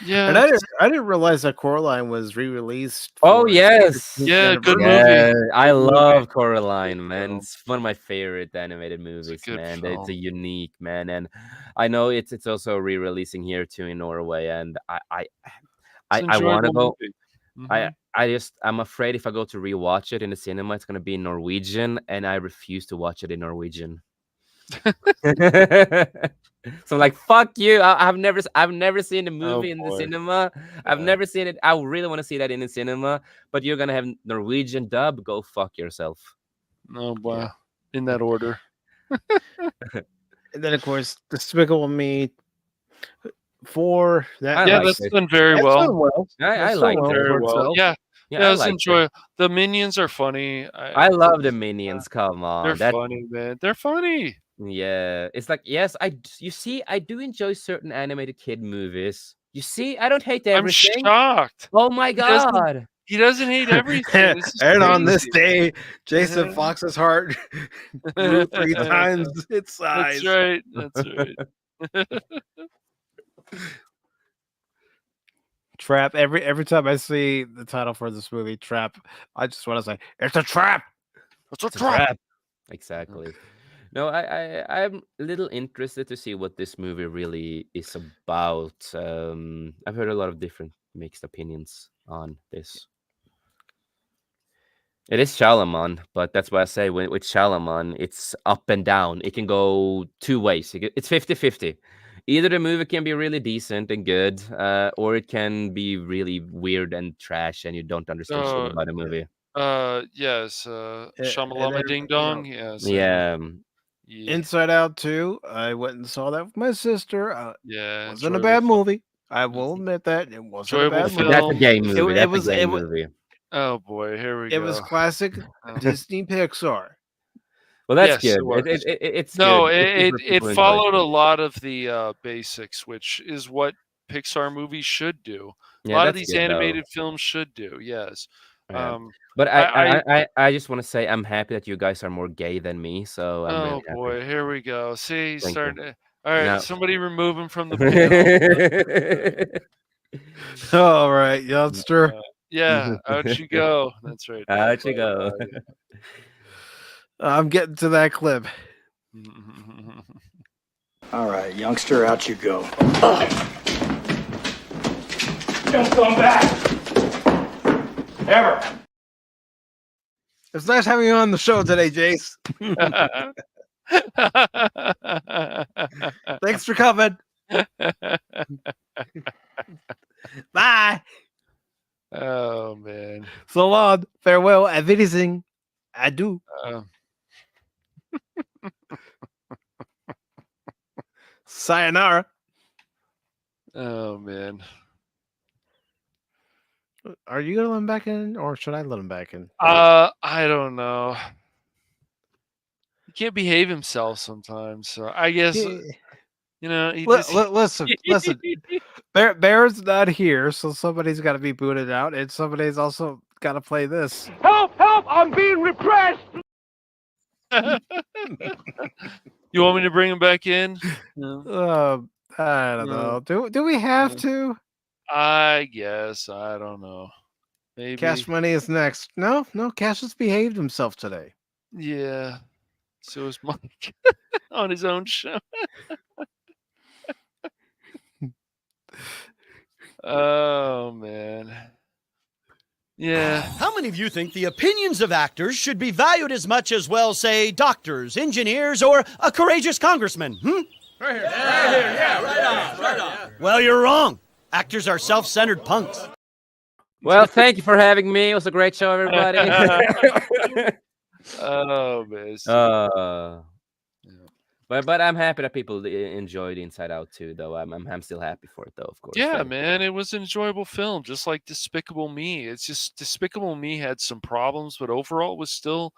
Yeah, and I didn't realize that Coraline was re-released. Oh yes, yeah, good movie. I love Coraline, man. It's one of my favorite animated movies, man. Film. It's a unique, man, and I know it's also re-releasing here too in Norway, and I want to go. Mm-hmm. I'm afraid if I go to rewatch it in the cinema, it's gonna be in Norwegian, and I refuse to watch it in Norwegian. So I'm like, fuck you! I've never seen the movie in the cinema. I've never seen it. I really want to see that in the cinema, but you're gonna have Norwegian dub. Go fuck yourself. Oh wow! In that order. And then of course, Despicable Me For that, Yeah, like that's it. done very that's well. done well. I That's done liked well it. Very for well. itself. Yeah, Yeah, yeah, I it was liked it. enjoyable. The minions are funny. I love the minions. Come on, They're that funny, man. They're funny. yeah. It's like yes, you see, I do enjoy certain animated kid movies. You see, I don't hate I'm everything. shocked. Oh my He doesn't. god. He doesn't hate everything. This is And on this crazy. day, Jason Fox's heart grew 3 times its size. That's right. That's right. Trap. Every time I see the title for this movie, Trap, I just want to say, it's a trap. It's a trap. Exactly. No, I'm a little interested to see what this movie really is about. I've heard a lot of different mixed opinions on this. It is Shalaman, but that's why I say with Shalaman, it's up and down. It can go two ways. It's 50-50. Either the movie can be really decent and good, or it can be really weird and trash, and you don't understand shit about the movie. Yes. And Shamalama then, Ding Dong. Yes. Yeah. Inside Out 2, I went and saw that with my sister. Yeah. Wasn't a bad movie. I will admit that it wasn't a bad movie. That's a gay movie. It was a gay movie. Oh boy, here we go. It was classic Disney Pixar. Well, that's Yes, good. it was. It's No, good. it followed a lot of the basics, which is what Pixar movies should do. Yeah, a lot of that's these good, though. animated films should do. Yes. Yeah. But I just want to say I'm happy that you guys are more gay than me. So I'm really happy. Boy, here we go. See, Thank starting. you. All right, No. somebody remove him from the panel. All right, youngster. Yeah, out you go. That's right. Out you go. I'm getting to that clip. All right, youngster, out you go. Don't come back. Ever. It's nice having you on the show today, Jace. Thanks for coming. Bye. Oh man. So long. Farewell. Auf Wiedersehen. Adieu. Sayonara. Oh man. Are you gonna let him back in, or should I let him back in? I don't know. He can't behave himself sometimes, so I guess you know. He Listen. Bear's not here, so somebody's got to be booted out, and somebody's also got to play this. Help! Help! I'm being repressed. You want me to bring him back in? I don't know. Do we have to? I guess I don't know. Maybe Cash Money is next. No, Cash has behaved himself today. Yeah. So is Mike on his own show. Oh man. Yeah. How many of you think the opinions of actors should be valued as much as, well, say, doctors, engineers, or a courageous congressman? Right here. Yeah, right on. Well, you're wrong. Actors are self-centered punks. Well, thank you for having me. It was a great show, everybody. Oh man. But I'm happy that people enjoyed Inside Out too, though. I'm still happy for it, though. Of course. Yeah, man, it was an enjoyable film, just like Despicable Me. It's just Despicable Me had some problems, but overall it was still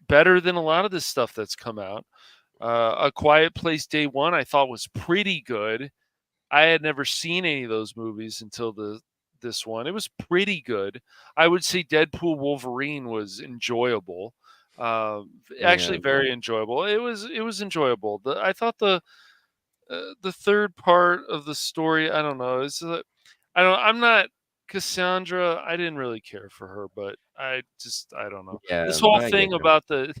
better than a lot of this stuff that's come out. A Quiet Place Day One I thought was pretty good. I had never seen any of those movies until this one. It was pretty good. I would say Deadpool Wolverine was enjoyable. Actually very enjoyable. It was enjoyable. I thought the third part of the story, I don't know. I'm not Cassandra. I didn't really care for her, but I don't know. Yeah, this whole I thing get you. about the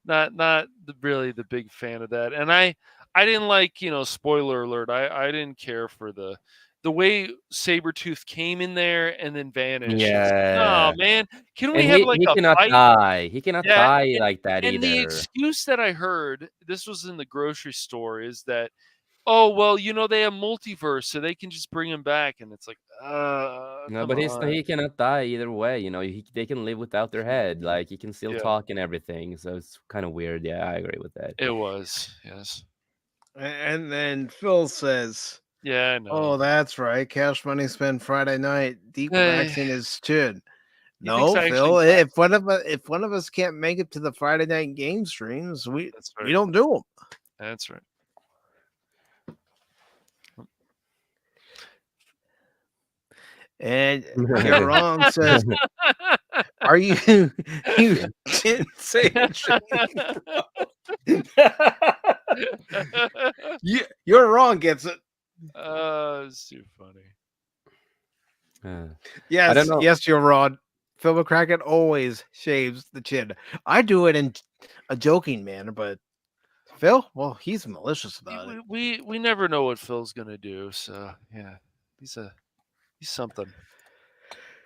not really the big fan of that. And I didn't like, spoiler alert. I didn't care for the way Sabretooth came in there and then vanished. Yeah. Oh man, can we And have he a cannot fight? die. He cannot die like that and either. the excuse that I heard, this was in the grocery store, is that, oh well, they have multiverse, so they can just bring him back, and it's like, No, come but on. he cannot die either way. They can live without their head. Like he can still Yeah. talk and everything. So it's kind of weird. Yeah, I agree with that. It was, yes. And then Phil says, Yeah, I know. "Oh, that's right. Cash Money spent Friday night deep waxing his chin." He thinks No, I Phil. actually If one of us can't make it to the Friday night game streams, we That's right. we don't do them. That's right. And you're wrong. Says, "Are you you didn't say you're wrong." Gets it. It's too funny. I Yes, don't know. yes, you're wrong. Phil McCracken always shaves the chin. I do it in a joking manner, but Phil, well, he's malicious about it. We never know what Phil's gonna do. So yeah, he's something.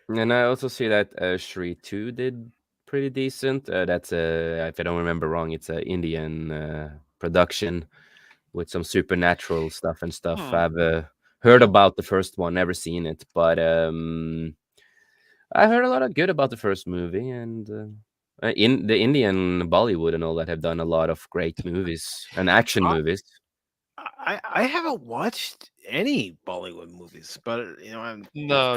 And I also see that Shri 2 did pretty decent. That's if I don't remember wrong, it's an Indian production with some supernatural stuff and stuff. I've heard about the first one, never seen it, but I heard a lot of good about the first movie, and in the Indian Bollywood and all that have done a lot of great movies and action movies. I haven't watched any Bollywood movies, but I'm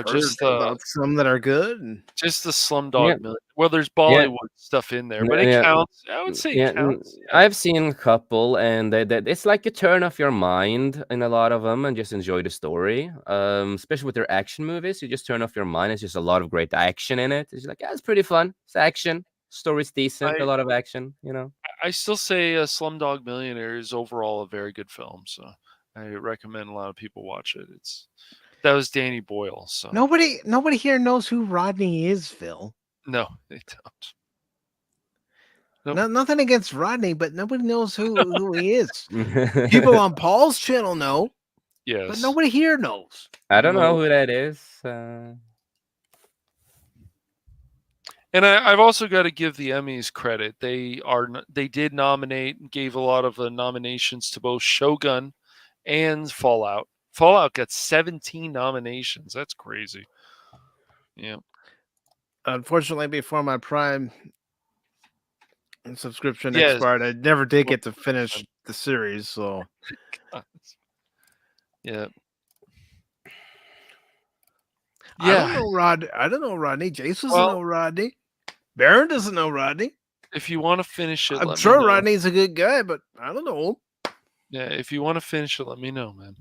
just about some that are good. And just the Slumdog Yeah. Millionaire. Well, there's Bollywood stuff in there, but it Yeah. counts. I would say it counts. I've seen a couple, and it's like you turn off your mind in a lot of them and just enjoy the story. Especially with their action movies, you just turn off your mind. It's just a lot of great action in it. It's like, yeah, it's pretty fun. It's action. Story's decent. A lot of action. I still say Slumdog Millionaire is overall a very good film, so I recommend a lot of people watch it. That was Danny Boyle, so nobody here knows who Rodney is, Phil. no, they don't. Nothing against Rodney, but nobody knows who he is. People on Paul's channel know, yes, but nobody here knows. I don't know who that is. And I've also got to give the Emmys credit. They did nominate and gave a lot of nominations to both Shogun and Fallout. Fallout got 17 nominations. That's crazy. Yeah. Unfortunately, before my Prime subscription expired, I never did get to finish the series. So, yeah. I don't know Rodney. Jace doesn't know Rodney. Baron doesn't know Rodney. If you want to finish it, I'm sure Rodney's a good guy, but I don't know him. Yeah, if you want to finish it, let me know, man.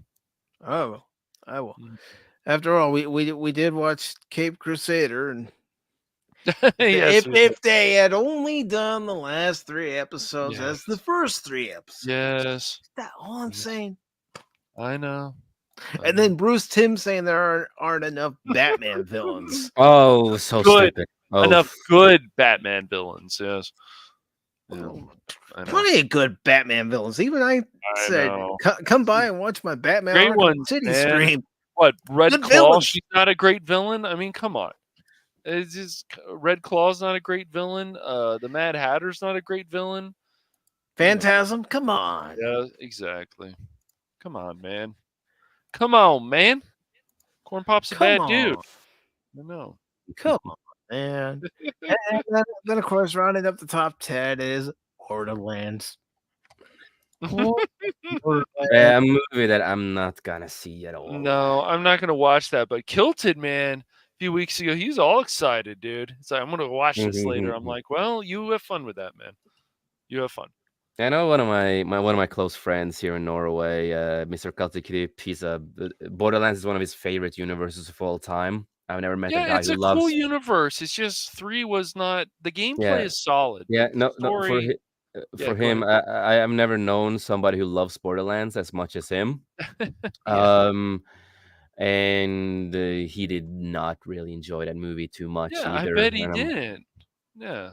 I will. After all, we did watch Cape Crusader, and if they had only done the last 3 episodes as the first 3 episodes, yes, that's all I'm saying. I know. And then Bruce Timm saying there aren't enough Batman villains. Oh, so good. stupid. Oh. Enough good Batman villains, yes. Plenty of good Batman villains. Even I said, come by and watch my Batman great Arkham ones, City man. stream. What, Red Good Claw? villains. She's not a great villain? I mean, come on. It's just Red Claw's not a great villain. The Mad Hatter's not a great villain. Phantasm? Come on. Yeah, exactly. Come on, man. Come on, man. Corn Pop's a bad dude. I know. Come on, man. And then, of course, rounding up the top 10 is Borderlands. Yeah, a movie that I'm not gonna see at all. No, I'm not gonna watch that. But Kilted, man, a few weeks ago, he was all excited, dude. It's like, I'm gonna watch this later. I'm like, well, you have fun with that, man. You have fun. I know one of my close friends here in Norway, Mr. Kaltikryp. He's Borderlands is one of his favorite universes of all time. I've never met a guy it's who a loves. cool universe. It's just 3 was not. The gameplay Yeah. is solid. Yeah, no, Story- for him, I have never known somebody who loves Borderlands as much as him. And he did not really enjoy that movie too much Yeah, either. I bet he and didn't. Yeah.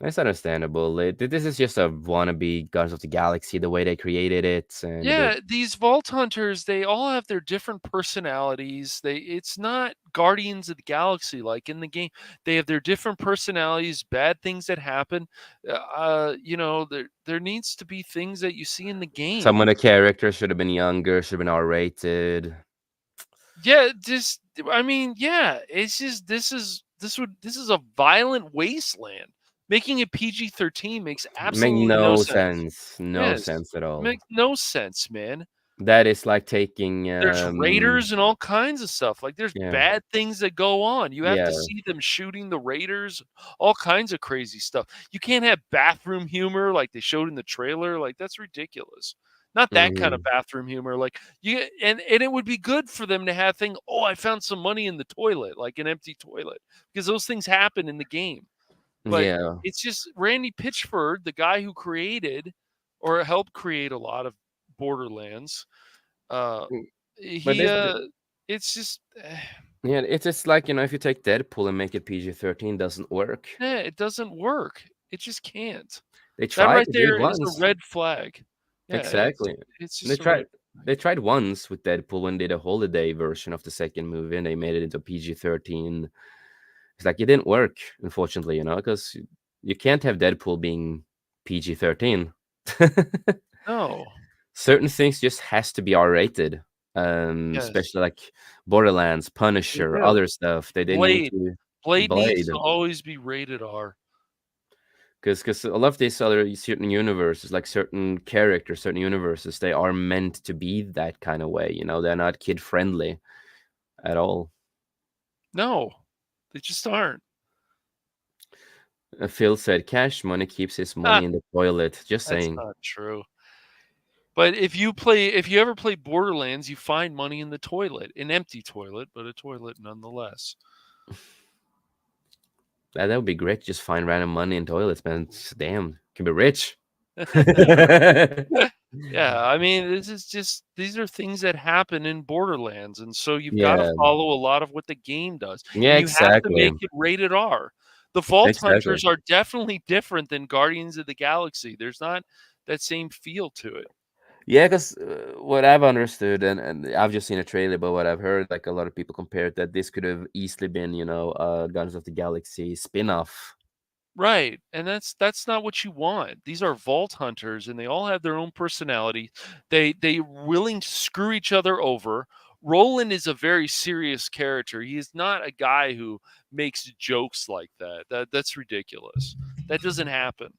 That's understandable. This is just a wannabe Guardians of the Galaxy, the way they created it. And Yeah, these Vault Hunters, they all have their different personalities. It's not Guardians of the Galaxy like in the game. They have their different personalities, bad things that happen. There needs to be things that you see in the game. some of the characters should have been younger, should have been R-rated. Yeah, it's just this is a violent wasteland. Making it PG-13 makes Make absolutely no sense. sense. No Yes, sense at it all. makes no sense, man. That is like taking There's raiders and all kinds of stuff. Like there's yeah. bad things that go on. You have Yeah. to see them shooting the raiders, all kinds of crazy stuff. You can't have bathroom humor like they showed in the trailer. Like that's ridiculous. Not that kind of bathroom humor. Like and it would be good for them to have thing. Oh, I found some money in the toilet, like an empty toilet, because those things happen in the game. But Yeah. it's just Randy Pitchford, the guy who created or helped create a lot of Borderlands. But It's just yeah, it's just like, if you take Deadpool and make it PG-13, doesn't work. yeah, it doesn't work. It just can't. They That tried right to do it there is once. a red flag. Yeah, Exactly. it's They just a red. tried once with Deadpool when they did a holiday version of the second movie and they made it into PG-13. It's like it didn't work, unfortunately, because you can't have Deadpool being PG-13. No. Certain things just has to be R-rated. Yes. Especially like Borderlands, Punisher, do. other stuff. They didn't need Blade to needs to always be rated R. because a lot of these other certain universes, like certain characters, certain universes, they are meant to be that kind of way. They're not kid friendly at all. No, they just aren't. Phil said, "Cash money keeps his money in the toilet." Just That's saying. not true. But if you ever play Borderlands, you find money in the toilet, an empty toilet, but a toilet nonetheless. That would be great. Just find random money in toilets, man. Damn, can be rich. Yeah, I mean, these are things that happen in Borderlands, and so you've got to follow a lot of what the game does. Yeah, and you have to exactly. make it rated R. The Vault Hunters are definitely different than Guardians of the Galaxy. There's not that same feel to it. Yeah, because what I've understood, and I've just seen a trailer, but what I've heard, like a lot of people compared that this could have easily been, Guardians of the Galaxy spin-off. Right, and that's not what you want. These are Vault Hunters, and they all have their own personality. They willing to screw each other over. Roland is a very serious character. He is not a guy who makes jokes like that. That's ridiculous. That doesn't happen.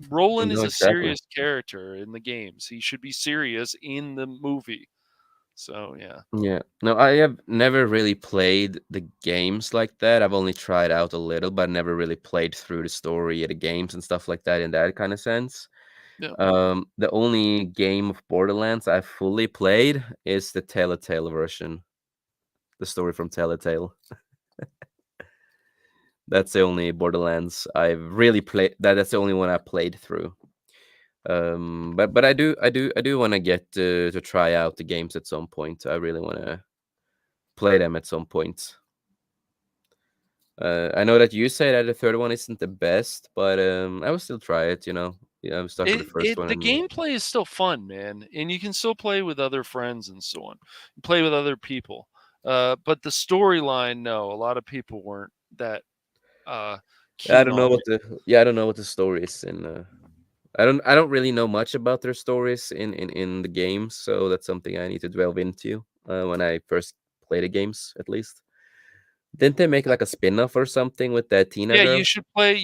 Roland is a serious character in the games. He should be serious in the movie. So, yeah. Yeah. No, I have never really played the games like that. I've only tried out a little, but never really played through the story of the games and stuff like that in that kind of sense. Yeah. The only game of Borderlands I've fully played is the Telltale version. The story from Telltale. That's the only Borderlands I've really played. That's the only one I played through. But I do want to get to try out the games at some point. I really want to play them at some point. I know that you say that the third one isn't the best, but I will still try it. I'm stuck with the first one. The gameplay is still fun, man, and you can still play with other friends and so on. You play with other people, but the storyline, no, a lot of people weren't that. I don't know what the story is in. I don't really know much about their stories in the games, so that's something I need to delve into when I first play the games, at least. Didn't they make like a spin-off or something with that Tina girl? You should play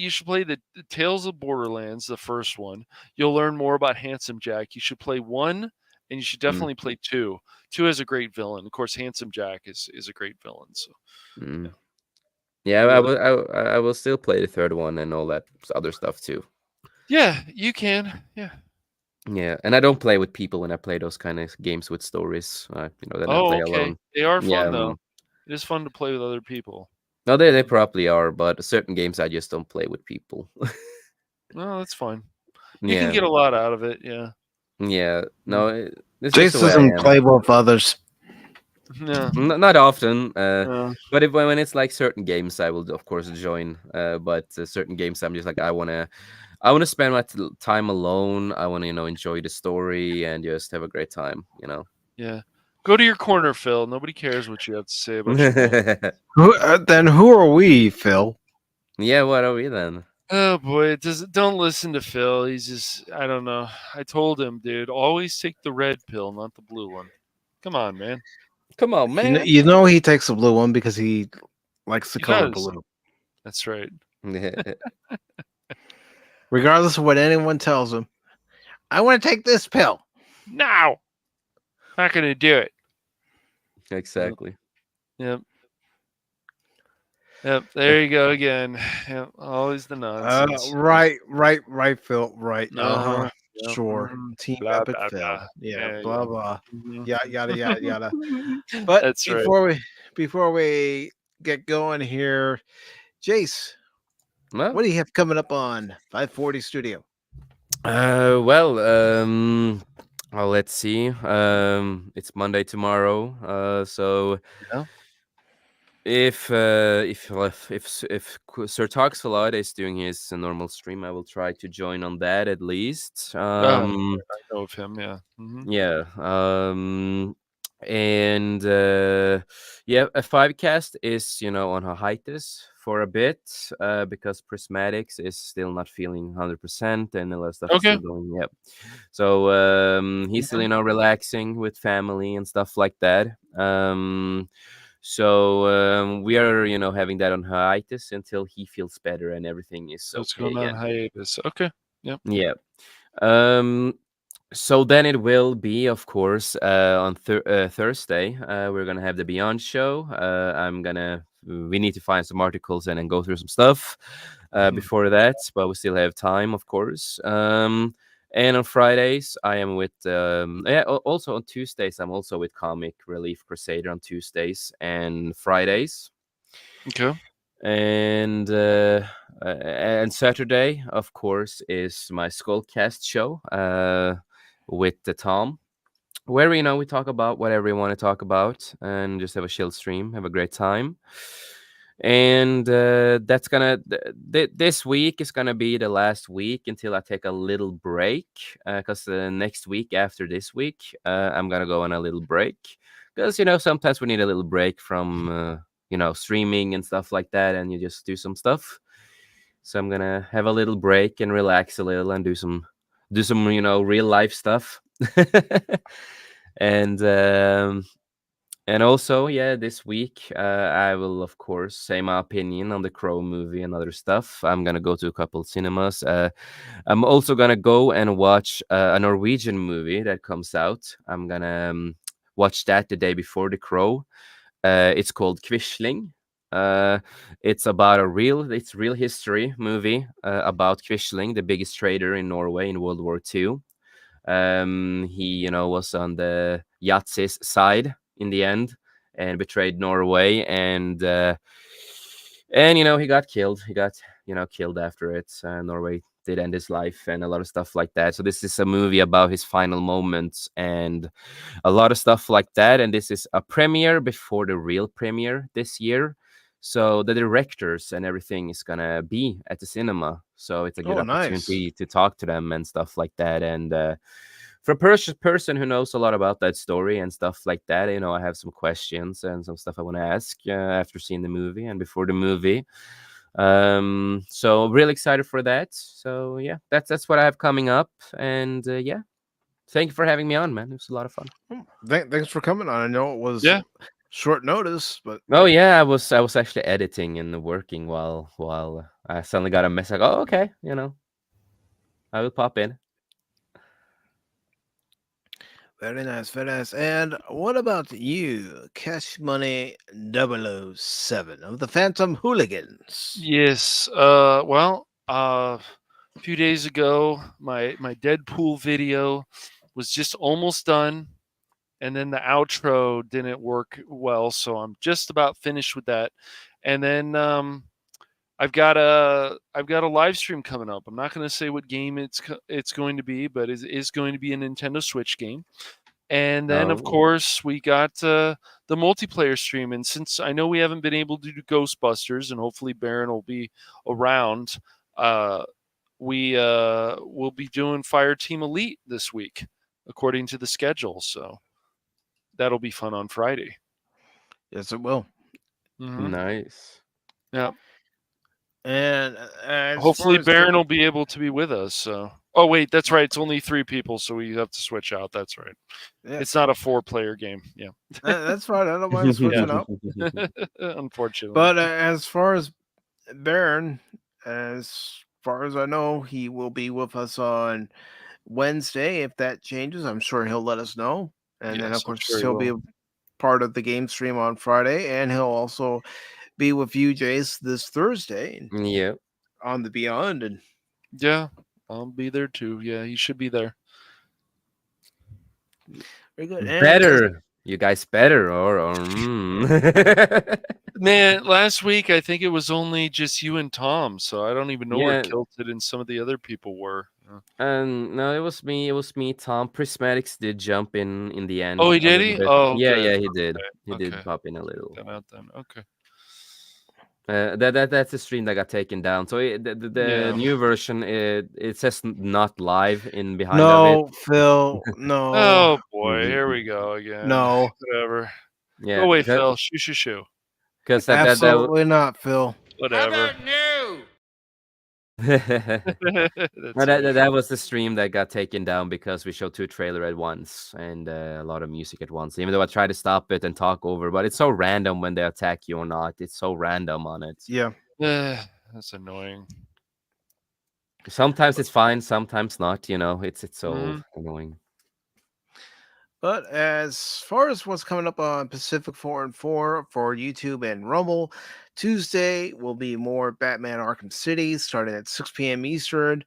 the Tales of Borderlands, the first one. You'll learn more about Handsome Jack. You should play 1, and you should definitely play 2. 2 has a great villain. Of course, Handsome Jack is a great villain. So yeah, I will still play the third one and all that other stuff too. Yeah, you can. Yeah. Yeah, and I don't play with people when I play those kind of games with stories. Then I play alone. They are fun though. It is fun to play with other people. No, they probably are, but certain games I just don't play with people. No, that's fine. You can get a lot out of it. Yeah. Yeah. No, Jason doesn't play with others. No, not often. But when it's like certain games, I will of course join. But certain games, I'm just like I want to spend my time alone. I want to enjoy the story and just have a great time. Yeah. Go to your corner, Phil. Nobody cares what you have to say about your Then who are we, Phil? Yeah, what are we then? Oh boy, don't listen to Phil. He's just I don't know. I told him, dude, always take the red pill, not the blue one. Come on, man. Come on, man. You know he takes the blue one because he likes the color blue. That's right. regardless of what anyone tells him. I want to take this pill. Now, not going to do it. Exactly. Yep. Yep. There you go again. Yep. Always the nonsense. Right, Phil. Right. Yep. Sure. Team Blah, Epic blah, Phil. blah. Yeah. Yeah, Blah yeah. blah. Mhm. Yada. But That's right. before we get going here, Jace, Well, what do you have coming up on 540 Studio? Let's see. It's Monday tomorrow. So Yeah. if Sir Talks a Lot is doing his normal stream, I will try to join on that at least. I know of him. Yeah. Mhm. Yeah. And yeah, a 5cast is on a hiatus for a bit because Prismatics is still not feeling 100% and a lot of stuff is still Okay. going. Yep. So he's still relaxing with family and stuff like that. So we are having that on hiatus until he feels better and everything is So it's okay going on again. hiatus. Okay. Yep. Yeah. So then it will be, of course, on Thursday. We're gonna have the Beyond show. We need to find some articles and then go through some stuff before that, but we still have time, of course. And on Fridays, I am with. Also on Tuesdays, I'm also with Comic Relief Crusader on Tuesdays and Fridays. Okay. And Saturday, of course, is my Skullcast show with the Tom, where we talk about whatever we want to talk about and just have a chill stream, have a great time. And that's gonna this week is gonna be the last week until I take a little break, because the next week after this week I'm gonna go on a little break, because sometimes we need a little break from streaming and stuff like that, and you just do some stuff. So I'm gonna have a little break and relax a little and do some real life stuff. And also, yeah, this week I will, of course, say my opinion on the Crow movie and other stuff. I'm gonna go to a couple cinemas. I'm also gonna go and watch a Norwegian movie that comes out. I'm gonna watch that the day before the Crow. It's called Quisling. It's about it's real history movie about Quisling, the biggest trader in Norway in World War II. He was on the Yahtzee's side in the end and betrayed Norway, and he got killed. He got killed after it. Norway did end his life and a lot of stuff like that. So this is a movie about his final moments and a lot of stuff like that. And this is a premiere before the real premiere this year. So the directors and everything is gonna be at the cinema. So it's a good opportunity to talk to them and stuff like that. And for a person who knows a lot about that story and stuff like that, I have some questions and some stuff I want to ask after seeing the movie and before the movie. So really excited for that. So yeah, that's what I have coming up. And yeah, thank you for having me on, man. It was a lot of fun. Thanks for coming on. I know it was short notice, but yeah, I was actually editing and working while I suddenly got a message. Like, oh, okay, I will pop in. Very nice, very nice. And what about you, Cash Money 007 of the Phantom Hooligans? Yes. Well, a few days ago, my Deadpool video was just almost done, and then the outro didn't work well, so I'm just about finished with that. And then I've got a live stream coming up. I'm not going to say what game it's going to be, but it is going to be a Nintendo Switch game. And then, of course, we got the multiplayer stream. And since I know we haven't been able to do Ghostbusters, and hopefully Baron will be around, we will be doing Fireteam Elite this week, according to the schedule. So that'll be fun on Friday. Yes, it will. Mm-hmm. Nice. Yeah. And hopefully Baron will be able to be with us. So. Oh, wait, that's right. It's only 3 people, so we have to switch out. That's right. Yeah. It's not a 4-player game. Yeah. That's fine. I don't mind switching out. Unfortunately. But as far as Baron, as far as I know, he will be with us on Wednesday. If that changes, I'm sure he'll let us know. And then, of Yes, I'm course, sure he he'll be a will. part of the game stream on Friday, and he'll also be with you, Jace, this Thursday Yeah. on the Beyond. And Yeah, I'll be there too. Yeah, he should be there. very good. And Better. You guys better, or Man, last week I think it was only just you and Tom, so I don't even know where Yeah. Kilted and some of the other people were. No, it was me. It was me. Tom Prismatics did jump in the end. Oh, he a did little he? bit. Oh, Yeah, good. yeah, he did. Okay, He did okay. pop in a little. Them out then. Okay. That's a stream that got taken down. So the Yeah. new version it says not live in behind no, of Phil, no. Oh boy, Mhm. here we go again. No. Whatever. it. Yeah, Go away, Phil. Shoo, shoo, shoo. because Absolutely not, Phil. Whatever. that was the stream that got taken down because we showed 2 trailers at once and a lot of music at once. Even though I tried to stop it and talk over, but it's so random when they attack you or not. It's so random on it. Yeah. That's annoying. Sometimes it's fine, sometimes not. It's so Mhm. annoying. But as far as what's coming up on Pacific414 for YouTube and Rumble, Tuesday will be more Batman Arkham City starting at 6 p.m. Eastern.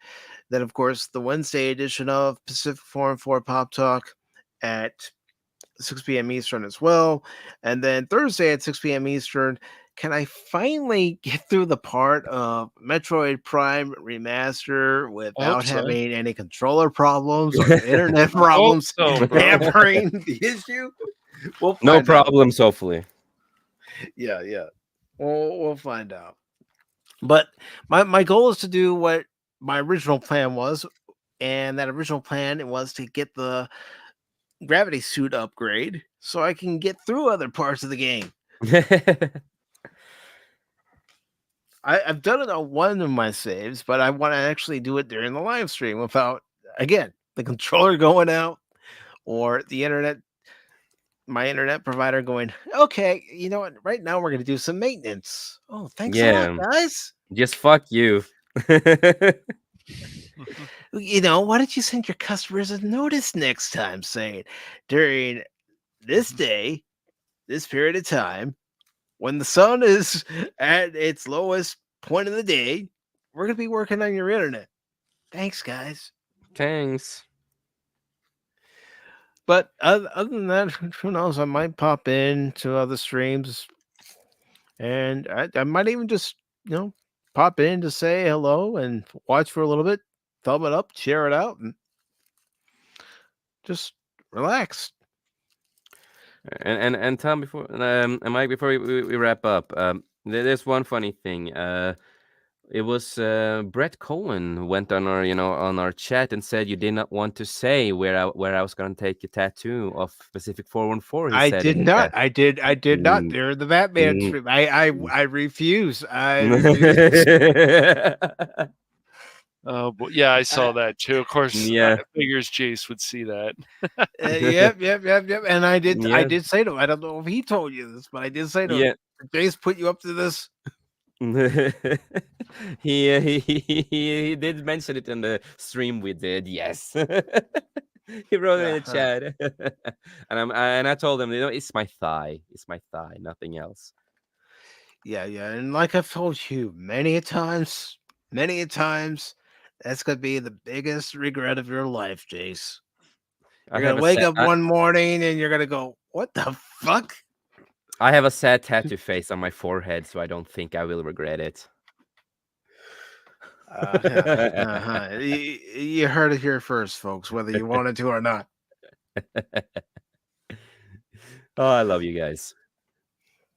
Then, of course, the Wednesday edition of Pacific414 Pop Talk at 6 p.m. Eastern as well. And then Thursday at 6 p.m. Eastern, can I finally get through the part of Metroid Prime Remaster without so. having any controller problems or internet problems so, bro. hampering the issue? We'll No find out. problems, hopefully. Yeah. We'll find out. But my goal is to do what my original plan was, and that original plan was to get the gravity suit upgrade so I can get through other parts of the game. I've done it on one of my saves, but I want to actually do it during the live stream without, again, the controller going out or my internet provider going, okay, you know what? Right now we're going to do some maintenance. Oh, thanks a lot, guys. Just fuck you. Why don't you send your customers a notice next time saying during this day, this period of time, when the sun is at its lowest point of the day, we're going to be working on your internet. Thanks, guys. Thanks. But other than that, who knows? I might pop in to other streams, and I might even just, pop in to say hello and watch for a little bit, thumb it up, share it out, and just relax. And Tom, before and Mike, before we wrap up, there's one funny thing. It was Brett Cohen went on our on our chat and said you did not want to say where I was going to take a tattoo of Pacific414. I did not. I did not. They're the Batman stream. I refuse. I refuse. Oh, but yeah, I saw that too. Of course, I figures Jace would see that. Yep. And I did say to him, I don't know if he told you this, but I did say to him, Jace put you up to this. He did mention it in the stream we did. Yes. He wrote it in the chat. and I told him, it's my thigh. It's my thigh, nothing else. Yeah. And like I've told you many a times, that's gonna be the biggest regret of your life, Jace. You're gonna wake up one morning and you're gonna go, what the fuck? I have a sad tattoo face on my forehead, so I don't think I will regret it. You heard it here first, folks, whether you wanted to or not. Oh, I love you guys.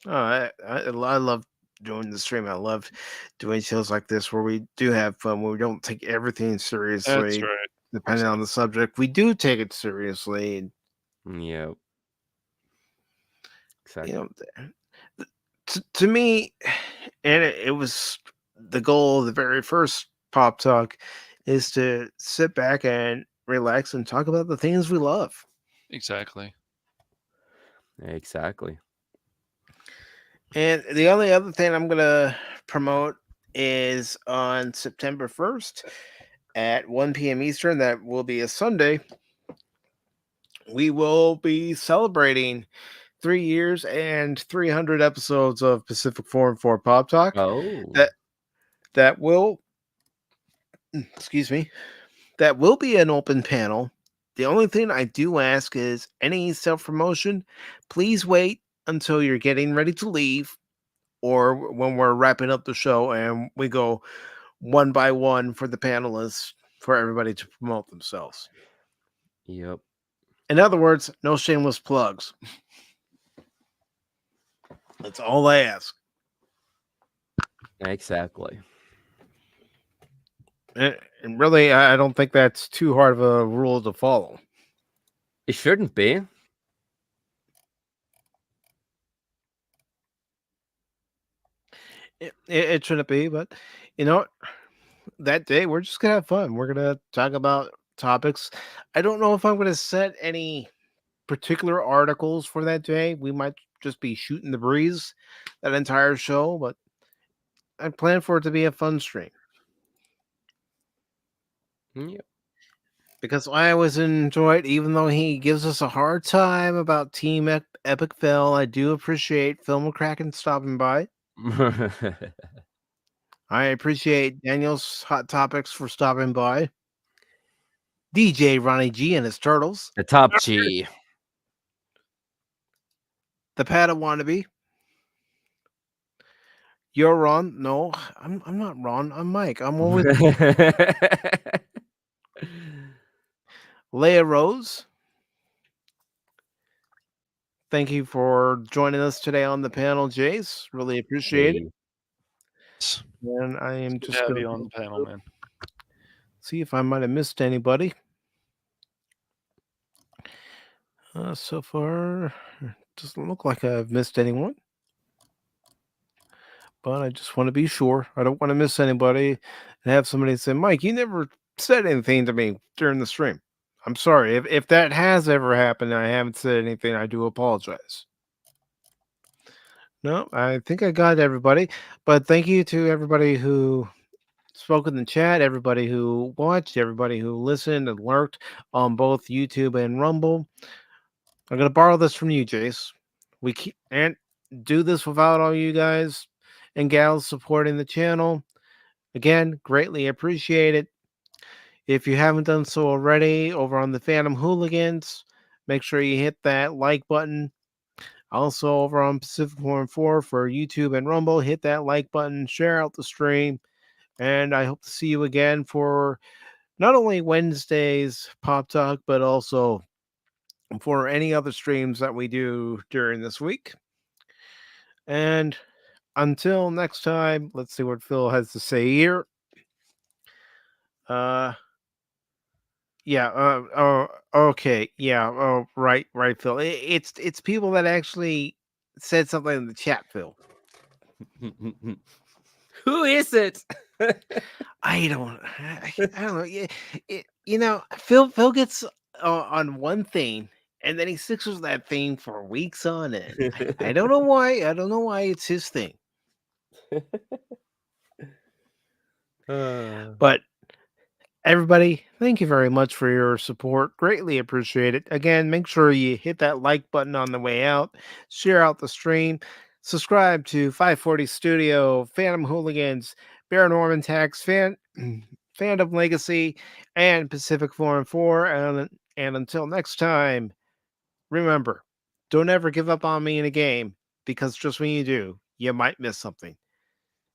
I love doing the stream. I love doing shows like this where we do have fun, where we don't take everything seriously. That's right. Depending on the subject, we do take it seriously. Yeah. Exactly. To me, and it was the goal of the very first Pop Talk, is to sit back and relax and talk about the things we love. Exactly. And the only other thing I'm gonna promote is on September 1st at 1 p.m. Eastern. That will be a Sunday. We will be celebrating 3 years and 300 episodes of Pacific414 Pop Talk. Oh. That will, excuse me, that will be an open panel. The only thing I do ask is any self-promotion, please wait until you're getting ready to leave or when we're wrapping up the show and we go one by one for the panelists for everybody to promote themselves. Yep. In other words, no shameless plugs. That's all I ask. Exactly. And really, I don't think that's too hard of a rule to follow. It shouldn't be. It shouldn't be, but you know what? That day, we're just going to have fun. We're going to talk about topics. I don't know if I'm going to set any particular articles for that day. We might just be shooting the breeze that entire show, but I plan for it to be a fun stream. Yep. Because I always enjoy it, even though he gives us a hard time about Team Epic Fail. I do appreciate Phil McCracken stopping by. I appreciate Daniel's Hot Topics for stopping by. DJ Ronnie G and his turtles. The Top G. The Pata Wannabe. You're Ron. No, I'm not Ron. I'm Mike. I'm always Leia Rose. Thank you for joining us today on the panel, Jace. Really appreciate it. And I am just going to going be on the panel, man. See if I might have missed anybody. So far, doesn't look like I've missed anyone. But I just want to be sure. I don't want to miss anybody and have somebody say, Mike, you never said anything to me during the stream. I'm sorry. If that has ever happened and I haven't said anything, I do apologize. No, I think I got everybody. But thank you to everybody who spoke in the chat, everybody who watched, everybody who listened and lurked on both YouTube and Rumble. I'm going to borrow this from you, Jace. We can't do this without all you guys and gals supporting the channel. Again, greatly appreciate it. If you haven't done so already over on the Phantom Hooligans, make sure you hit that like button. Also over on Pacific414 for YouTube and Rumble, hit that like button, share out the stream, and I hope to see you again for not only Wednesday's Pop Talk, but also for any other streams that we do during this week. And until next time, let's see what Phil has to say here. Okay. Yeah. Right, Phil. It's people that actually said something in the chat, Phil. Who is it? I don't know. Phil gets on one thing and then he sticks with that thing for weeks on end. I don't know why. I don't know why it's his thing. But everybody, thank you very much for your support. Greatly appreciate it. Again, make sure you hit that like button on the way out, share out the stream, subscribe to 540 Studio, Phantom Hooligans, Bear Norman Tax, Fandom Legacy, and Pacific414. And until next time, remember, don't ever give up on me in a game, because just when you do, you might miss something.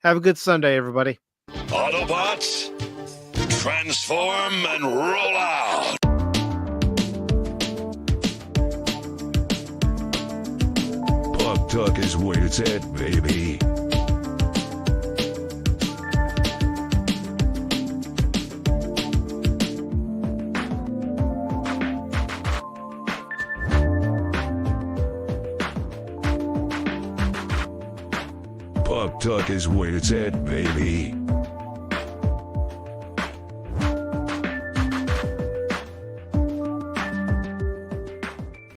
Have a good Sunday, everybody. Autobots, transform and roll out. Pop Talk is where it's at, baby. Pop Talk is where it's at, baby.